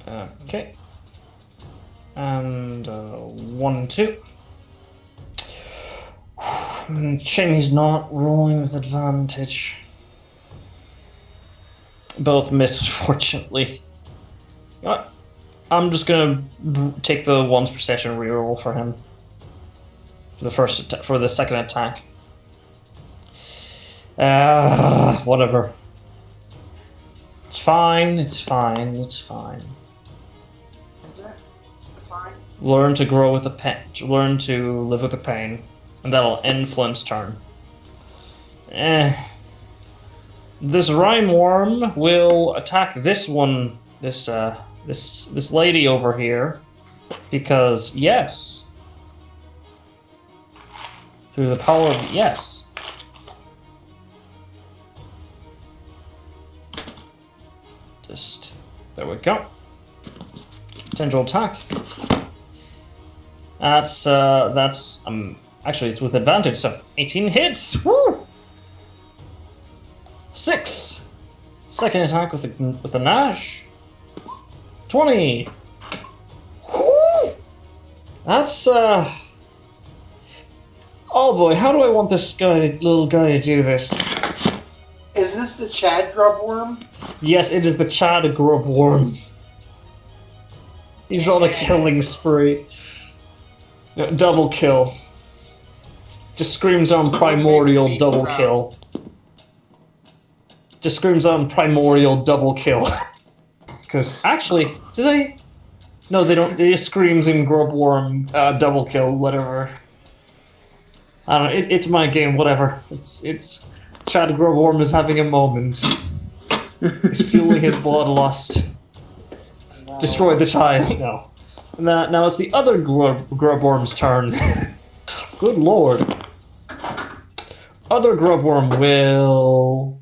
Okay. And 1, 2. Shame he's not rolling with advantage. Both miss, fortunately. You know what? I'm just gonna take the once per session reroll for him for the second attack. Whatever. It's fine. It's fine. It's fine. Is it fine? Learn to grow with the pain. Learn to live with the pain, and that'll end Flint's turn. This rhyme worm will attack this one. This lady over here, because yes, through the power of yes. There we go. Potential attack. That's actually it's with advantage, so 18 hits. Woo! 6. Second attack with the Nash. 20. Woo! That's oh boy, how do I want this little guy to do this? Is this the Chad Grubworm? Yes, it is the Chad Grubworm. He's on a killing spree. Double kill. Just screams on primordial double kill. Just screams on primordial double kill. Because actually, do they? No, they don't. They just screams in Grubworm double kill, whatever. I don't know. It's my game, whatever. It's Chad Grubworm is having a moment. He's fueling his bloodlust. Destroy the child. No. Now it's the other grubworm's turn. Good lord. Other grubworm will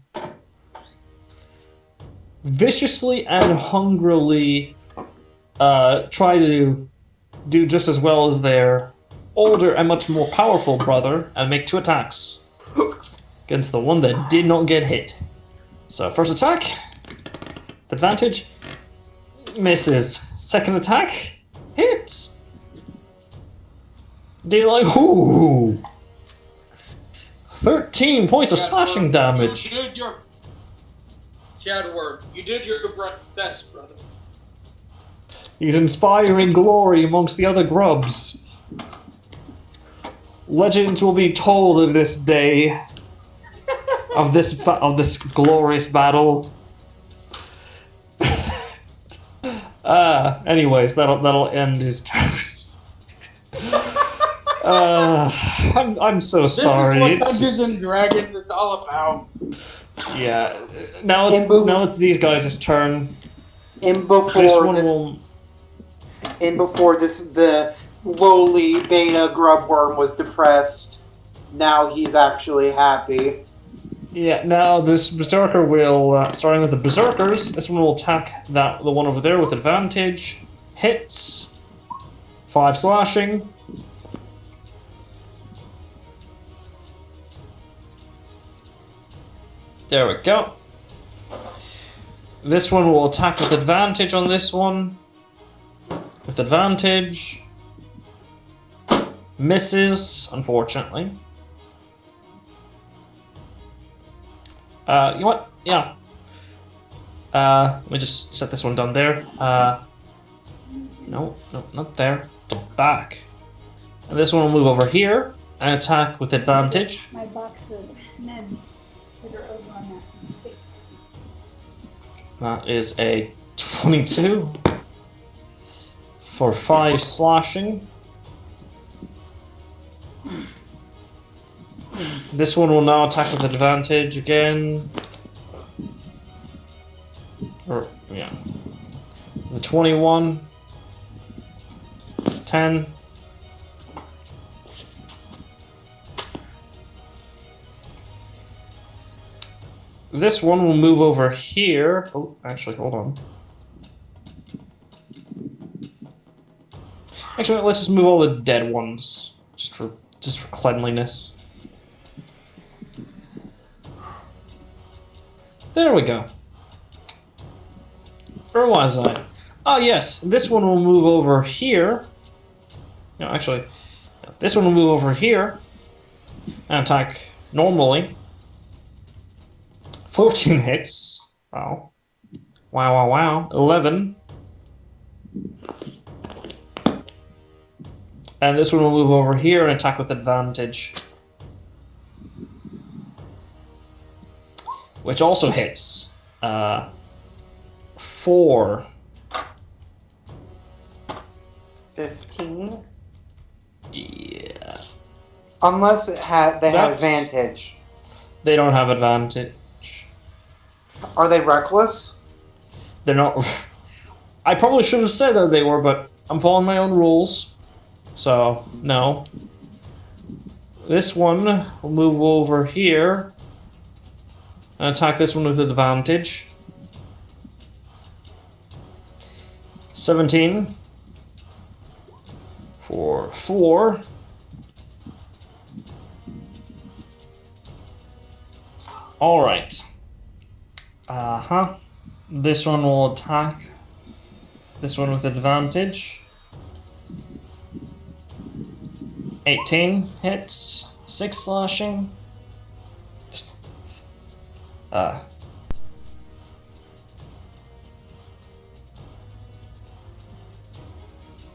viciously and hungrily try to do just as well as their older and much more powerful brother and make 2 attacks against the one that did not get hit. So first attack, with advantage, misses. Second attack, hits. Dealing 13 points of slashing damage. You did your Chadward. You did your best, brother. He's inspiring glory amongst the other grubs. Legends will be told of this day, of this glorious battle. Anyways, that'll end his turn. I'm so sorry. This is what Dungeons and Dragons is all about. Yeah. Now it's these guys' turn. Before this, the lowly beta grubworm was depressed. Now he's actually happy. Yeah, now this berserker will, starting with the berserkers, this one will attack the one over there with advantage. Hits. 5 slashing. There we go. This one will attack with advantage on this one. With advantage. Misses, unfortunately. You know what? Yeah. Let me just set this one down there. No, not there. The back. And this one will move over here and attack with advantage. My box of meds that are over on that. That is a 22 for 5 slashing. This one will now attack with advantage again. Or, yeah. The 21. 10. This one will move over here. Oh, actually, hold on. Actually, let's just move all the dead ones, just for cleanliness. There we go. Where was I? Ah, yes, this one will move over here. No, actually, this one will move over here and attack normally. 14 hits. Wow. Wow. 11. And this one will move over here and attack with advantage. Which also hits. 4. 15? Yeah. Unless they have advantage. They don't have advantage. Are they reckless? They're not. I probably should have said that they were, but I'm following my own rules. So, no. This one will move over here and attack this one with advantage. 17 for 4. Alright. This one will attack this one with advantage. 18 hits, 6 slashing.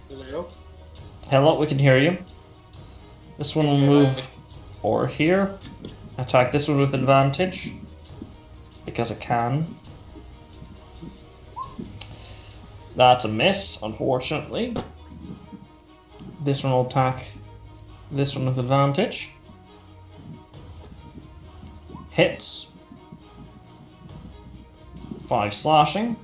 Hello? Hello, we can hear you. This one will move over here. Attack this one with advantage. Because it can. That's a miss, unfortunately. This one will attack this one with advantage. Hits. 5 slashing.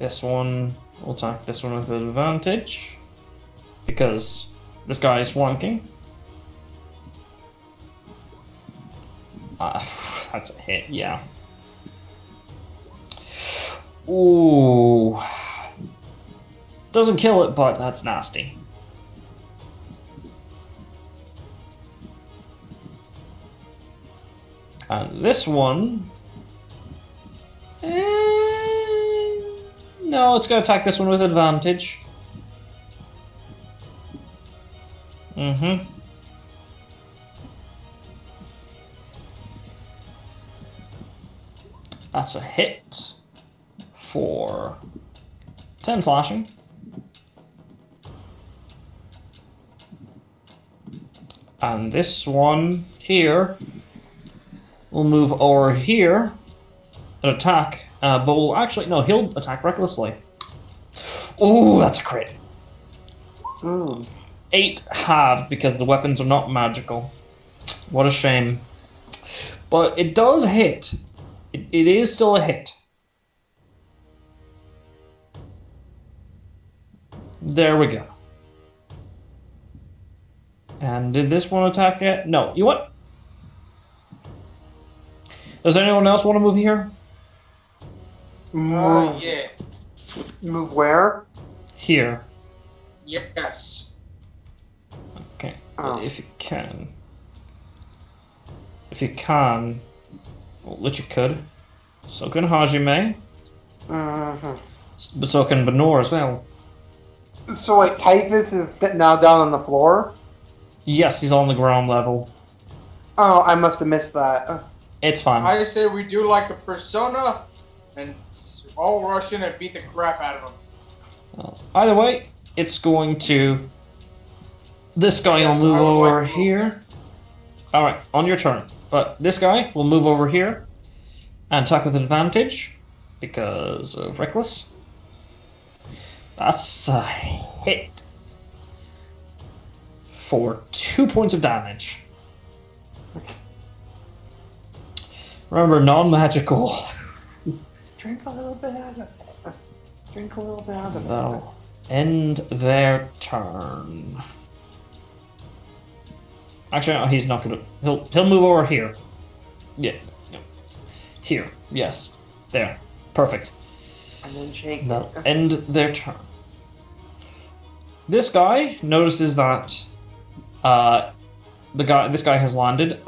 This one will attack this one with advantage. Because this guy is flanking. That's a hit, yeah. Ooh. Doesn't kill it, but that's nasty. And this one... no, it's going to attack this one with advantage. Mm-hmm. That's a hit for 10 slashing. And this one here will move over here and attack, but will actually, no, he'll attack recklessly. Oh, that's a crit. 8 halved because the weapons are not magical. What a shame. But it does hit. It is still a hit. There we go. And did this one attack yet? No. You what? Does anyone else want to move here? Yeah. Move where? Here. Yes. Okay. Oh. If you can. If you can. Well, which you could. So can Hajime. But so can Benor as well. So wait, Typhus is now down on the floor? Yes, he's on the ground level. Oh, I must have missed that. It's fine. I say we do like a persona and all rush in and beat the crap out of them. Well, either way, it's going to... This guy Yes, will move I would like over to move here. Alright, on your turn. But this guy will move over here and attack with advantage because of Reckless. That's a hit for 2 points of damage. Remember, non-magical. Drink a little bit out of it. Drink a little bit out of it. That'll end their turn. Actually, no, he's not gonna. He'll move over here. Yeah. Here. Yes. There. Perfect. And then shake. That'll end their turn. This guy notices that this guy has landed.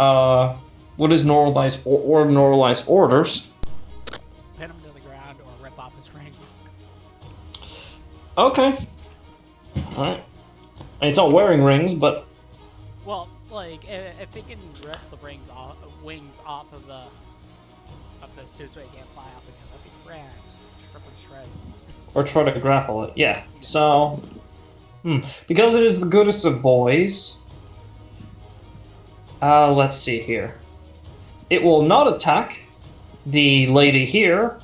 What is normalized or normalized orders? Pin him to the ground or rip off his rings. Okay. All right. It's not wearing rings, but Well, like if he can rip the wings off of this suit so he can't fly off again, that'd be grand. Just rip it to shreds. or try to grapple it. Yeah. So, because it is the goodest of boys. Let's see here. It will not attack the lady here,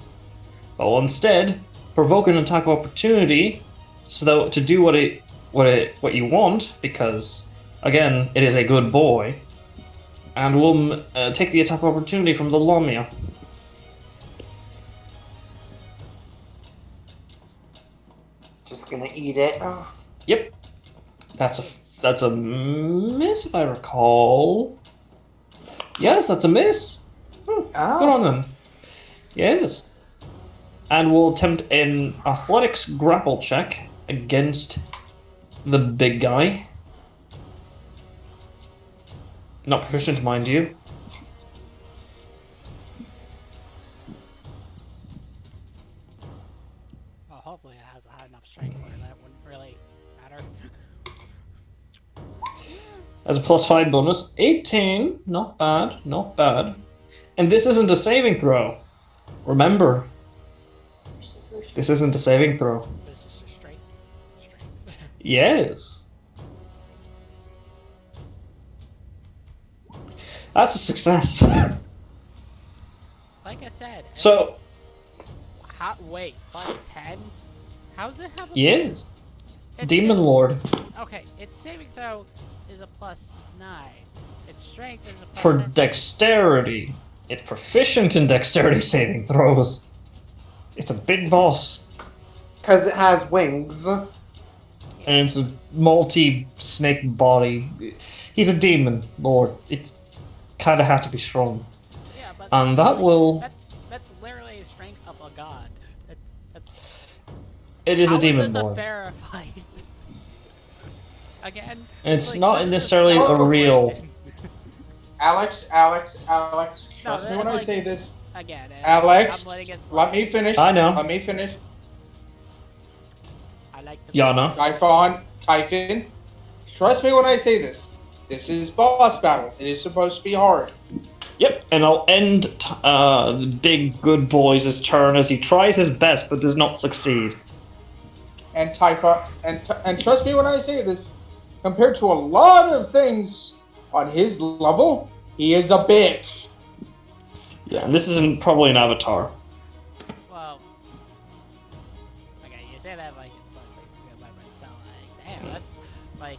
but will instead provoke an attack of opportunity, so that to do what you want, because again it is a good boy, and will take the attack of opportunity from the Lamia. Just gonna eat it. Oh. Yep, that's a miss if I recall. Yes, that's a miss. Good on them. Yes. And we'll attempt an athletics grapple check against the big guy. Not proficient, mind you. Well, hopefully it has a high enough strength where that wouldn't really matter. As a +5 bonus. 18. Not bad. Not bad. And this isn't a saving throw. Remember. This isn't a saving throw. This is just strength. Yes. That's a success. Like I said. So, Wait, +10? How's it have a... yes. It's Demon sa- Lord. Okay, its saving throw is a +9. Its strength is a For +10. dexterity. It's proficient in dexterity saving throws. It's a big boss. Because it has wings. And it's a multi-snake body. He's a demon lord. It's kind of have to be strong. Yeah, but And that will... That's literally the strength of a god. That's It is how a demon is this lord. a fair fight? Again, It's like, not this is necessarily a a simple real... question. Alex, No, trust me when I like, say this. Again, Alex, I'm letting it slide. let me finish. I know. Let me finish. I like the Yana. Typhon, trust me when I say this. This is boss battle. It is supposed to be hard. Yep, and I'll end the big good boy's turn as he tries his best but does not succeed. And Typhon, and trust me when I say this. Compared to a lot of things on his level, he is a bitch. Yeah, and this isn't probably an avatar. Well, okay, you say that like it's probably good, but so like, damn, that's like.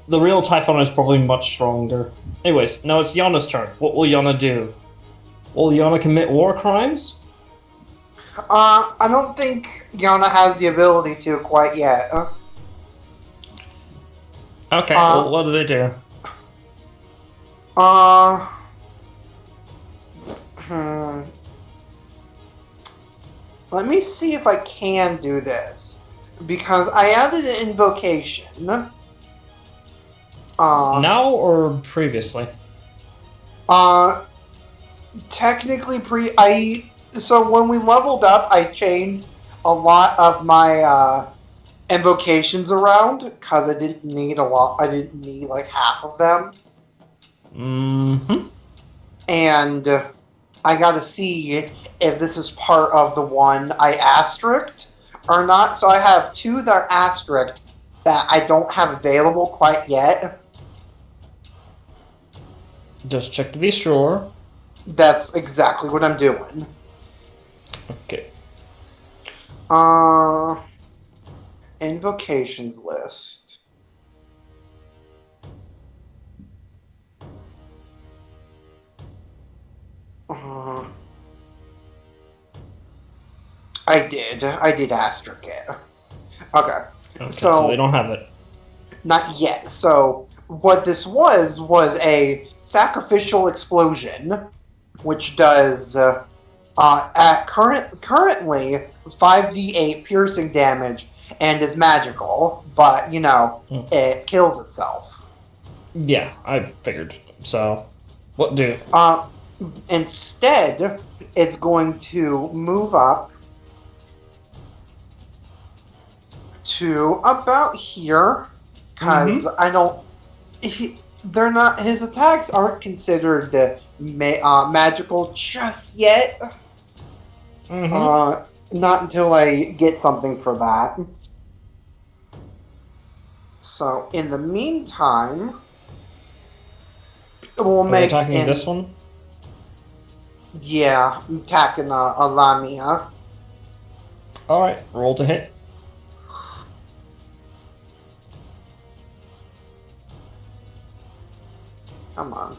The real Typhon is probably much stronger. Anyways, now it's Yana's turn. What will Yana do? Will Yana commit war crimes? I don't think Yana has the ability to quite yet. Okay, well, what do they do? Let me see if I can do this. Because I added an invocation. Now or previously? Technically so when we leveled up, I changed a lot of my invocations around because I didn't need a lot. I didn't need like half of them. Mm-hmm. And I gotta see if this is part of the one I asterisked or not. So I have two that are asterisked that I don't have available quite yet. Just check to be sure. That's exactly what I'm doing. Okay. Invocations list. I did asterisk it. Okay. So they don't have it. Not yet. So what this was a sacrificial explosion, which does at currently 5d8 piercing damage and is magical, but it kills itself. Yeah, I figured. So, what do? Instead, it's going to move up to about here, because I don't. They're not. His attacks aren't considered magical just yet. Not until I get something for that. So in the meantime, we'll make attacking this one. Yeah, I'm attacking a Lamia. All right, roll to hit. Come on.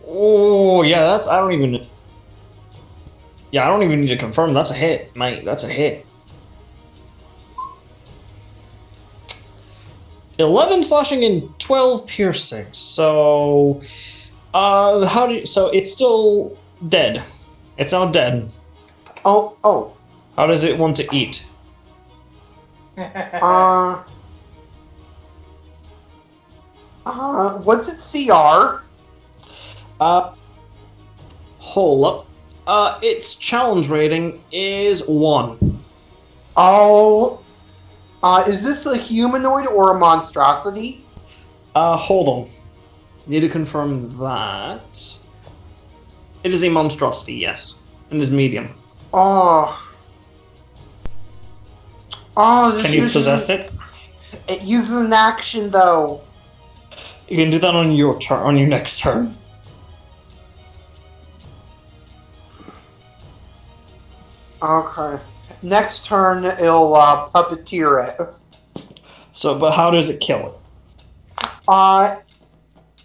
Oh yeah, I don't even need to confirm. That's a hit, mate. That's a hit. 11 slashing and 12 piercing. So, so it's still dead. It's not dead. Oh. How does it want to eat? What's its CR? Hold up. Its challenge rating is 1. Oh. Is this a humanoid or a monstrosity? Hold on. Need to confirm that. It is a monstrosity, yes. And is medium. Can you possess it? It uses an action, though. You can do that on your turn, on your next turn. Okay. Next turn, it'll puppeteer it. So, but how does it kill it?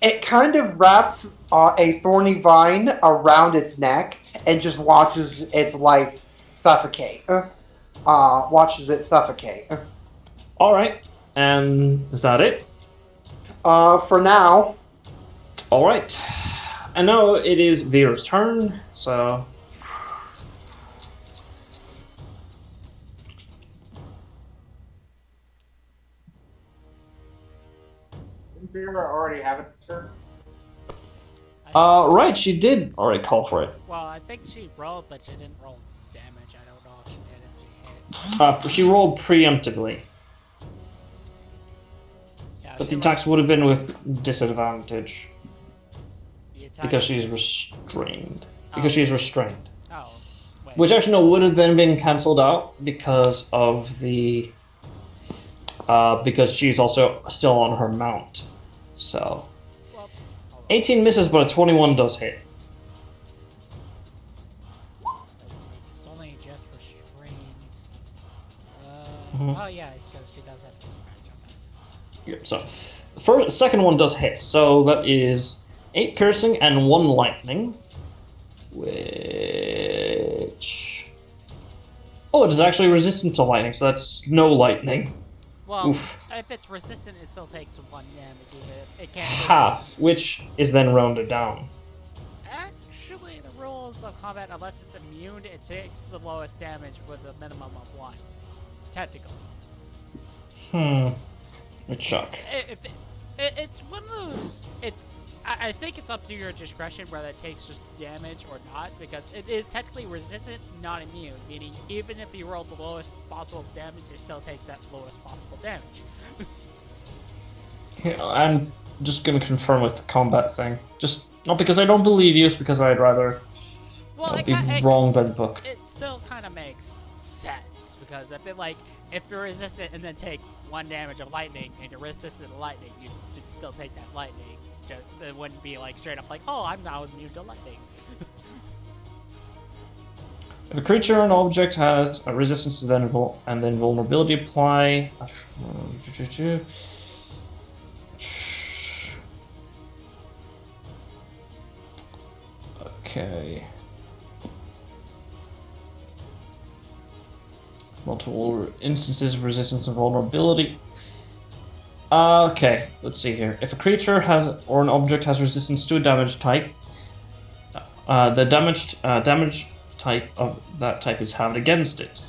It kind of wraps a thorny vine around its neck and just watches its life suffocate. Watches it suffocate. All right, and is that it? For now. All right, and now it is Vera's turn. So Didn't Vera already have a turn? right, she did already call for it. Well, I think she rolled, but she didn't roll damage. I don't know if she did if she hit. She rolled preemptively, Yeah, but she the attacks would have been with disadvantage the attack- because she's restrained. Oh. Because she's restrained. Oh, wait. Which actually no, would have then been cancelled out because of the because she's also still on her mount. So Well, hold on. 18 misses, but a 21 does hit. It's only just restrained. Mhm. Oh yeah, so she does have disadvantage on that. Yep. So the second one does hit. So that is 8 piercing and 1 lightning, which it is actually resistant to lightning. So that's no lightning. Well, Oof. if it's resistant, it still takes 1 damage. Even if it can't. Half, which is then rounded down. Actually, the rules of combat, unless it's immune, it takes the lowest damage with a minimum of 1. Technically. Let's check. It's one of those. I think it's up to your discretion whether it takes just damage or not, because it is technically resistant, not immune. Meaning, even if you roll the lowest possible damage, it still takes that lowest possible damage. Yeah, I'm just gonna confirm with the combat thing. Just not because I don't believe you, it's because I'd rather be wronged by the book. It still kind of makes sense because if you're resistant and then take 1 damage of lightning, and you're resistant to lightning, you should still take that lightning. It wouldn't be like straight up like, oh, I'm now immune to lightning. If a creature or an object has a resistance to then and then vulnerability apply. Okay. Multiple instances of resistance and vulnerability. Okay, let's see here. If a creature has or an object has resistance to a damage type, the damage type of that type is haved against it.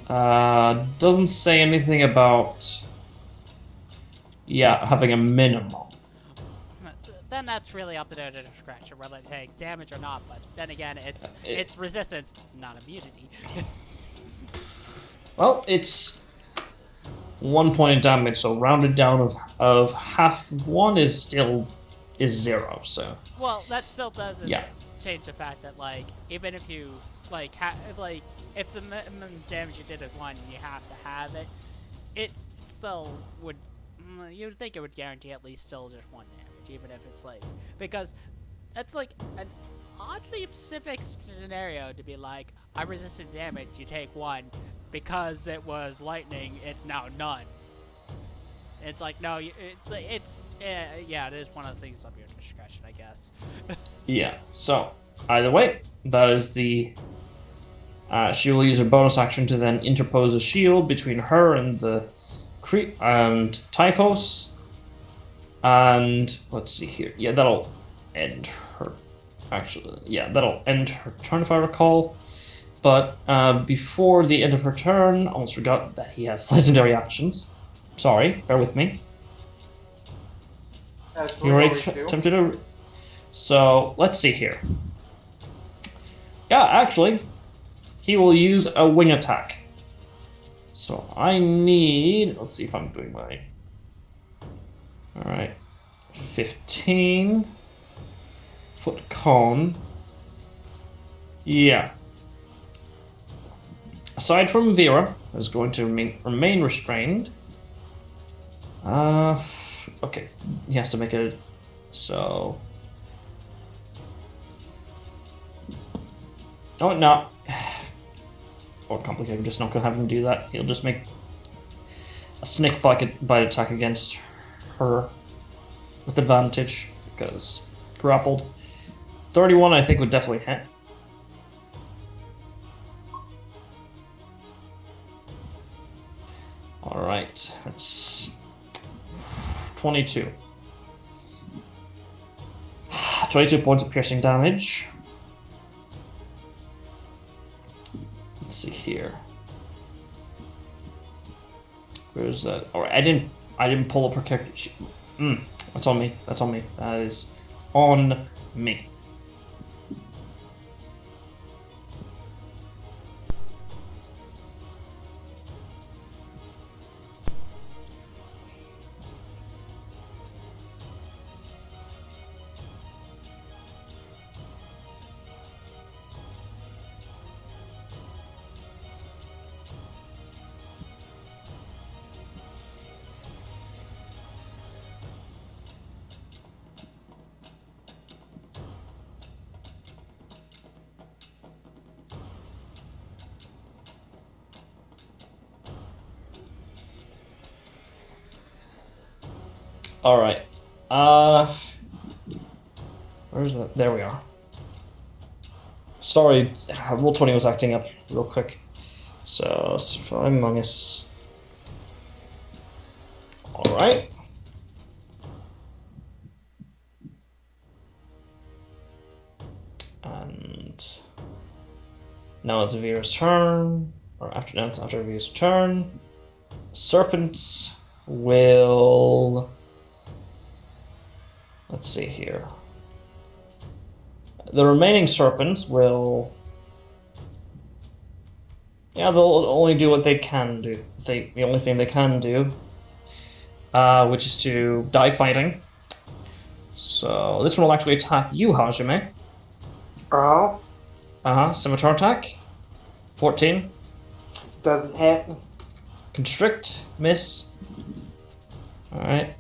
Doesn't say anything about having a minimum. Then that's really up to their discretion whether it takes damage or not. But then again, it's resistance, not immunity. Well, it's 1 point of damage, so rounded down of half of 1 is still 0. So well, that still doesn't yeah. change the fact that even if you if the minimum damage you did is 1 and you have to have it, it still would. You would think it would guarantee at least still just 1 damage, even if it's because that's an oddly specific scenario to be like, I resisted damage, you take 1, because it was lightning, it's now none. It's like, no, it is one of those things up your discretion, I guess. Yeah, so either way, that is the she will use her bonus action to then interpose a shield between her and the and Typhos. And let's see here. Yeah, that'll end her. Actually, yeah, that'll end her turn if I recall. But before the end of her turn, I almost forgot that he has legendary actions. Sorry, bear with me. You already attempted to. So let's see here. Yeah, actually, he will use a wing attack. So I need. Let's see if I'm doing my. All right, 15 foot cone. Yeah. Aside from Vera, is going to remain restrained. Okay, he has to make it. So. Oh no. Or complicated. I'm just not gonna have him do that. He'll just make a snake bite attack against her with advantage because grappled. 31, I think, would definitely hit. Alright, that's 22. 22 points of piercing damage. Let's see here. Where's that? Alright, I didn't pull up her character sheet. That's on me. That's on me. That is on me. Alright. Where's that? There we are. Sorry, Roll20 was acting up real quick. So, Among Us. Alright. And now it's Vera's turn. Or after Vera's turn. Serpents will... Let's see here. The remaining serpents will... Yeah, they'll only do what they can do. The only thing they can do, which is to die fighting. So this one will actually attack you, Hajime. Oh, Scimitar attack. 14. doesn't hit. Constrict, miss. Alright.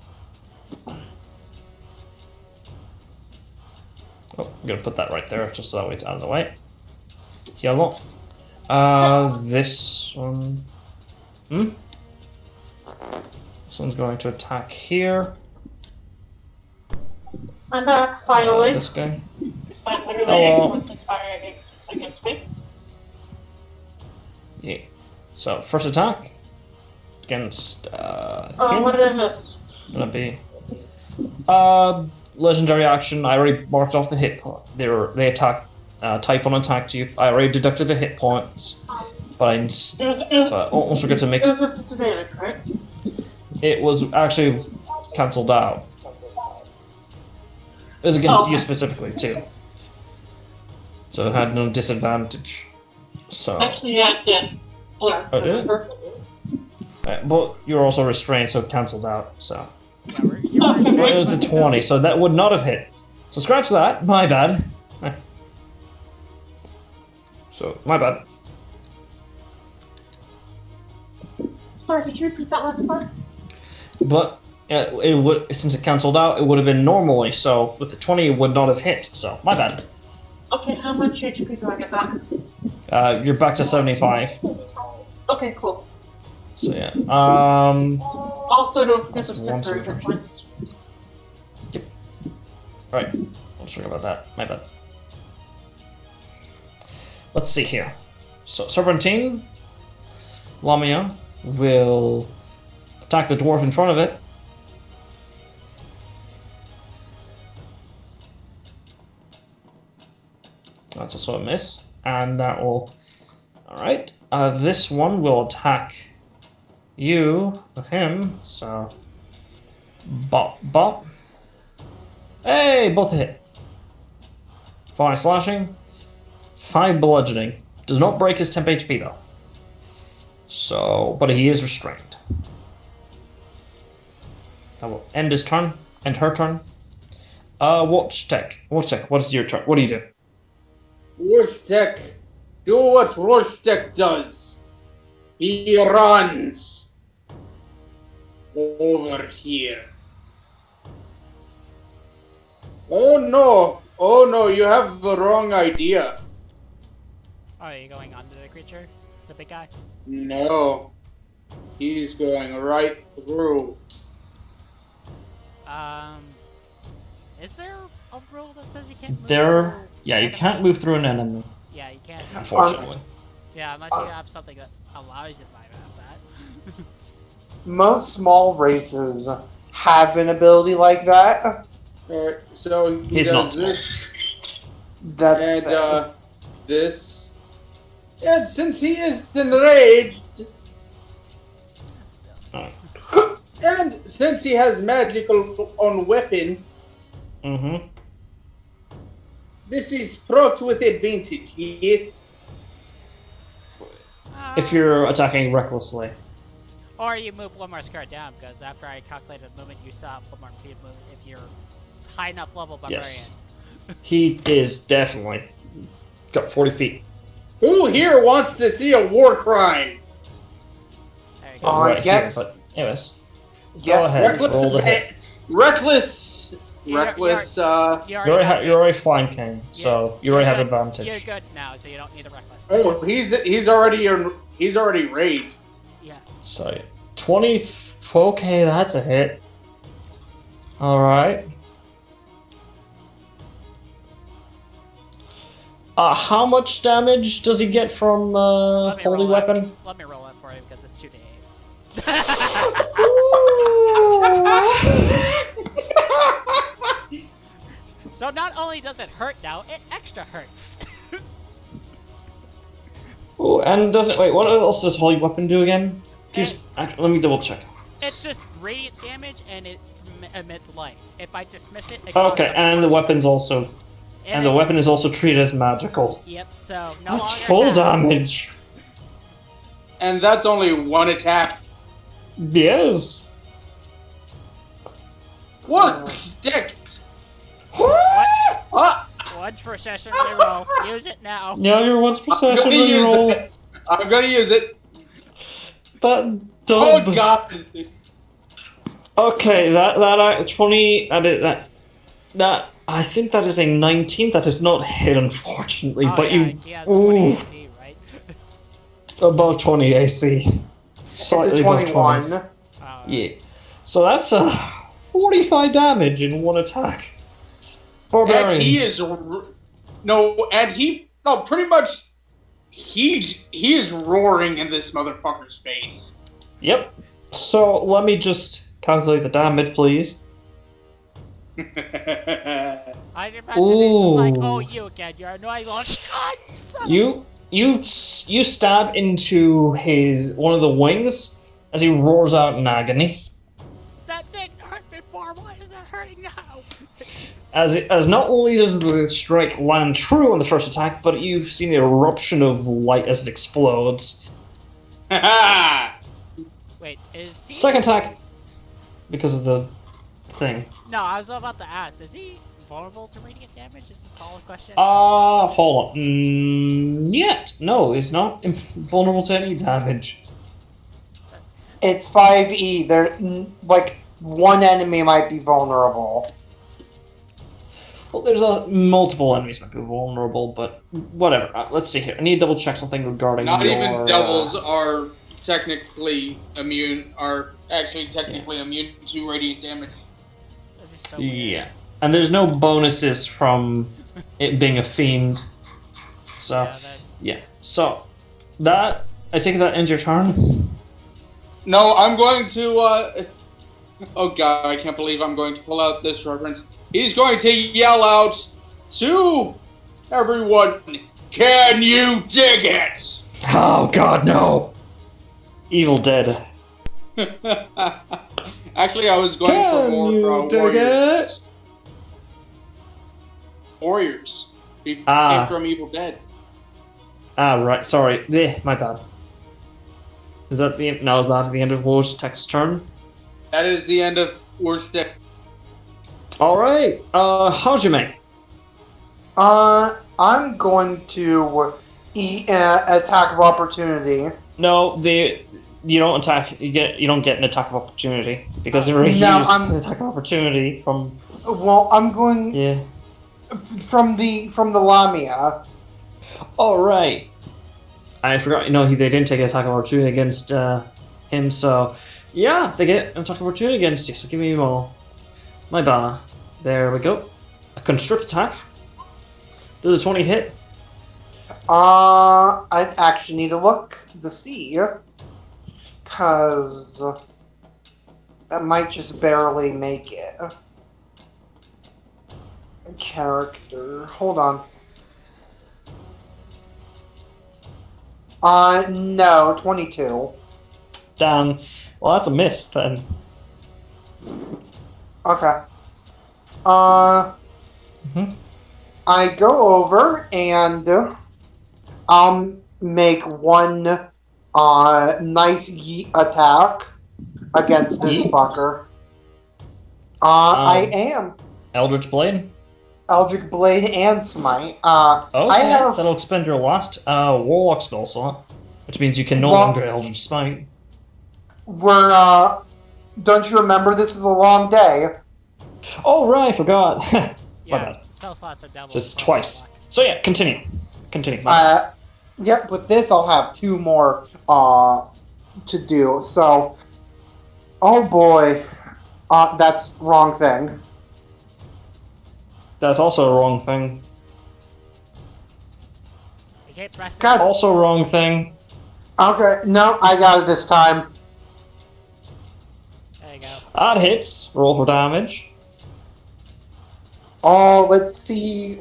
Oh, I'm gonna put that right there, just so that way it's out of the way. Yellow. This one... This one's going to attack here. I'm back, finally. This guy. Despite literally Hello. anyone firing against me. Yeah. So, first attack. Against, Oh, what did I miss? Gonna be... legendary action. I already marked off the hit point. They attack. Typhon attacked you. I already deducted the hit points. But I almost forgot to make... It was with disadvantage, right? It was actually cancelled out. It was against you specifically, too. So it had no disadvantage. So... Actually, yeah, it did. Yeah, Oh, did it? But you're also restrained, so it cancelled out, so... Yeah, you're Oh, restrained, It was a but 20, so that would not have hit. So scratch that, my bad. So, my bad. Sorry, could you repeat that last part? But it would, since it cancelled out, it would have been normally, so with the 20 it would not have hit, so my bad. Okay, how much HP do I get back? You're back to 75. Okay, cool. So yeah. Also, don't forget That's the one temporary hit solution. points. Alright. I'll forget about that. My bad. Let's see here. So Serpentine Lamia will attack the dwarf in front of it. That's also a miss. And that will... Alright. This one will attack you with him, so... Bop, bop. Hey! Both hit. 5 slashing. 5 bludgeoning. Does not break his temp HP though. So, but he is restrained. That will end his turn. End her turn. Watch Tech. Watch Tech, what is your turn? What do you do? Rustek, do what Rustek does. He runs over here. Oh no, you have the wrong idea. Oh, are you going under the creature? The big guy? No, he's going right through. Is there a rule that says you can't move There... through Yeah, you enemy? can't move through an enemy, Yeah, you can't. unfortunately. Yeah, unless you have something that allows you to bypass that. most small races have an ability like that. Alright, so he He's not does small. this That's and the this. And since he is enraged, So, Alright. and since he has magical on weapon, Mm-hmm. this is fraught with advantage, yes? If you're attacking recklessly. or you move one more square down, because after I calculated the movement, you saw one more feet move if you're high enough level barbarian. Yes. He is definitely got 40 feet. Who here wants to see a war crime? There you Oh, go. Right yes. here, but anyways. yes. Go ahead. Reckless, roll the hit. reckless, You're- reckless. You You're already got you're already flanking, so you already have good. advantage. You're good now, so you don't need the reckless. Oh, he's already raged. Yeah. So 20. Okay, that's a hit. All right. How much damage does he get from Let me holy roll it. weapon? Let me roll it for you because it's 2d8. So not only does it hurt now, it extra hurts. Ooh, and doesn't wait. What else does holy weapon do again? Let me double check. It's just radiant damage and it emits light. If I dismiss it, it Okay, and the weapon's also and the it's- weapon is also treated as magical. Yep. So no That's longer full halved. damage. And that's only one attack. Yes. What? Dick. Ah, One per session reroll. Use it now. Now you're once per I'm session gonna use reroll. it. I'm gonna use it. That Oh dub. god. Okay, that 20 that I think that is a 19. That is not hit, unfortunately. Oh, but yeah, you he has a 20 ooh, AC, right? above 20 AC, It's slightly a above 20. 21. Yeah, so that's 45 damage in one attack. Barbarians. And he is pretty much he is roaring in this motherfucker's face. Yep. So let me just calculate the damage, please. I imagine this is like, Ooh. oh, you again. You're annoying little God, son of You stab into one of the wings as he roars out in agony. that didn't hurt before. Why is that hurting now? As not only does the strike land true on the first attack, but you've seen an eruption of light as it explodes. Wait, is he... Second attack, because of the thing. No, I was about to ask. Is he vulnerable to radiant damage? Is a solid question. Hold on. Yet. No, he's not vulnerable to any damage. It's 5e. Like, one enemy might be vulnerable. Well, there's multiple enemies might be vulnerable, but whatever. Let's see here. I need to double check something regarding Not your, even devils are actually technically immune to radiant damage. This is so weird. Yeah. And there's no bonuses from it being a fiend. So, Yeah, that... yeah. So, I take it that ends your turn? No, I'm going to oh god, I can't believe I'm going to pull out this reference. He's going to yell out to everyone, "Can you dig it?" Oh god, no! Evil Dead. Actually, I was going for more warriors. Warriors. He came from Evil Dead. Right. Sorry. My bad. Is that the end? Now is that the end of Wojtek's turn? That is the end of Warstick. All right. Hajime. I'm going to attack of opportunity. No, you don't attack. You don't get an attack of opportunity because it already No, used I'm- an attack of opportunity from. Well, I'm going Yeah. from the Lamia. All right. I forgot. They didn't take an attack of opportunity against him. So yeah, they get an attack of opportunity against you. So give me more. My bar. There we go. A constrict attack. Does a 20 hit? I actually need to look to see, cause That might just barely make it. Character. Hold on. No, 22. Damn. Well, that's a miss then. Okay. Mhm. I go over and I'll make one nice yeet attack against this Yeet. fucker. I am Eldritch Blade. Eldritch Blade and Smite. I Okay, have that'll expend your last Warlock spell slot, which means you can no Well- longer Eldritch Smite. we're don't you remember this is a long day? Oh right, I forgot. My Yeah, bad. spell slots are double. So it's for twice. Warlock. So yeah, continue. Continue. My bad. Yep, with this I'll have two more to do. So oh boy. That's wrong thing. That's also a wrong thing. You keep pressing. God. Also wrong thing. Okay, no, I got it this time. There you go. That hits. Roll for damage. Oh, let's see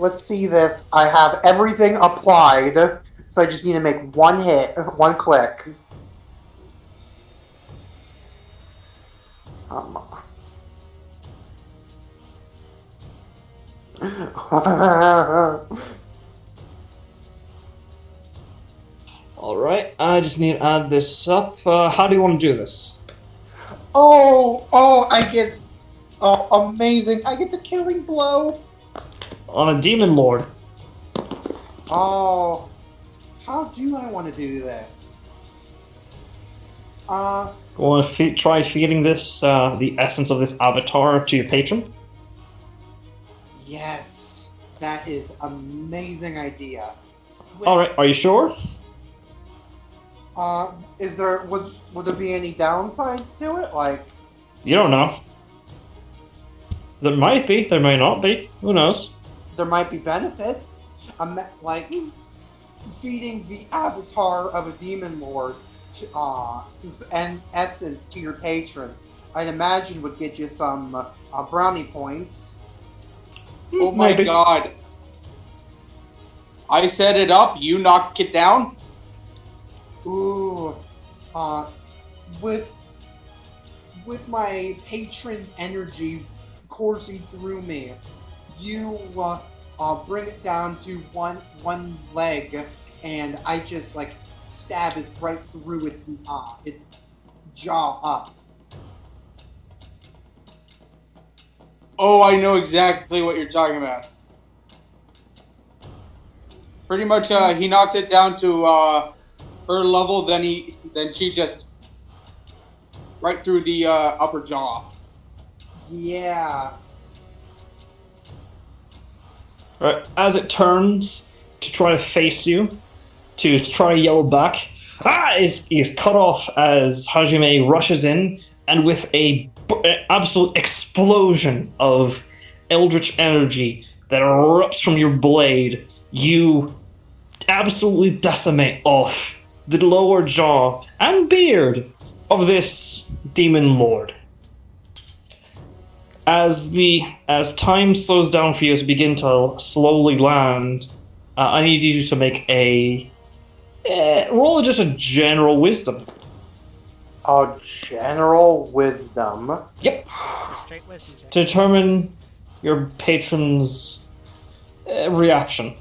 this. I have everything applied, so I just need to make one hit, one click. Alright, I just need to add this up. How do you want to do this? Oh, I get amazing. I get the killing blow. On a Demon Lord. Oh, how do I want to do this? You want to try feeding this, the essence of this avatar to your patron? Yes, that is amazing idea. Alright, are you sure? Is there would there be any downsides to it? Like, You don't know. There might be, there may not be. Who knows? there might be benefits. Like feeding the avatar of a demon lord to and essence to your patron. I'd imagine would get you some brownie points. Oh my Maybe. god. I set it up, you knock it down? Ooh, with my patron's energy coursing through me, you bring it down to one leg, and I just like stab it right through its jaw up. Oh, I know exactly what you're talking about. Pretty much, he knocks it down to her level, then she just right through the upper jaw. Yeah. Right, as it turns to try to face you, to try to yell back, is cut off as Hajime rushes in, and with an absolute explosion of eldritch energy that erupts from your blade, you absolutely decimate off the lower jaw and beard of this demon lord. As time slows down for you as you begin to slowly land, I need you to make a roll just a general wisdom. A general wisdom. Yep. Just straight wisdom check. To determine your patron's reaction.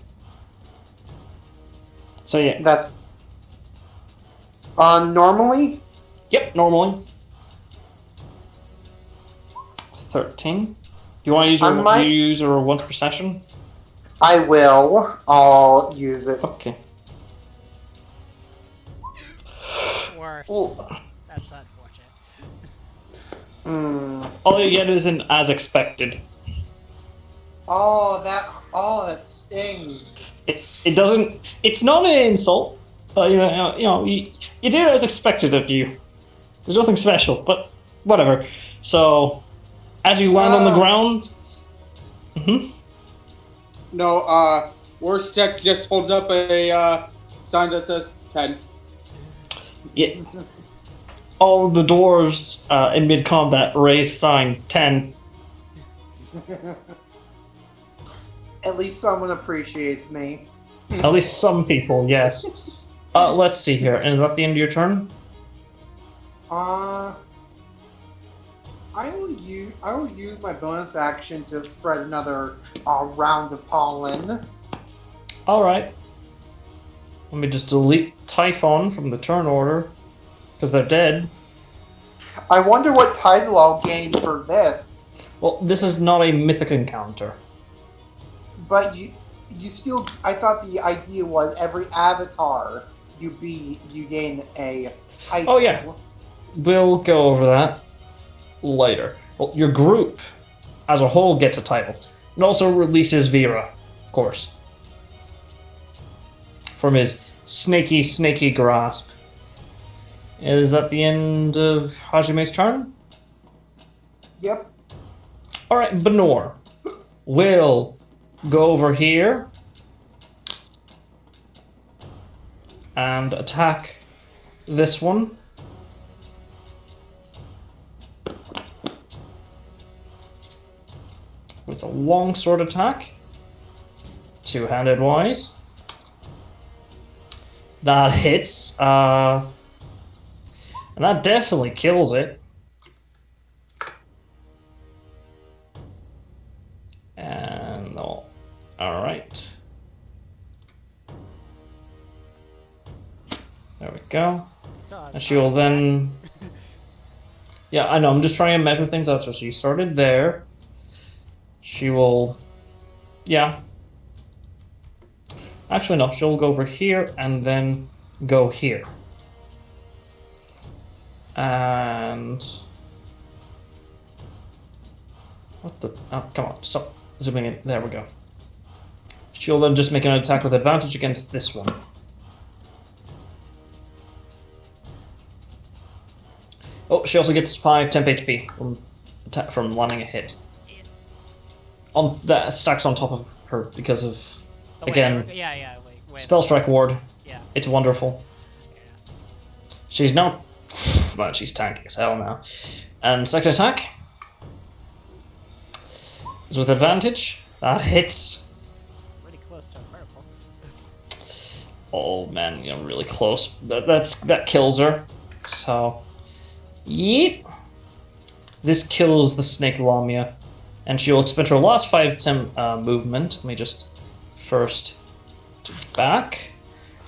So yeah. That's normally. Yep, normally. 13. Do you want to use your once per session? I will. I'll use it. Okay. Worse. Ooh. That's unfortunate. All you get is an as expected. Oh, that stings. It doesn't. It's not an insult, but you did it as expected of you. There's nothing special, but whatever. So, as you land on the ground, No, worst tech just holds up a sign that says 10. yeah. all of the dwarves in mid combat raise sign 10. At least someone appreciates me. At least some people, yes. Let's see here. Is that the end of your turn? I will use my bonus action to spread another round of pollen. Alright. Let me just delete Typhon from the turn order, because they're dead. I wonder what title I'll gain for this. Well, this is not a mythic encounter. But you still. I thought the idea was every avatar you gain a title. Oh, yeah. We'll go over that later. Well, your group as a whole gets a title. It also releases Vera, of course, from his snaky grasp. Is that the end of Hajime's turn? Yep. Alright, Benor will go over here and attack this one. With a longsword attack. Two-handed wise. That hits. And that definitely kills it. And alright. There we go. And she will then... Yeah, I know, I'm just trying to measure things out. So she started there. She will... Yeah. Actually, no, she'll go over here and then go here. And... What the... Oh, come on, stop zooming in. There we go. She'll then just make an attack with advantage against this one. Oh, she also gets 5 temp HP from landing a hit. That stacks on top of her because of, again, Spell Strike Ward. Yeah. It's wonderful. Yeah. She's now... Man, she's tanky as hell now. And second attack is with advantage. That hits. Pretty close to a purple. Oh man, you're really close. That kills her. So, yeet. This kills the Snake Lamia. And she will expend her last 5 temp movement. Let me just first back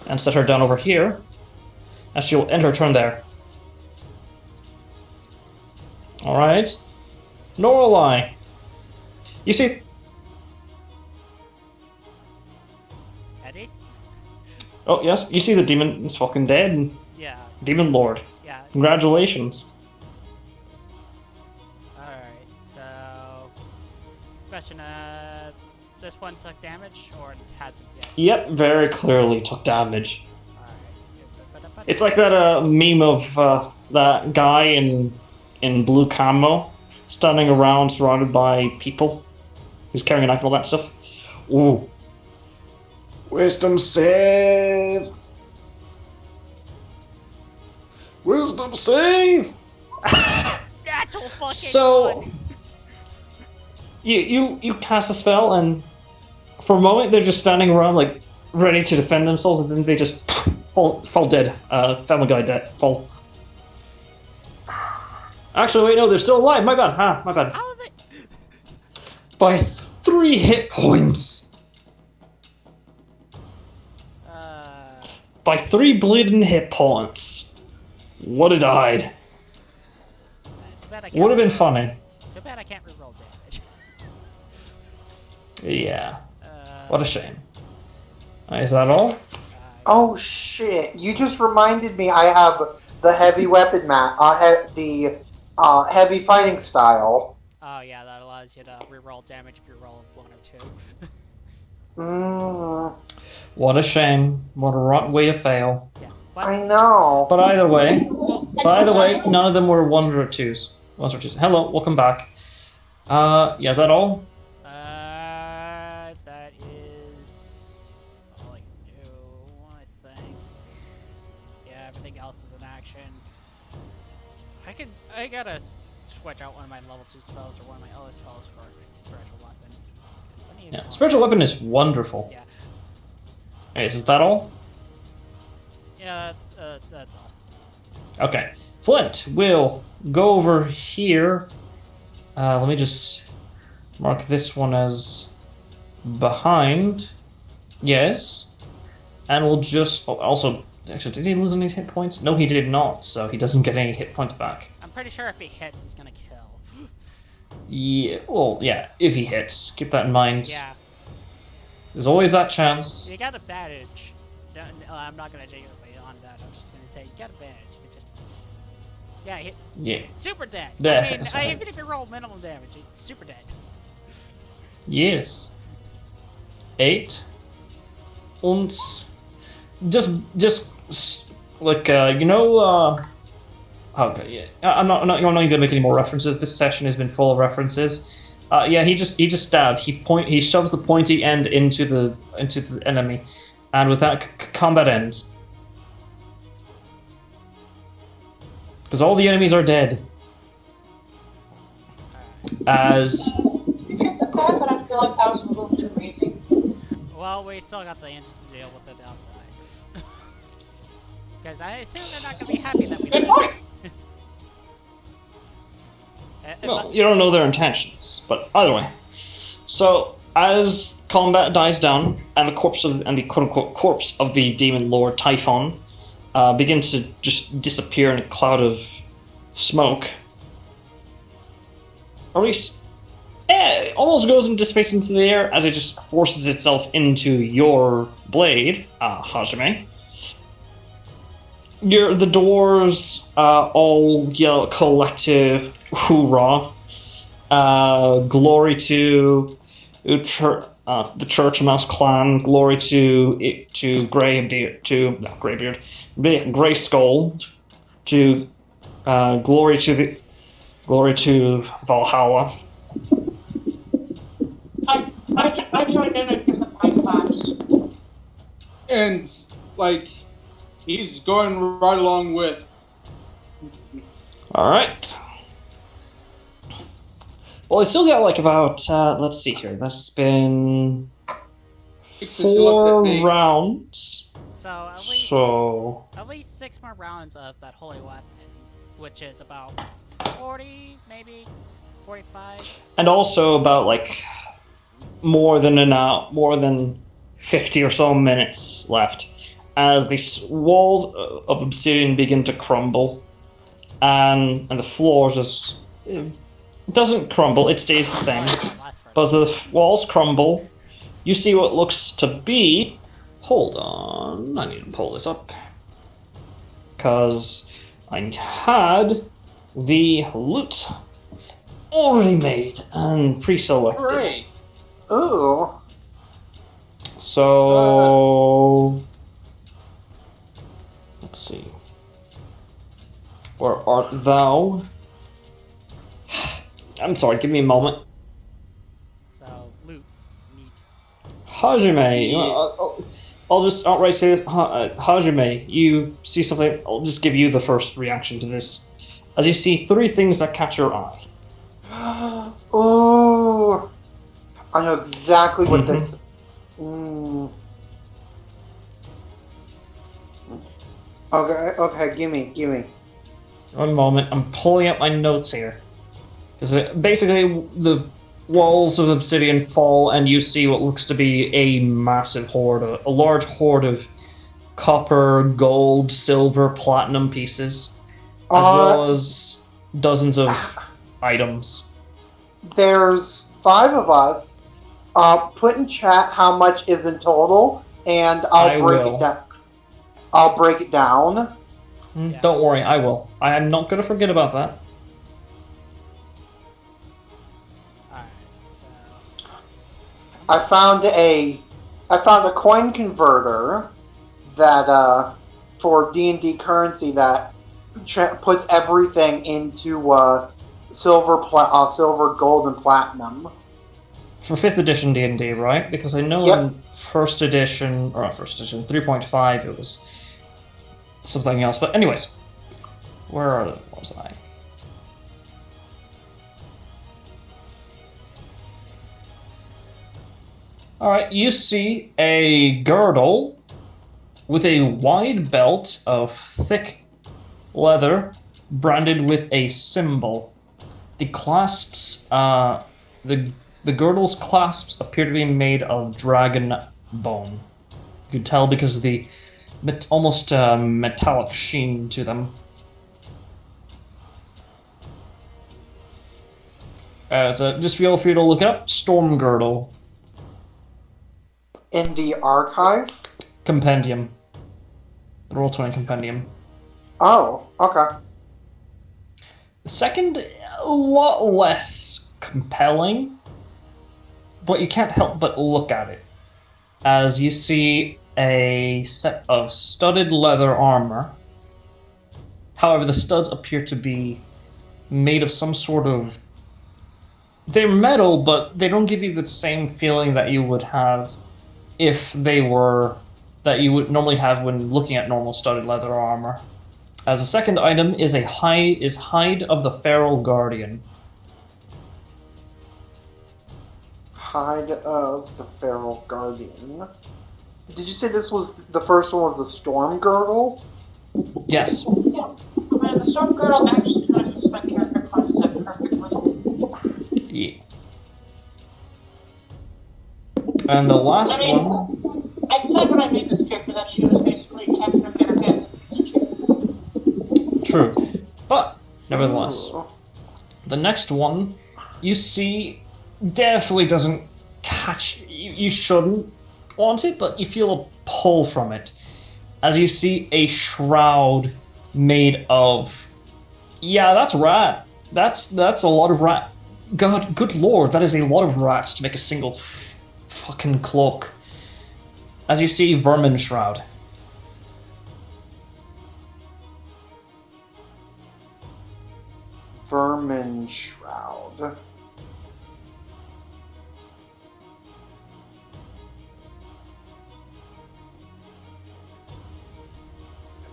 and set her down over here. And she'll end her turn there. Alright. Norlai. You see... Eddie? Oh, yes, you see the demon is fucking dead. Yeah. Demon Lord. Yeah. Congratulations. Alright, so... Question, this one took damage, or it hasn't yet? Yep, very clearly took damage. Alright. It's like that meme of that guy in blue camo standing around surrounded by people. He's carrying a knife and all that stuff. Ooh. Wisdom save! Wisdom save! Natural fucking So... one. You cast a spell, and for a moment they're just standing around, like, ready to defend themselves, and then they just fall dead. Family Guy dead. Fall. Actually, wait, no, they're still alive. My bad. My bad. How are they? By 3 hit points. By 3 bleeding hit points. Would have died. Would have been funny. Too bad I can't reroll damage. Yeah. What a shame. Is that all? Oh shit! You just reminded me. I have the heavy weapon the heavy fighting style. Oh yeah, that allows you to reroll damage if you roll 1 or 2. What a shame. What a rotten way to fail. Yeah. I know. But either way, none of them were 1 or 2s. 1s or 2s. Hello, welcome back. Yeah, is that all? That is all I can do, I think. Yeah, everything else is an action. I gotta switch out one of my level 2 spells or one of my other spells for spiritual weapon. 'Cause I need Yeah, more. spiritual weapon is wonderful. Yeah. Okay, is that all? Yeah, that's all. Okay. Flint will go over here. Let me just mark this one as behind. Yes. And we'll just... Oh, also, actually, did he lose any hit points? No, he did not, so he doesn't get any hit points back. I'm pretty sure if he hits, he's gonna kill. Yeah, well, yeah, if he hits. Keep that in mind. Yeah. There's always that chance. You got advantage. I'm not gonna jiggle on that. I'm just gonna say you got advantage. It just... Yeah, Yeah. super dead. Yeah, I mean, that's fine. even if you roll minimum damage, it's super dead. Yes. 8. Und just like okay, yeah. I'm not going to make any more references. This session has been full of references. Yeah, he just stabbed. He shoves the pointy end into the enemy, and with that, combat ends. Because all the enemies are dead. As You guys are bad, but I feel like that was a little too easy. Well, we still got the engines to deal with it down the line. Because I assume they're not gonna be happy that we Good did point. it. well, you don't know their intentions, but either way. So as combat dies down, and the quote unquote corpse of the demon lord Typhon begins to just disappear in a cloud of smoke. Or at least, almost goes and dissipates into the air as it just forces itself into your blade, Hajime. The doors all yell a collective hoorah. Glory to the Church Mouse clan. Glory to Greybeard, Grey Skull. To glory to Valhalla. I joined in and different my class. And, like, he's going right along with. Alright. Well, I still got like about, let's see here, that's been 4 rounds. So at least 6 more rounds of that holy weapon, which is about 40, maybe 45. And also about like more than 50 or so minutes left as the walls of obsidian begin to crumble, and the floor just it doesn't crumble; it stays the same. But as the walls crumble, you see what looks to be. Hold on, I need to pull this up because I had the loot already made and pre-selected. Great. Ooh. So let's see. Where art thou? I'm sorry, give me a moment. So loot, neat. Hajime, Yeah. I'll just outright say this. Hajime, you see something? I'll just give you the first reaction to this. As you see 3 things that catch your eye. Ooh. I know exactly what this. Okay, gimme. One moment, I'm pulling up my notes here. Because basically, the walls of obsidian fall, and you see what looks to be a massive hoard, a large hoard of copper, gold, silver, platinum pieces, as well as dozens of items. There's 5 of us. Put in chat how much is in total, and I'll break it down. I'll break it down. Yeah. Don't worry, I will. I am not going to forget about that. Alright, so I found a coin converter that for D&D currency that puts everything into silver, gold, and platinum. For 5th edition D&D, right? Because I know Yep. in 1st edition, or not 1st edition, 3.5, it was something else. But anyways, where was I? Alright, you see a girdle with a wide belt of thick leather branded with a symbol. The clasps, the girdle's clasps appear to be made of dragon bone. You could tell because of the almost metallic sheen to them. So just feel free to look it up. Storm Girdle. In the archive? Compendium. The Roll20 Compendium. Oh, okay. The second, a lot less compelling, but you can't help but look at it. As you see a set of studded leather armor. However, the studs appear to be made of some sort of... They're metal, but they don't give you the same feeling that you would have if they were... that you would normally have when looking at normal studded leather armor. As the second item is hide of the Feral Guardian. Hide of the Feral Guardian. Did you say this was the first one was the Storm Girdle? Yes. Yes. And the Storm Girdle actually kind of fits my character class set perfectly. Yeah. And the last one... I said when I made this character that she was basically Captain America's Pikachu. True. But, nevertheless, Ooh. the next one, you see, definitely doesn't catch... You shouldn't want it, but you feel a pull from it. As you see a shroud made of... Yeah, that's rat. That's a lot of rat. God, good lord, that is a lot of rats to make a single fucking cloak. As you see, Vermin Shroud. Vermin Shroud.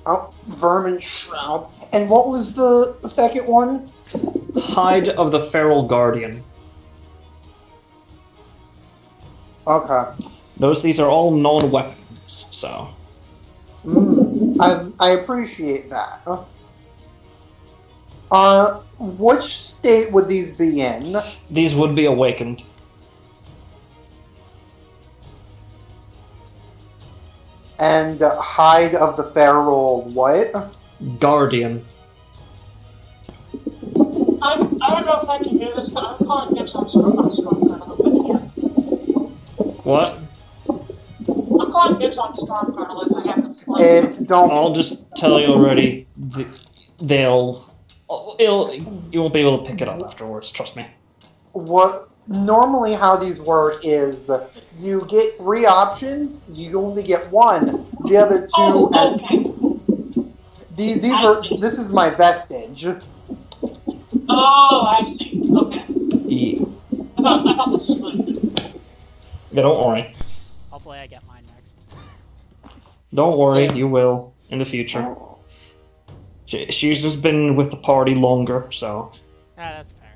Oh, Vermin Shroud. And what was the second one? Hide of the Feral Guardian. Okay. Notice these are all non-weapons, so... I appreciate that. Which state would these be in? These would be awakened. And Hide of the Feral what? Guardian. I don't know if I can do this, but I'm calling dibs on Storm Girdle if I can. What? I'm calling dibs on Storm Girdle if I have to select. Don't. I'll just tell you already, you won't be able to pick it up afterwards, trust me. What normally how these work is you get 3 options, you only get 1. The other 2 this is my vestige. Oh, I see. Okay. Yeah. I thought this was good. Yeah, don't worry. Hopefully I get mine next. Don't worry, you will, in the future. She's just been with the party longer, so... Yeah, that's fair.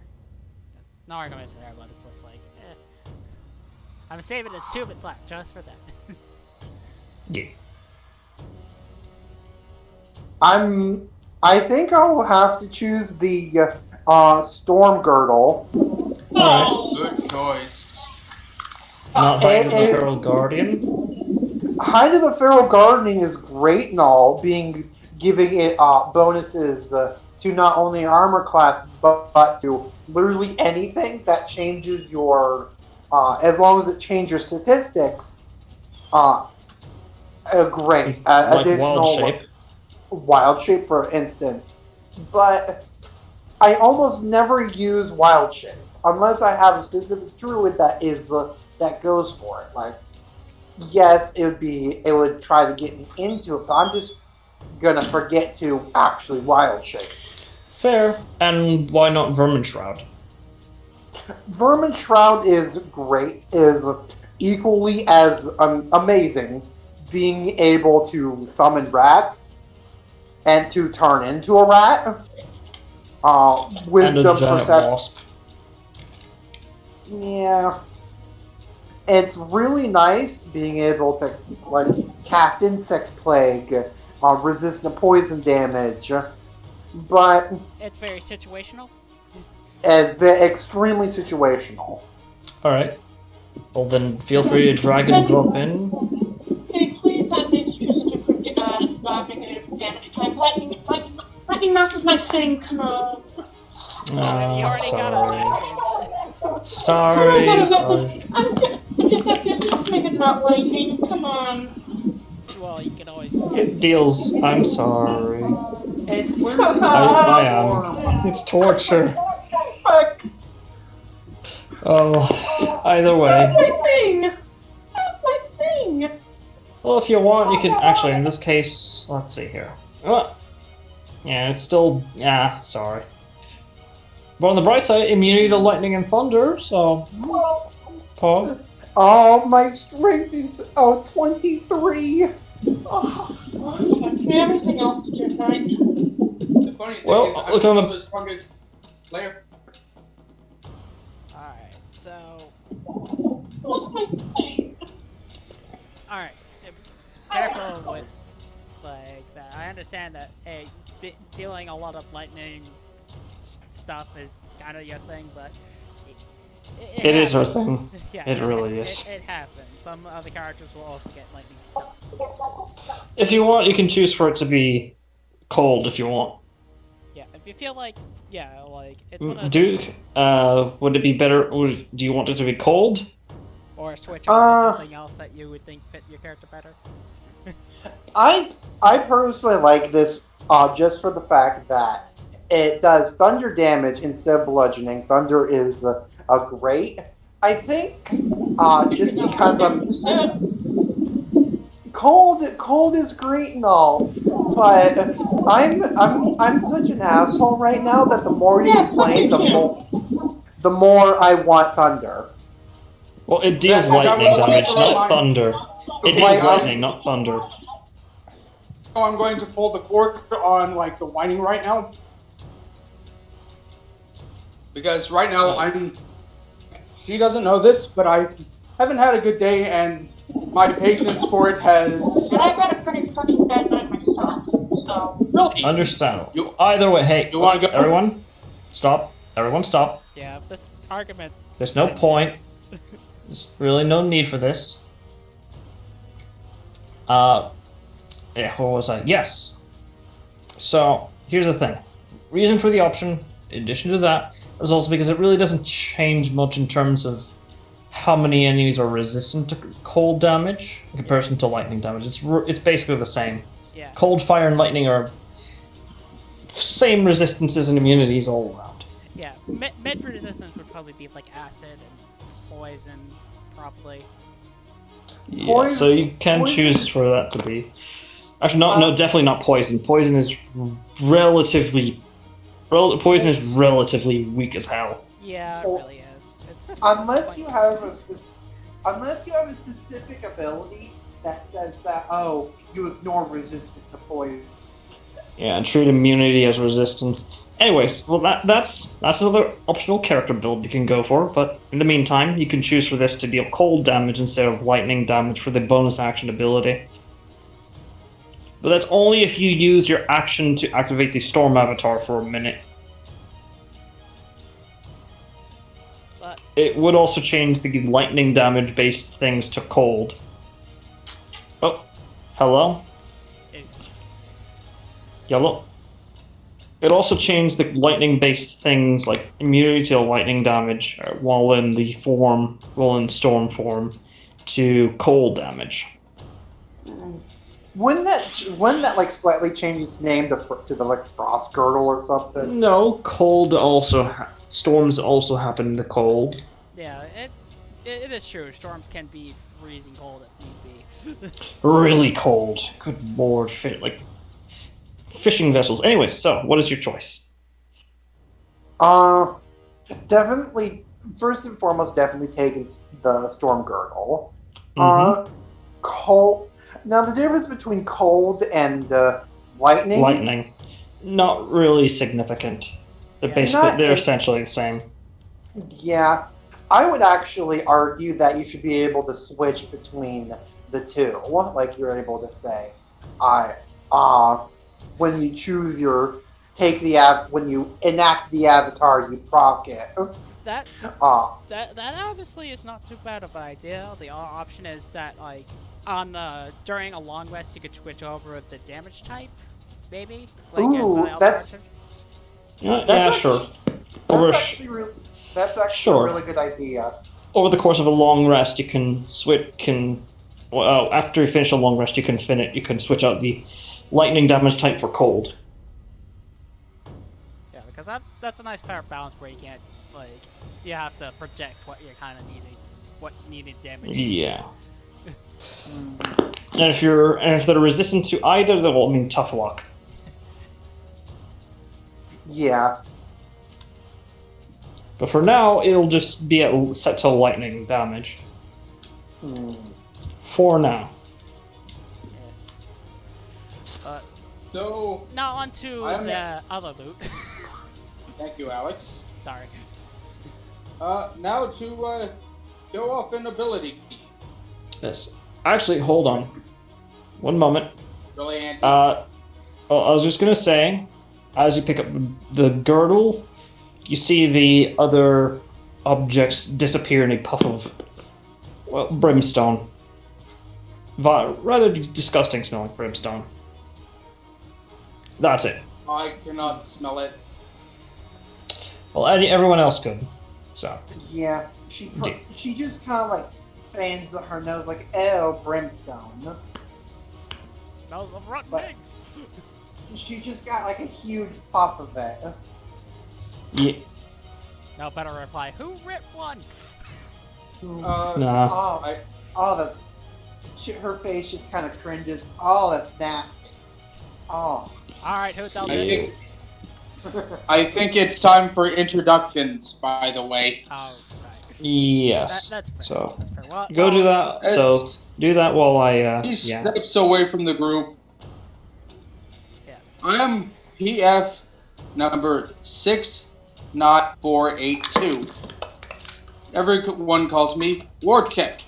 No arguments there, but it's just like, I'm saving it stupid slap just for that. Yeah. I think I'll have to choose the Storm Girdle. Alright. Good choice. Not Hide of the Feral Guardian? Hide of the Feral Guardian is great and all, giving it bonuses to not only armor class, but to literally anything that changes your, as long as it changes your statistics, great. Like Additional Wild Shape? Wild Shape, for instance. But I almost never use Wild Shape, unless I have a specific druid that that goes for it. Like, yes, it would try to get me into it, but I'm just gonna forget to actually Wild Shape. Fair. And why not Vermin Shroud? Vermin Shroud is great, is equally as amazing, being able to summon rats and to turn into a rat. Wisdom, and a giant perception. wasp. Yeah. it's really nice being able to like cast insect plague, resist to poison damage, but It's very situational. extremely situational. Alright. Well, then feel free to drag and drop in. Can you please at least choose a different, make a different damage type? Lightning Mouth is my thing, come on. You already got a Sorry. message. Sorry. I'm just asking, just make it not lightning, come on. Well, you can always. It deals. I'm sorry. It's literally I storm. am. It's torture. Fuck, Oh, either that's way. my thing! That's my thing! Well, if you want, you can actually. In this case, let's see here. Yeah, it's still. Yeah, sorry. But on the bright side, immunity to lightning and thunder. So, Paul. Oh, my strength is 23. Oh. Give me everything else to do tonight. The funny thing Well, is, look I'm on the- the strongest player. Alright, so. What's my thing? Alright. Careful with, like, that. I understand that, hey, dealing a lot of lightning stuff is kind of your thing, but. It is her happens. thing. Yeah, It really is. It happens. Some other characters will also get lightning stuff. If you want, you can choose for it to be cold if you want. Yeah, if you feel like, yeah, like it's one of those Duke, things- would it be better? Do you want it to be cold? or switch off to something else that you would think fit your character better. I personally like this just for the fact that it does thunder damage instead of bludgeoning. Thunder is great. I think just because I'm cold is great and all, but I'm such an asshole right now that the more you complain, the more I want thunder. Well, it deals Yeah, lightning I will damage, keep not in mind- thunder. It deals lightning, not thunder. Oh, I'm going to pull the cord on like the whining right now. Because right now she doesn't know this, but I haven't had a good day and my patience for it has And I've had a pretty fucking bad night myself, so. really. Understandable. Either way, hey, You wanna go? everyone, stop. Everyone, stop. Yeah, this argument. There's no point. There's really no need for this. Yeah, what was I? Yes. So, here's the thing. Reason for the option, in addition to that, is also because it really doesn't change much in terms of how many enemies are resistant to cold damage in comparison to lightning damage. It's basically the same. Yeah. Cold, fire, and lightning are same resistances and immunities all around. Yeah, med resistance would probably be like acid and poison, probably. Yeah, so you can choose for that to be. Actually, no, definitely not poison. Poison is relatively weak as hell. Yeah, it really is. It's just Unless you have a specific ability that says that you ignore resistance to poison. Yeah, and treat immunity as resistance. Anyways, well that's another optional character build you can go for, but in the meantime, you can choose for this to be a cold damage instead of lightning damage for the bonus action ability. But that's only if you use your action to activate the Storm Avatar for a minute. But It would also change the lightning damage based things to cold. Oh, hello? Yellow. It also changed the lightning-based things like immunity to lightning damage while in storm form, to cold damage. Wouldn't that like slightly change its name to the like Frost Girdle or something? No, storms also happen in the cold. yeah, it is true. Storms can be freezing cold if need be. Really cold. Good lord, like fishing vessels. Anyways, so what is your choice? Definitely. First and foremost, definitely taking the Storm Girdle. Mhm. Cold. Now the difference between cold and lightning. Lightning. Not really significant. They're Yeah. basically Not they're as- essentially the same. Yeah, I would actually argue that you should be able to switch between the two, like you're able to say, I, when you choose your when you enact the avatar, you proc it. That Uh, that honestly is not too bad of an idea. The other option is that like on during a long rest you could switch over with the damage type, maybe like as the ooh, other option. that's Yeah, sure. actually Over that's a sh- actually real that's actually a sure. really good idea. Over the course of a long rest, you can switch. Well, after you finish a long rest, you can You can switch out the lightning damage type for cold. Yeah, because that's a nice fair balance where you can't like you have to project what you're kind of needing, what needed damage. Yeah. And if they're resistant to either, that will mean tough luck. Yeah. But for now, it'll just be set to lightning damage. For now. So, now on to the other loot. thank you, Alex. Sorry. Now to show off an ability. Yes. Actually, hold on. One moment. Really, Auntie? I was just gonna say, as you pick up the girdle, you see the other objects disappear in a puff of, well, brimstone. Rather disgusting smelling brimstone. That's it. I cannot smell it. Well, everyone else could. So. Yeah. She just kind of like fans her nose like, ew, brimstone. Smells of rotten But- eggs. She just got like a huge puff of it. Yeah. No better reply. Who ripped one? Nah. That's... her face just kind of cringes. Oh, that's nasty. Oh. Alright, who told I you? think it's time for introductions, by the way. Oh, right. Yes. That's fair. So That's fair. Well, go do that. So do that while I. He Yeah. steps away from the group. Yeah. I am PF number 60482. Everyone calls me Warkick.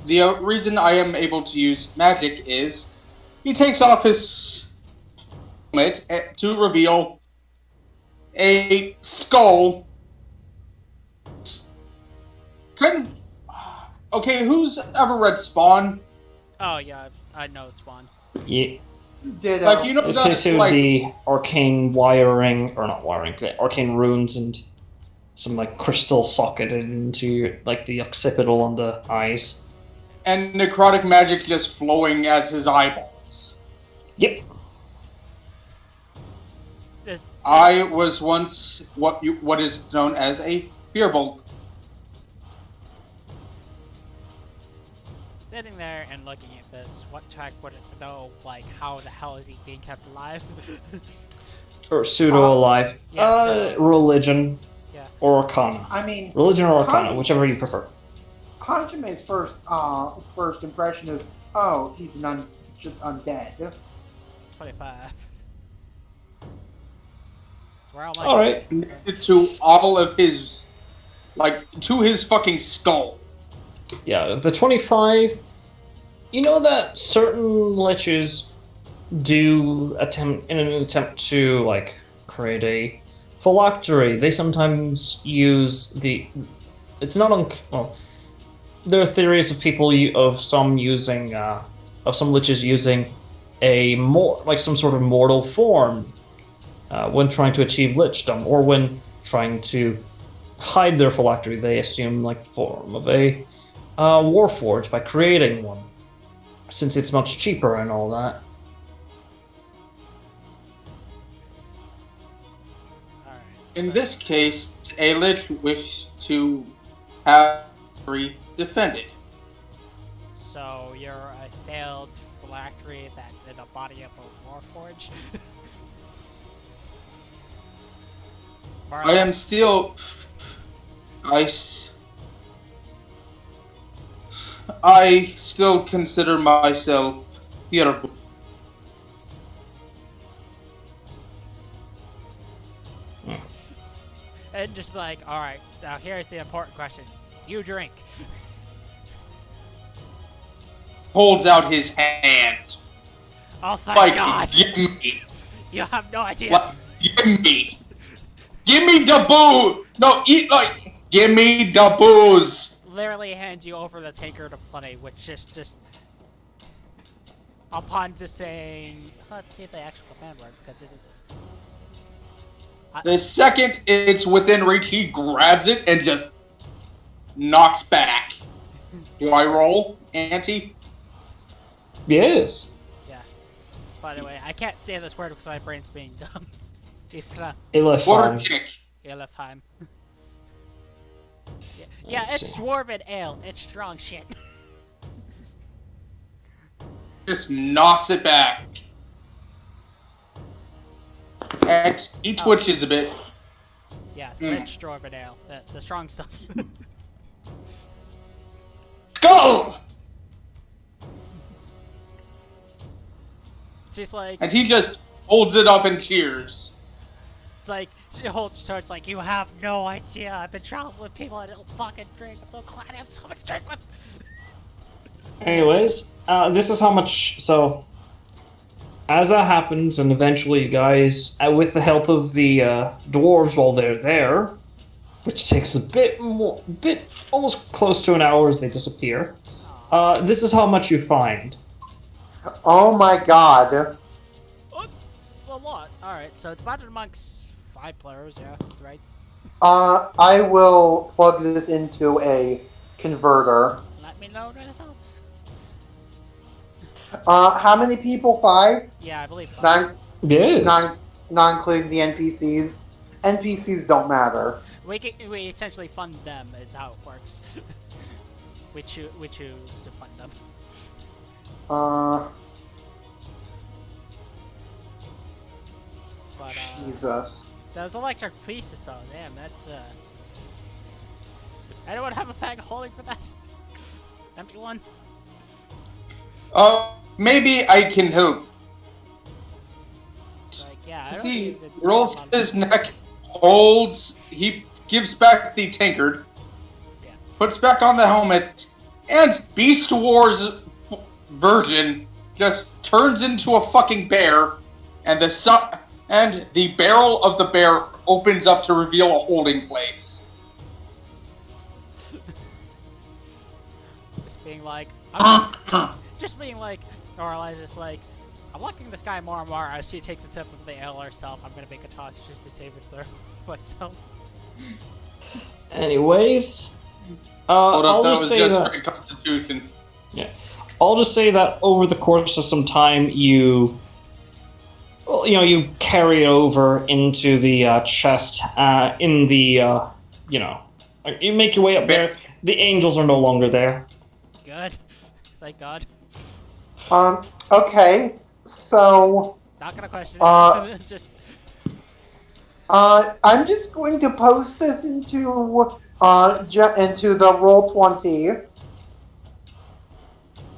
The reason I am able to use magic is he takes off his helmet to reveal a skull. Okay, who's ever read Spawn? Oh yeah, I know Spawn. Yeah. Ditto. Like, you know, In this that, case, it would like, be arcane wiring, or not wiring, arcane runes and some like crystal socketed into like the occipital on the eyes. and necrotic magic just flowing as his eyeballs. Yep. I was once what is known as a fearbolt. Sitting there and looking at this, what check would it know, like, how the hell is he being kept alive? Or pseudo alive. Yeah, Religion. Yeah. Or arcana. I mean, Religion or arcana, whichever you prefer. Hanjime's first impression is, oh, he's just undead. 25. That's where I'm like, Alright. To all of his, to his fucking skull. Yeah, the 25. You know that certain liches do in an attempt to, like, create a phylactery, they sometimes use it's not well, there are theories of some liches using some sort of mortal form when trying to achieve lichdom, or when trying to hide their phylactery. They assume like the form of a warforged by creating one, since it's much cheaper and all that. alright. In this case, a lich wished to have defended. So you're a failed phylactery that's in the body of a warforged? More or I am less. still. I still consider myself fearbolt. just be like, all right, now here's the important question. You drink. Holds out his hand. Oh, thank Like, God. give me. You have no idea. What? Give me. Give me the booze. No, eat like. Give me the booze. Literally hands you over the tankard of plenty, which is just upon just saying, let's see the actual command word because it's. The second it's within reach, he grabs it and just knocks back. Do I roll, Auntie? Yes. Yeah. By the way, I can't say this word because my brain's being dumb. Water Ilifheim. kick. Ilifheim. Yeah, it's dwarven ale. It's strong shit. Just knocks it back. And he twitches a bit. Yeah, rich dwarven ale. The strong stuff. Go! Just like, And he just holds it up and cheers. it's like, she holds so it's like, you have no idea. I've been traveling with people that don't fucking drink. I'm so glad I have so much to drink with. Anyways, this is how much. So, as that happens, and eventually you guys, with the help of the dwarves while they're there, which takes a bit more, almost close to an hour as they disappear. This is how much you find. Oh my god. It's a lot. Alright, so it's divided amongst 5 players, yeah, right? I will plug this into a converter. Let me know the results. How many people? 5? Yeah, I believe 5. Yes. Not including the NPCs. NPCs don't matter. We essentially fund them, is how it works. we choose to fund them. But, Jesus. those electric pieces, though, damn, that's, anyone have a bag of holding for that? Empty one? Maybe I can help. Like, yeah, I don't He even see rolls them on- his neck, holds, he gives back the tankard, Yeah. puts back on the helmet, and Beast Wars version just turns into a fucking bear, and the barrel of the bear opens up to reveal a holding place. Just being like, Norali's just like, I'm liking this guy more and more as she takes a sip of the ale herself. I'm gonna make a toss just to save it there myself. Anyways, Hold up, I'll that just was say just that. straight Constitution. Yeah, I'll just say that over the course of some time, you carry it over into the chest. You make your way up there. The angels are no longer there. Good. Thank God. Okay. So, Not gonna question it. Just I'm just going to post this into the Roll20.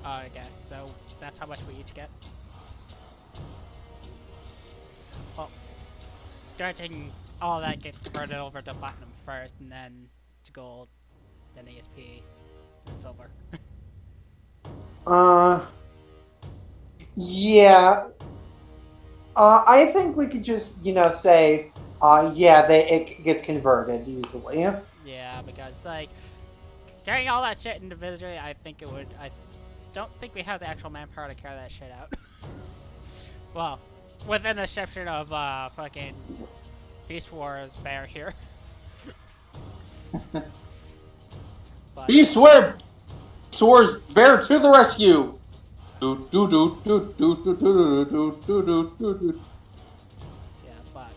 okay, so that's how much we each get. Well, granting all of that gets converted over to platinum first, and then to gold, then ESP, then silver. Yeah. I think we could just, say, it gets converted easily. Yeah, because like carrying all that shit individually, I think it would. I don't think we have the actual manpower to carry that shit out. Well, with an exception of fucking Beast Wars bear here. But, Beast Wars bear to the rescue! Do do do do do do do do do do do. yeah, but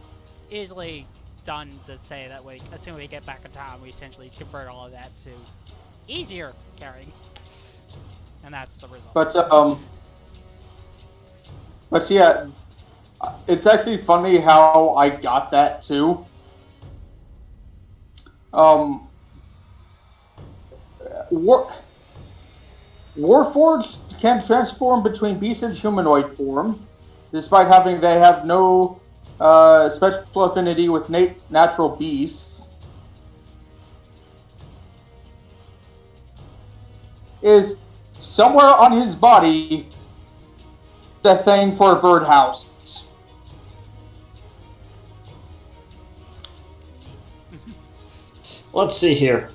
easily done to say that we, as soon as we get back in town, we essentially convert all of that to easier carrying, and that's the result. But yeah, it's actually funny how I got that too. Warforged can transform between beast and humanoid form, despite they have no special affinity with natural beasts. is somewhere on his body the thing for a birdhouse. Let's see here.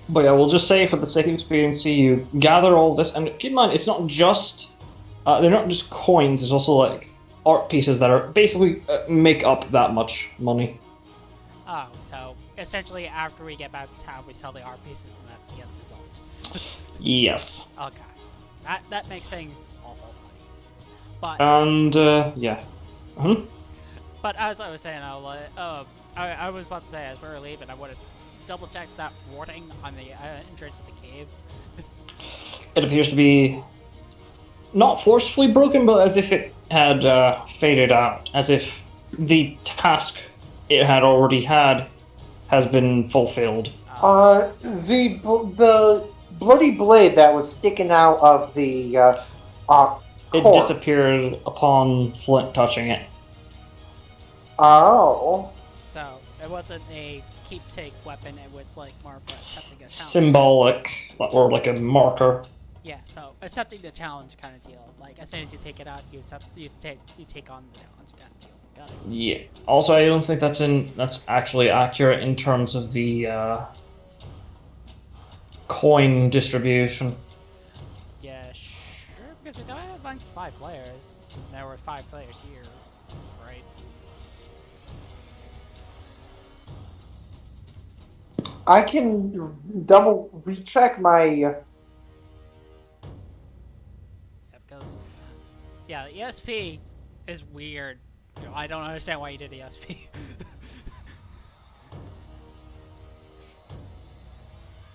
But yeah, we'll just say for the sake of expediency, you gather all this, and keep in mind, it's not just they're not just coins. There's also like art pieces that are basically make up that much money. Oh, so essentially after we get back to town, we sell the art pieces, and that's the end result. Yes. Okay, that makes things a whole lot easier. But And yeah. but as I was saying, I was about to say as we were leaving, I would have double checked that warning on the entrance of the cave. It appears to be not forcefully broken, but as if it had faded out, as if the task it had already had has been fulfilled. The bloody blade that was sticking out of the It corpse. disappeared upon Flint touching it. Oh. So it wasn't a keepsake weapon; it was like more of something a challenge. Symbolic, or like a marker. Yeah, so it's something to challenge kind of deal. Like as soon as you take it out, you take on the challenge kind of deal. Got it. Yeah. Also, I don't think that's actually accurate in terms of the coin distribution. Yeah, sure. Because we don't have amongst 5 players. And there were 5 players here, right? I can double recheck my. Yeah, because yeah, the ESP is weird. You know, I don't understand why you did ESP.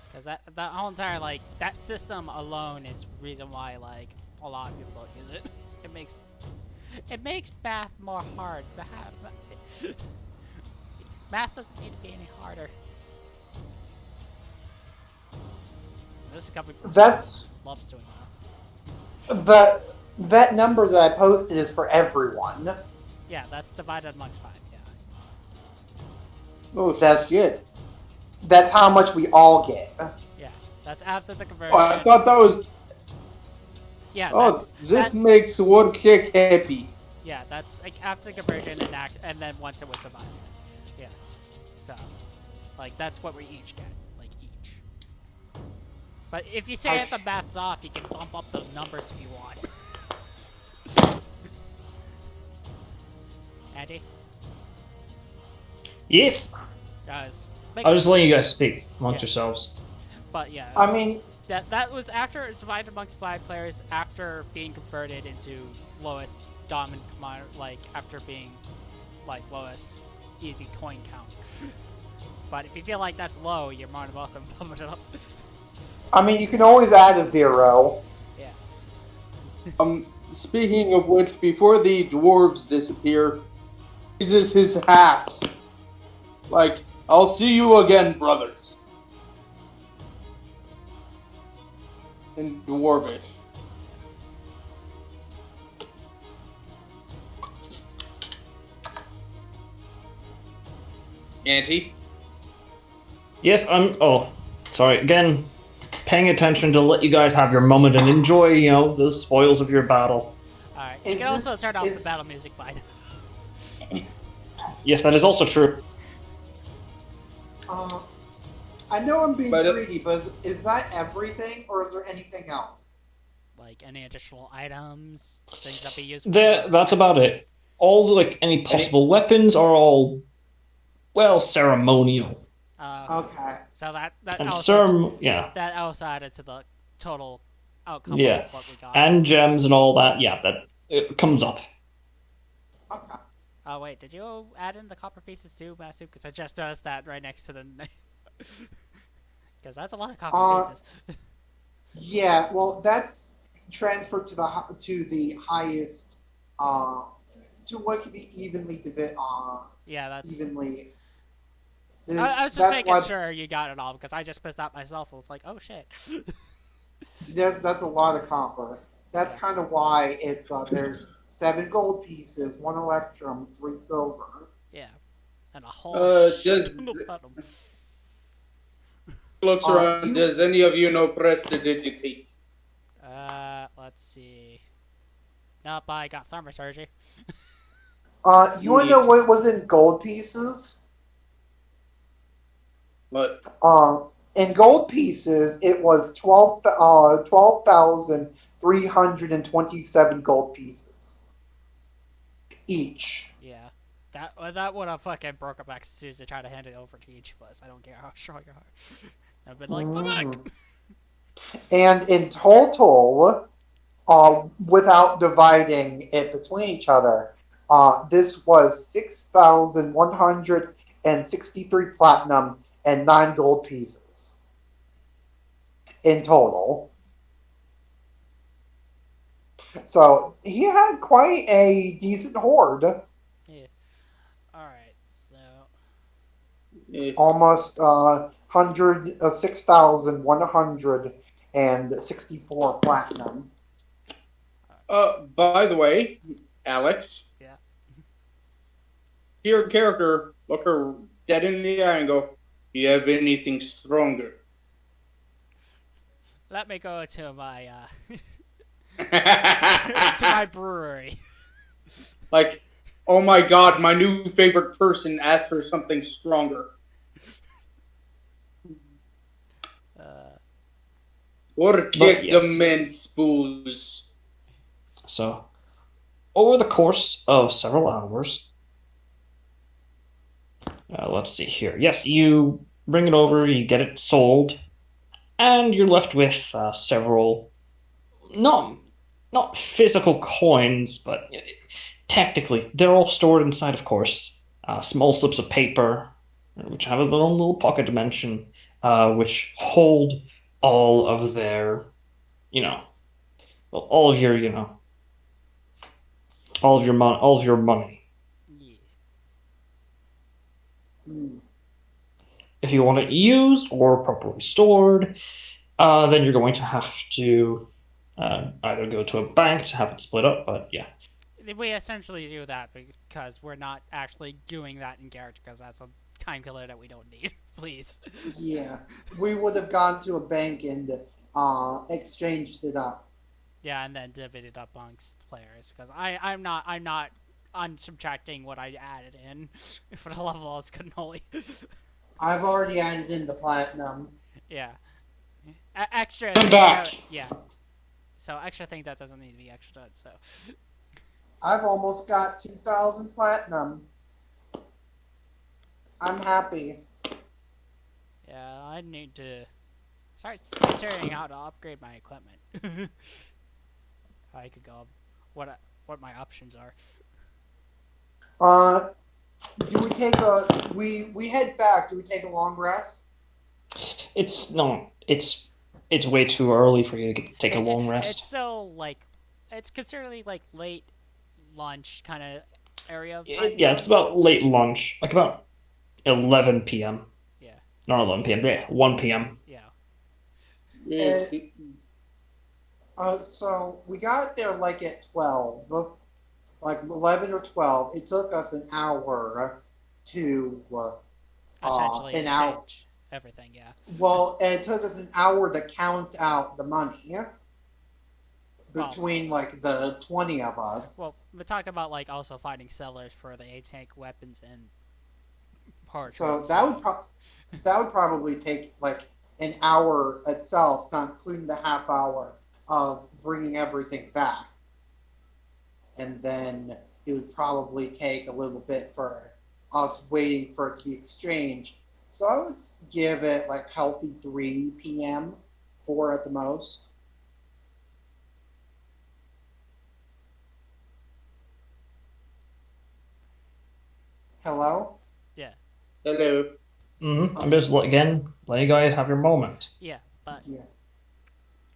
Because that whole entire like that system alone is the reason why like a lot of people don't use it. It makes math more hard. Math doesn't need to be any harder. This company loves doing math. That number that I posted is for everyone. Yeah, that's divided amongst 5. Yeah. Oh, That's shit. That's how much we all get. Yeah, that's after the conversion. Oh, I thought that was. Yeah. Oh, this makes one chick happy. Yeah, that's like after the conversion and then once it was divided. Yeah. So, like that's what we each get, like each. But if you say the math's off, you can bump up those numbers if you want. Andy? Yes. Guys, I was just letting you guys speak amongst yourselves. But yeah. I mean, that was after it's divided amongst 5 players after being converted into lowest dominant commander, like after being like lowest easy coin count. But if you feel like that's low, you're more than welcome to bump it up. I mean, you can always add a 0. Yeah. Speaking of which, before the dwarves disappear, uses his hacks. Like, I'll see you again, brothers. In dwarvish. Auntie? Yes, I'm. Oh, sorry. Again, paying attention to let you guys have your moment and enjoy, the spoils of your battle. Alright. You can also turn off the battle music by Yes, that is also true. I know I'm being greedy, but is that everything, or is there anything else? like any additional items, things that be used. That's about it. All any possible weapons are all, well, ceremonial. Okay. So that And also that also added to the total outcome Yeah. of what we got. And gems and all that. Yeah, that it comes up. Okay. Oh wait, did you add in the copper pieces too, Master? Because I just noticed that right next to the. Because that's a lot of copper pieces. Yeah. Well, that's transferred to the highest. To what could be evenly divided. Yeah, that's evenly. I was just making sure you got it all because I just pissed out myself. I was like, oh shit. That's a lot of copper. That's kind of why it's there's 7 gold pieces, 1 electrum, 3 silver. Yeah, and a whole Does looks around. You Does any of you know prestidigitation? Let's see. Nope, I got thaumaturgy. you want to know what was in gold pieces? What? In gold pieces, it was 12,327 gold pieces each. Yeah. That would have fucking broke up as soon as to try to hand it over to each of us. I don't care how strong you are. I've been like, come back! Mhm. And in total, without dividing it between each other, this was 6,163 platinum and 9 gold pieces in total. So he had quite a decent hoard. Yeah. Alright, so. Eh, Almost 6,164 platinum. by the way, Alex, Yeah. your character, look her dead in the eye and go, "Do you have anything stronger?" Let me go to my, to my brewery. Like, oh my god, my new favorite person asked for something stronger. Uh, Or But kick the yes, men's booze. so over the course of several hours, let's see here. Yes, you bring it over, you get it sold, and you're left with several not not physical coins, but technically they're all stored inside, of course, small slips of paper, which have a little pocket dimension, which hold all of their, you know, all of your, all of your money. yeah. If you want it used or properly stored, then you're going to have to either go to a bank to have it split up. But yeah, We essentially do that because we're not actually doing that in character because that's a time killer that we don't need. Please. Yeah, we would have gone to a bank and exchanged it up. Yeah, and then divvy it up amongst players because I'm not unsubtracting what I added in for the level as cannoli. I've already added in the platinum. Yeah. Extra I'm things back. that yeah. So extra thing that doesn't need to be extra done. So I've almost got 2,000 platinum. I'm happy. yeah, I need to start considering how to upgrade my equipment. I could go what my options are. Uh, do we take a we head back? Do we take a long rest? it's no, it's way too early for you to take a long It's rest. still like it's considered like late lunch kind of area of time Yeah, it's zone. about late lunch, like about 11 p.m. Yeah, Not 11 p.m. Yeah, 1 p.m. yeah. Uh, Eh, so we got there like at 12, like 11 or 12. It took us an hour to Essentially an hour. exchange everything. Yeah. Well, it took us an hour to count out the money Well, between like the 20 of well, us. we're talking about like also finding sellers for the A tank weapons and So portraits. that would probably take like an hour itself, not including the half hour of bringing everything back. And then it would probably take a little bit for us waiting for it to be exchanged. So I would give it like healthy 3 p.m., 4 at the most. Hello? Yeah, Hello. I'm just again letting you guys have your moment. yeah, but Yeah.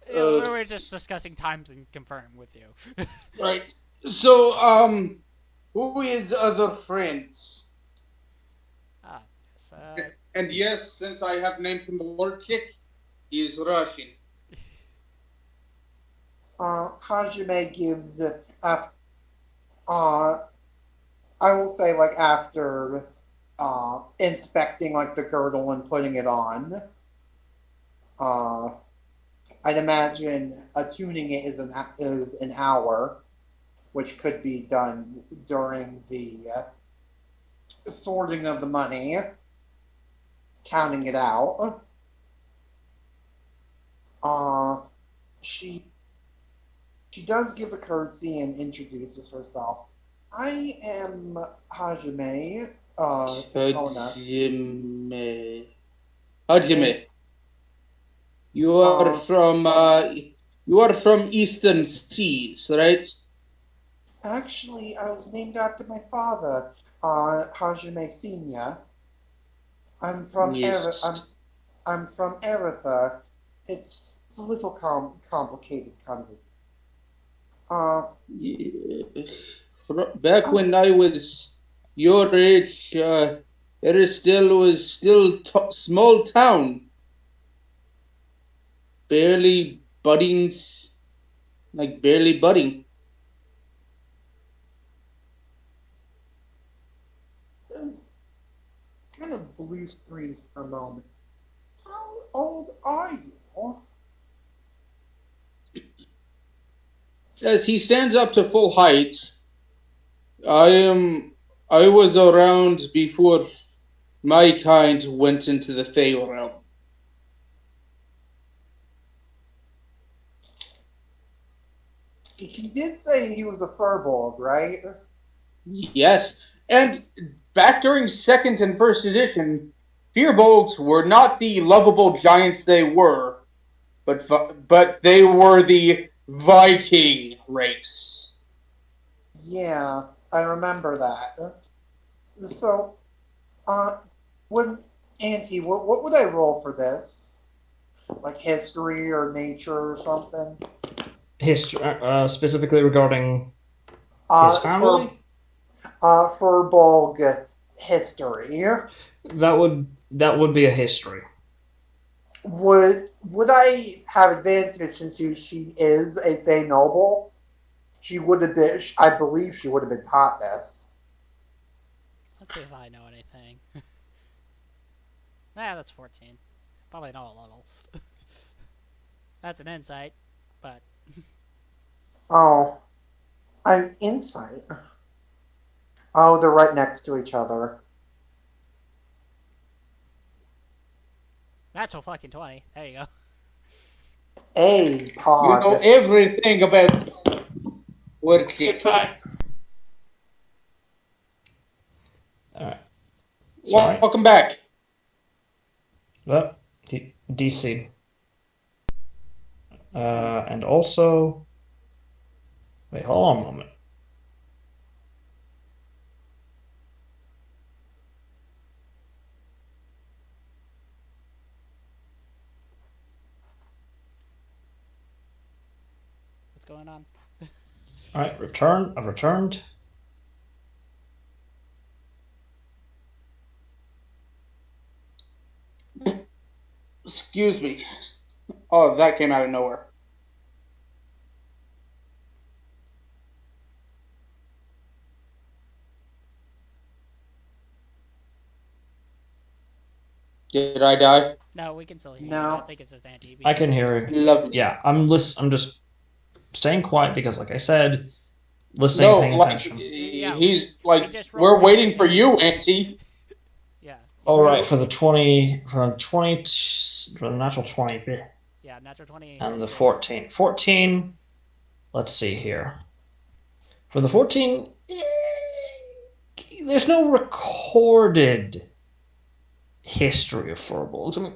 we were just discussing times and confirming with you. Right. So, who is other friends? Ah, yes. And yes, since I have named him Lordchick, he is Russian. Hajime gives after I will say like after inspecting like the girdle and putting it on. Uh, I'd imagine attuning it is an hour, which could be done during the sorting of the money, counting it out. Uh, she she does give a curtsy and introduces herself. I am Hajime Takona. Hajime. Hajime. It's You are uh from Eastern Seas, right? actually I was named after my father, Hajime Senior. I'm from Yes. I'm from Eritha. It's a little complicated country. Uh, Yeah. Back oh, when I was your age, it is still was still small town, barely budding, like barely budding. there's kind of blue screens for a moment. How old are you? As he stands up to full height, I am. I was around before my kind went into the Fey realm. He did say he was a furbolg, right? Yes, and back during second and first edition, Fearbolgs were not the lovable giants they were, but they were the Viking race. Yeah, I remember that. So, uh, would Auntie, what would I roll for this? Like history or nature or something? History, specifically regarding his Uh, for family. Furbolg history. That would be a history. Would I have advantage since she is a Fey noble? She would have been. I believe she would have been taught this. Let's see if I know anything. Ah, that's 14. Probably know a little. That's an insight, but Oh, I'm insight. Oh, they're right next to each other. natural fucking 20. There you go. A You know pod. everything about working. Goodbye. All right. Sorry. Welcome back. Well, DC. And also, wait, hold on a moment. What's going on? All right, return. I've returned. Excuse me. Oh, that came out of nowhere. Did I die? No, we can still hear you. I No. think it's just anti I being can weird. hear you. Lovely. Yeah, I'm just staying quiet because, like I said, listening, No, paying like attention. Yeah, he's we like just rolled we're his waiting for shit. you, Auntie. Yeah, you All can right, roll. We for the 20, for the natural 20, Yeah, natural 20 and the history. 14. 14. Let's see here. For the 14, there's no recorded history of furbolgs. I mean,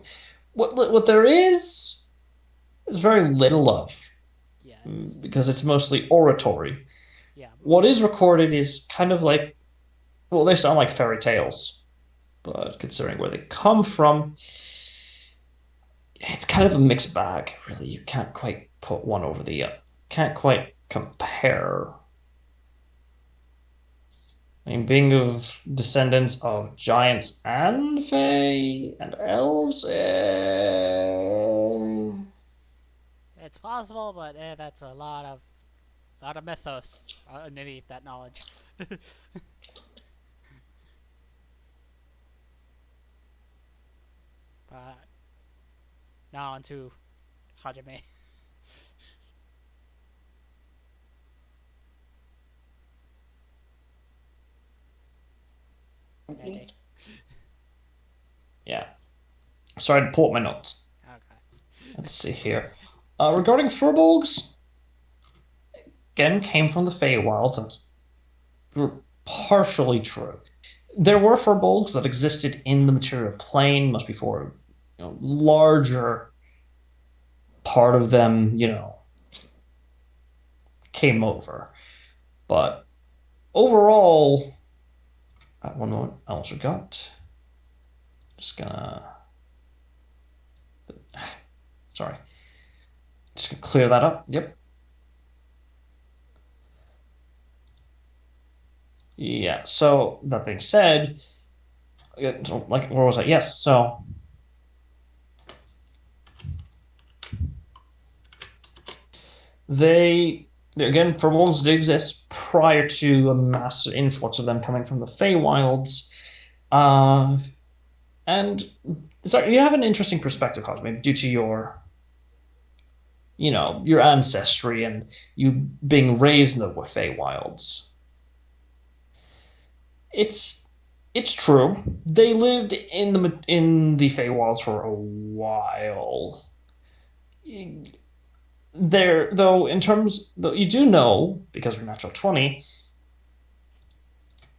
what there is very little of, Yeah, it's because it's mostly oratory. yeah. What is recorded is kind of like, well, they sound like fairy tales, but considering where they come from, it's kind of a mixed bag. Really, you can't quite put one over the other. Can't quite compare. I mean, being of descendants of giants and fae and elves, It's possible, but that's a lot of mythos underneath that knowledge. But Now on to Hajime. Ready? Yeah. Sorry, I had to pull up my notes. Okay. Let's see here. Regarding furbolgs, again, came from the Feywilds. That's partially true. There were furbolgs that existed in the material plane much before, larger part of them, came over. But overall, one moment, I almost forgot. Just gonna, sorry, just gonna clear that up. Yep. Yeah. So that being said, like where was I? Yes. So they again for wolves did exist prior to a massive influx of them coming from the Feywilds. Uh, and so you have an interesting perspective, Hajime, due to your ancestry and you being raised in the Feywilds. It's it's true. They lived in the Feywilds for a while. There, though, in terms, though, you do know because of Natural 20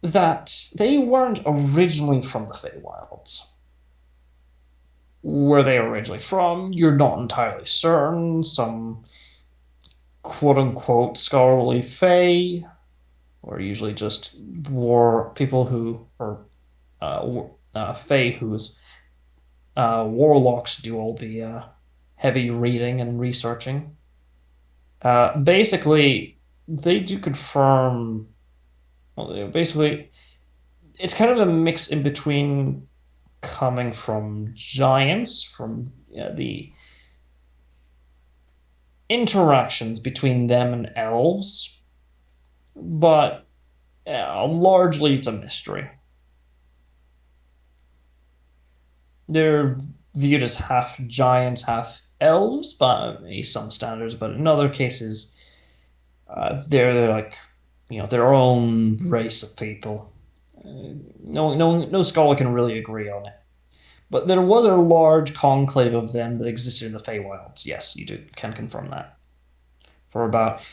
that they weren't originally from the Feywilds. Where they originally from, you're not entirely certain. Some quote unquote scholarly Fey, or usually just war people who are Fey whose warlocks do all the heavy reading and researching. Basically, they do confirm. Well, basically, it's kind of a mix in between coming from giants, from the interactions between them and elves, but largely it's a mystery. They're viewed as half giants, half elves by some standards, but in other cases, they're like their own race of people. No scholar can really agree on it. But there was a large conclave of them that existed in the Feywilds. Yes, you can confirm that. For about,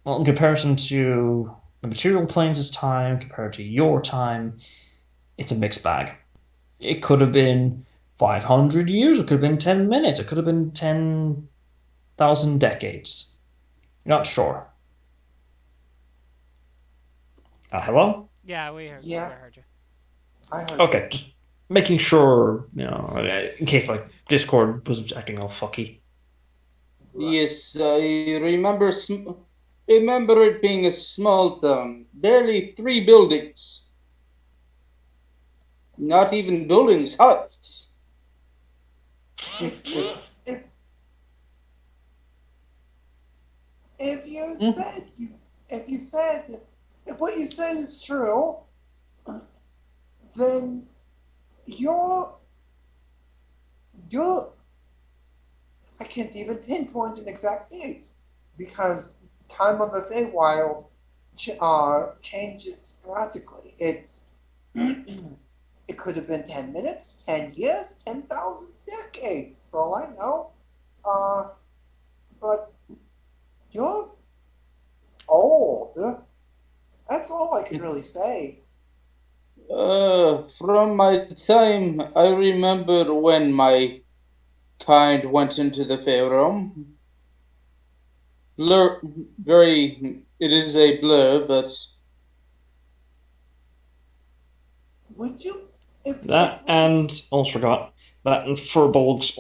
well, in comparison to the material planes' time, compared to your time, it's a mixed bag. It could have been 500 years, it could have been 10 minutes, it could have been 10,000 decades. You're not sure. Hello? Yeah, we Yeah, heard you. I heard Okay, you. just making sure, in case like Discord was acting all fucky. Right. Yes, I remember. Remember it being a small town, barely 3 buildings, not even buildings, huts. If you if if you Hmm? said you if you said if what you said is true, then you're you're I can't even pinpoint an exact date because time on the Feywild changes sporadically. It could have been 10 minutes, 10 years, 10,000 decades, for all I know. Uh, but you're old. That's all I can really say. From my time, I remember when my kind went into the Faerome. Blur, it is a blur, but Would you, if That what you and almost forgot that furbolgs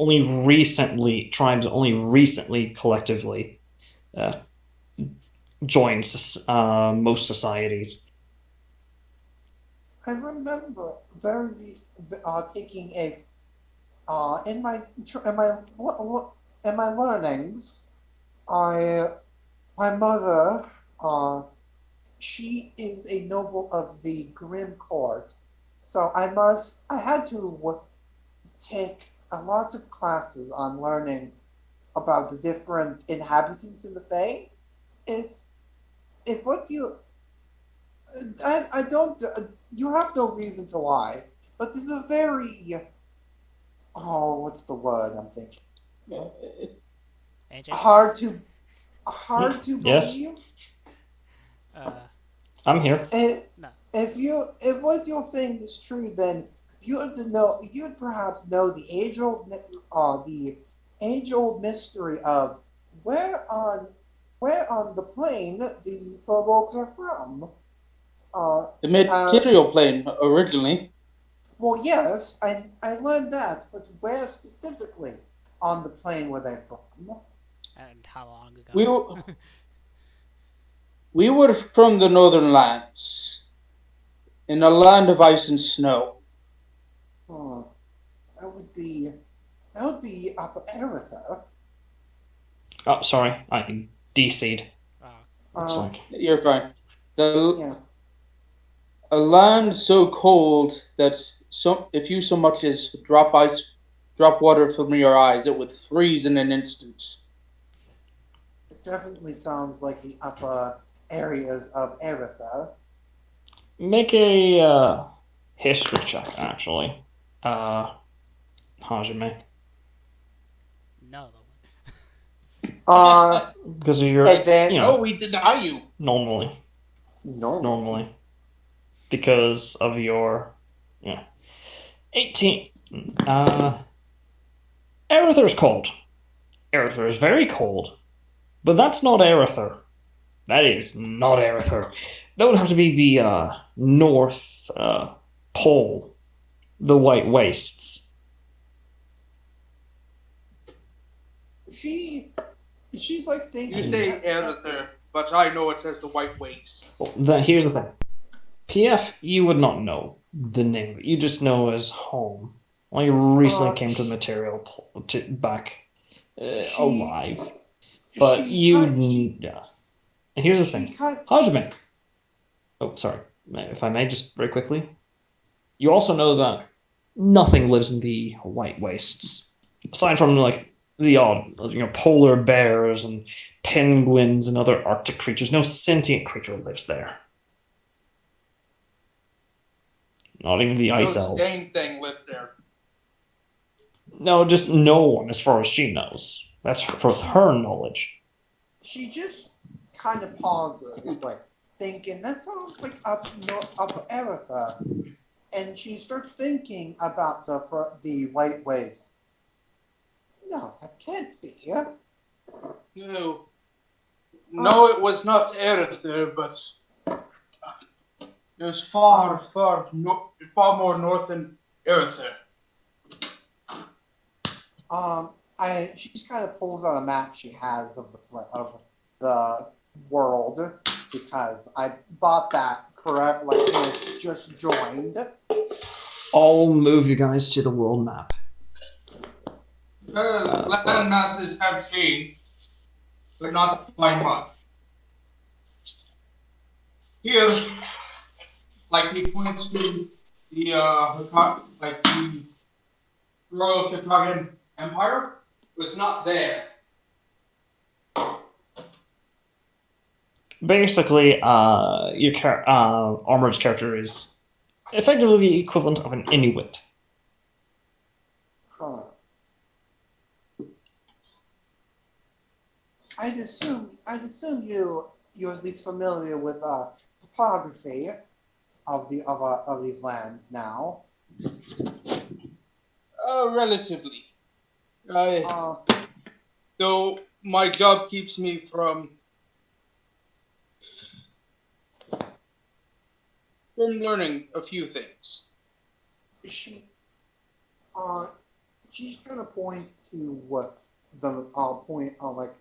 tribes only recently collectively uh, joined most societies. I remember taking a in my learnings, I my mother she is a noble of the Grim Court, so I had to take a lot of classes on learning about the different inhabitants in the Fae. If if what you I don't you have no reason to lie, but this is a very what's the word I'm thinking AJ? hard to hard to Yes, believe. Uh, I'm here. If no. if what you're saying is true, then you'd perhaps know the age old mystery of where on where on the plane the Phobos are from. Uh, The uh, material plane originally. well, yes, I learned that, but where specifically on the plane were they from? And how long We ago? we were from the northern lands, in a land of ice and snow. Hmm, that would be that would be Upper Eretha. Oh, sorry, I DC'd. Oh, Looks Uh, like. You're fine. The yeah. A land That so cold that if you so much as drop water from your eyes, it would freeze in an instant. definitely sounds like the upper areas of Eretha. Make a history check, actually. Uh, Hajime. no, the Uh, Because of your, advan No, we deny you. normally. normally. Normally. Because of your, yeah. 18. Arether's cold. Arether is very cold. But that's not Arether. That is not Arether. That would have to be the North Pole, the White Wastes. She she's like You thinking say Aether, but I know it as the White Wastes. Well, here's the thing. PF, you would not know the name. You just know as home. Well, you recently uh came to the sh- material back she alive. But she kind she yeah. And here's the she thing. kind Hajime. Oh, sorry. If I may, just very quickly. You also know that nothing lives in the White Wastes. Aside from, like, the odd, polar bears and penguins and other Arctic creatures, no sentient creature lives there. Not even the No ice stain elves. thing lives there. No, just no one, as far as she knows. That's for she her knowledge. she just kind of pauses, like thinking that sounds like up Erica, and she starts thinking about the white waste. No, that can't be. No, Uh, no, it was not Aether, but it was far, far more north than Aether. I she just kind of pulls out a map she has of the world because I bought that for just joined. I'll move you guys to the world map. Land masses have changed, but not by much. Here, like he points to the the Royal Chicagan Empire was not there. Basically, your Armored's character is effectively the equivalent of an Inuit. Huh. I'd assume you're at least familiar with topography of these lands now. Relatively. I Uh, Though my job keeps me from learning a few things. she uh she just kind of points to what the point like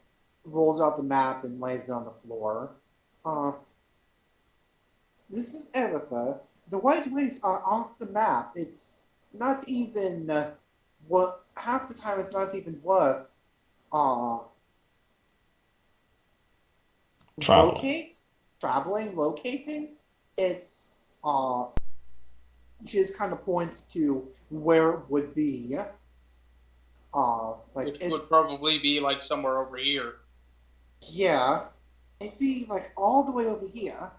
rolls out the map and lays it on the floor. Uh, this is Erica. The White Wastes are off the map. It's not even what half the time it's not even worth uh Traveling. locating. It's she just kind of points to where it would be. Like Which it's would probably be like somewhere over here. yeah, it'd be like all the way over here.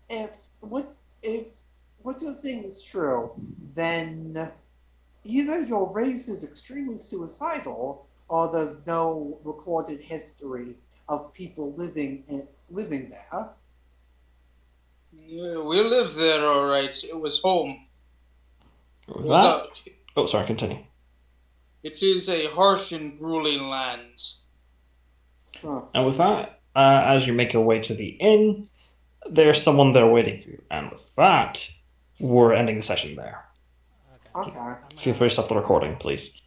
If what you're saying is true, then either your race is extremely suicidal, or there's no recorded history of people living there. Yeah, we lived there, all right. It was home. With It was that, a. oh, sorry, continue. It is a harsh and grueling land. Huh. And with that, as you make your way to the inn, there's someone there waiting for you. And with that, we're ending the session there. Okay. Okay. I'm Feel free to stop the recording, please.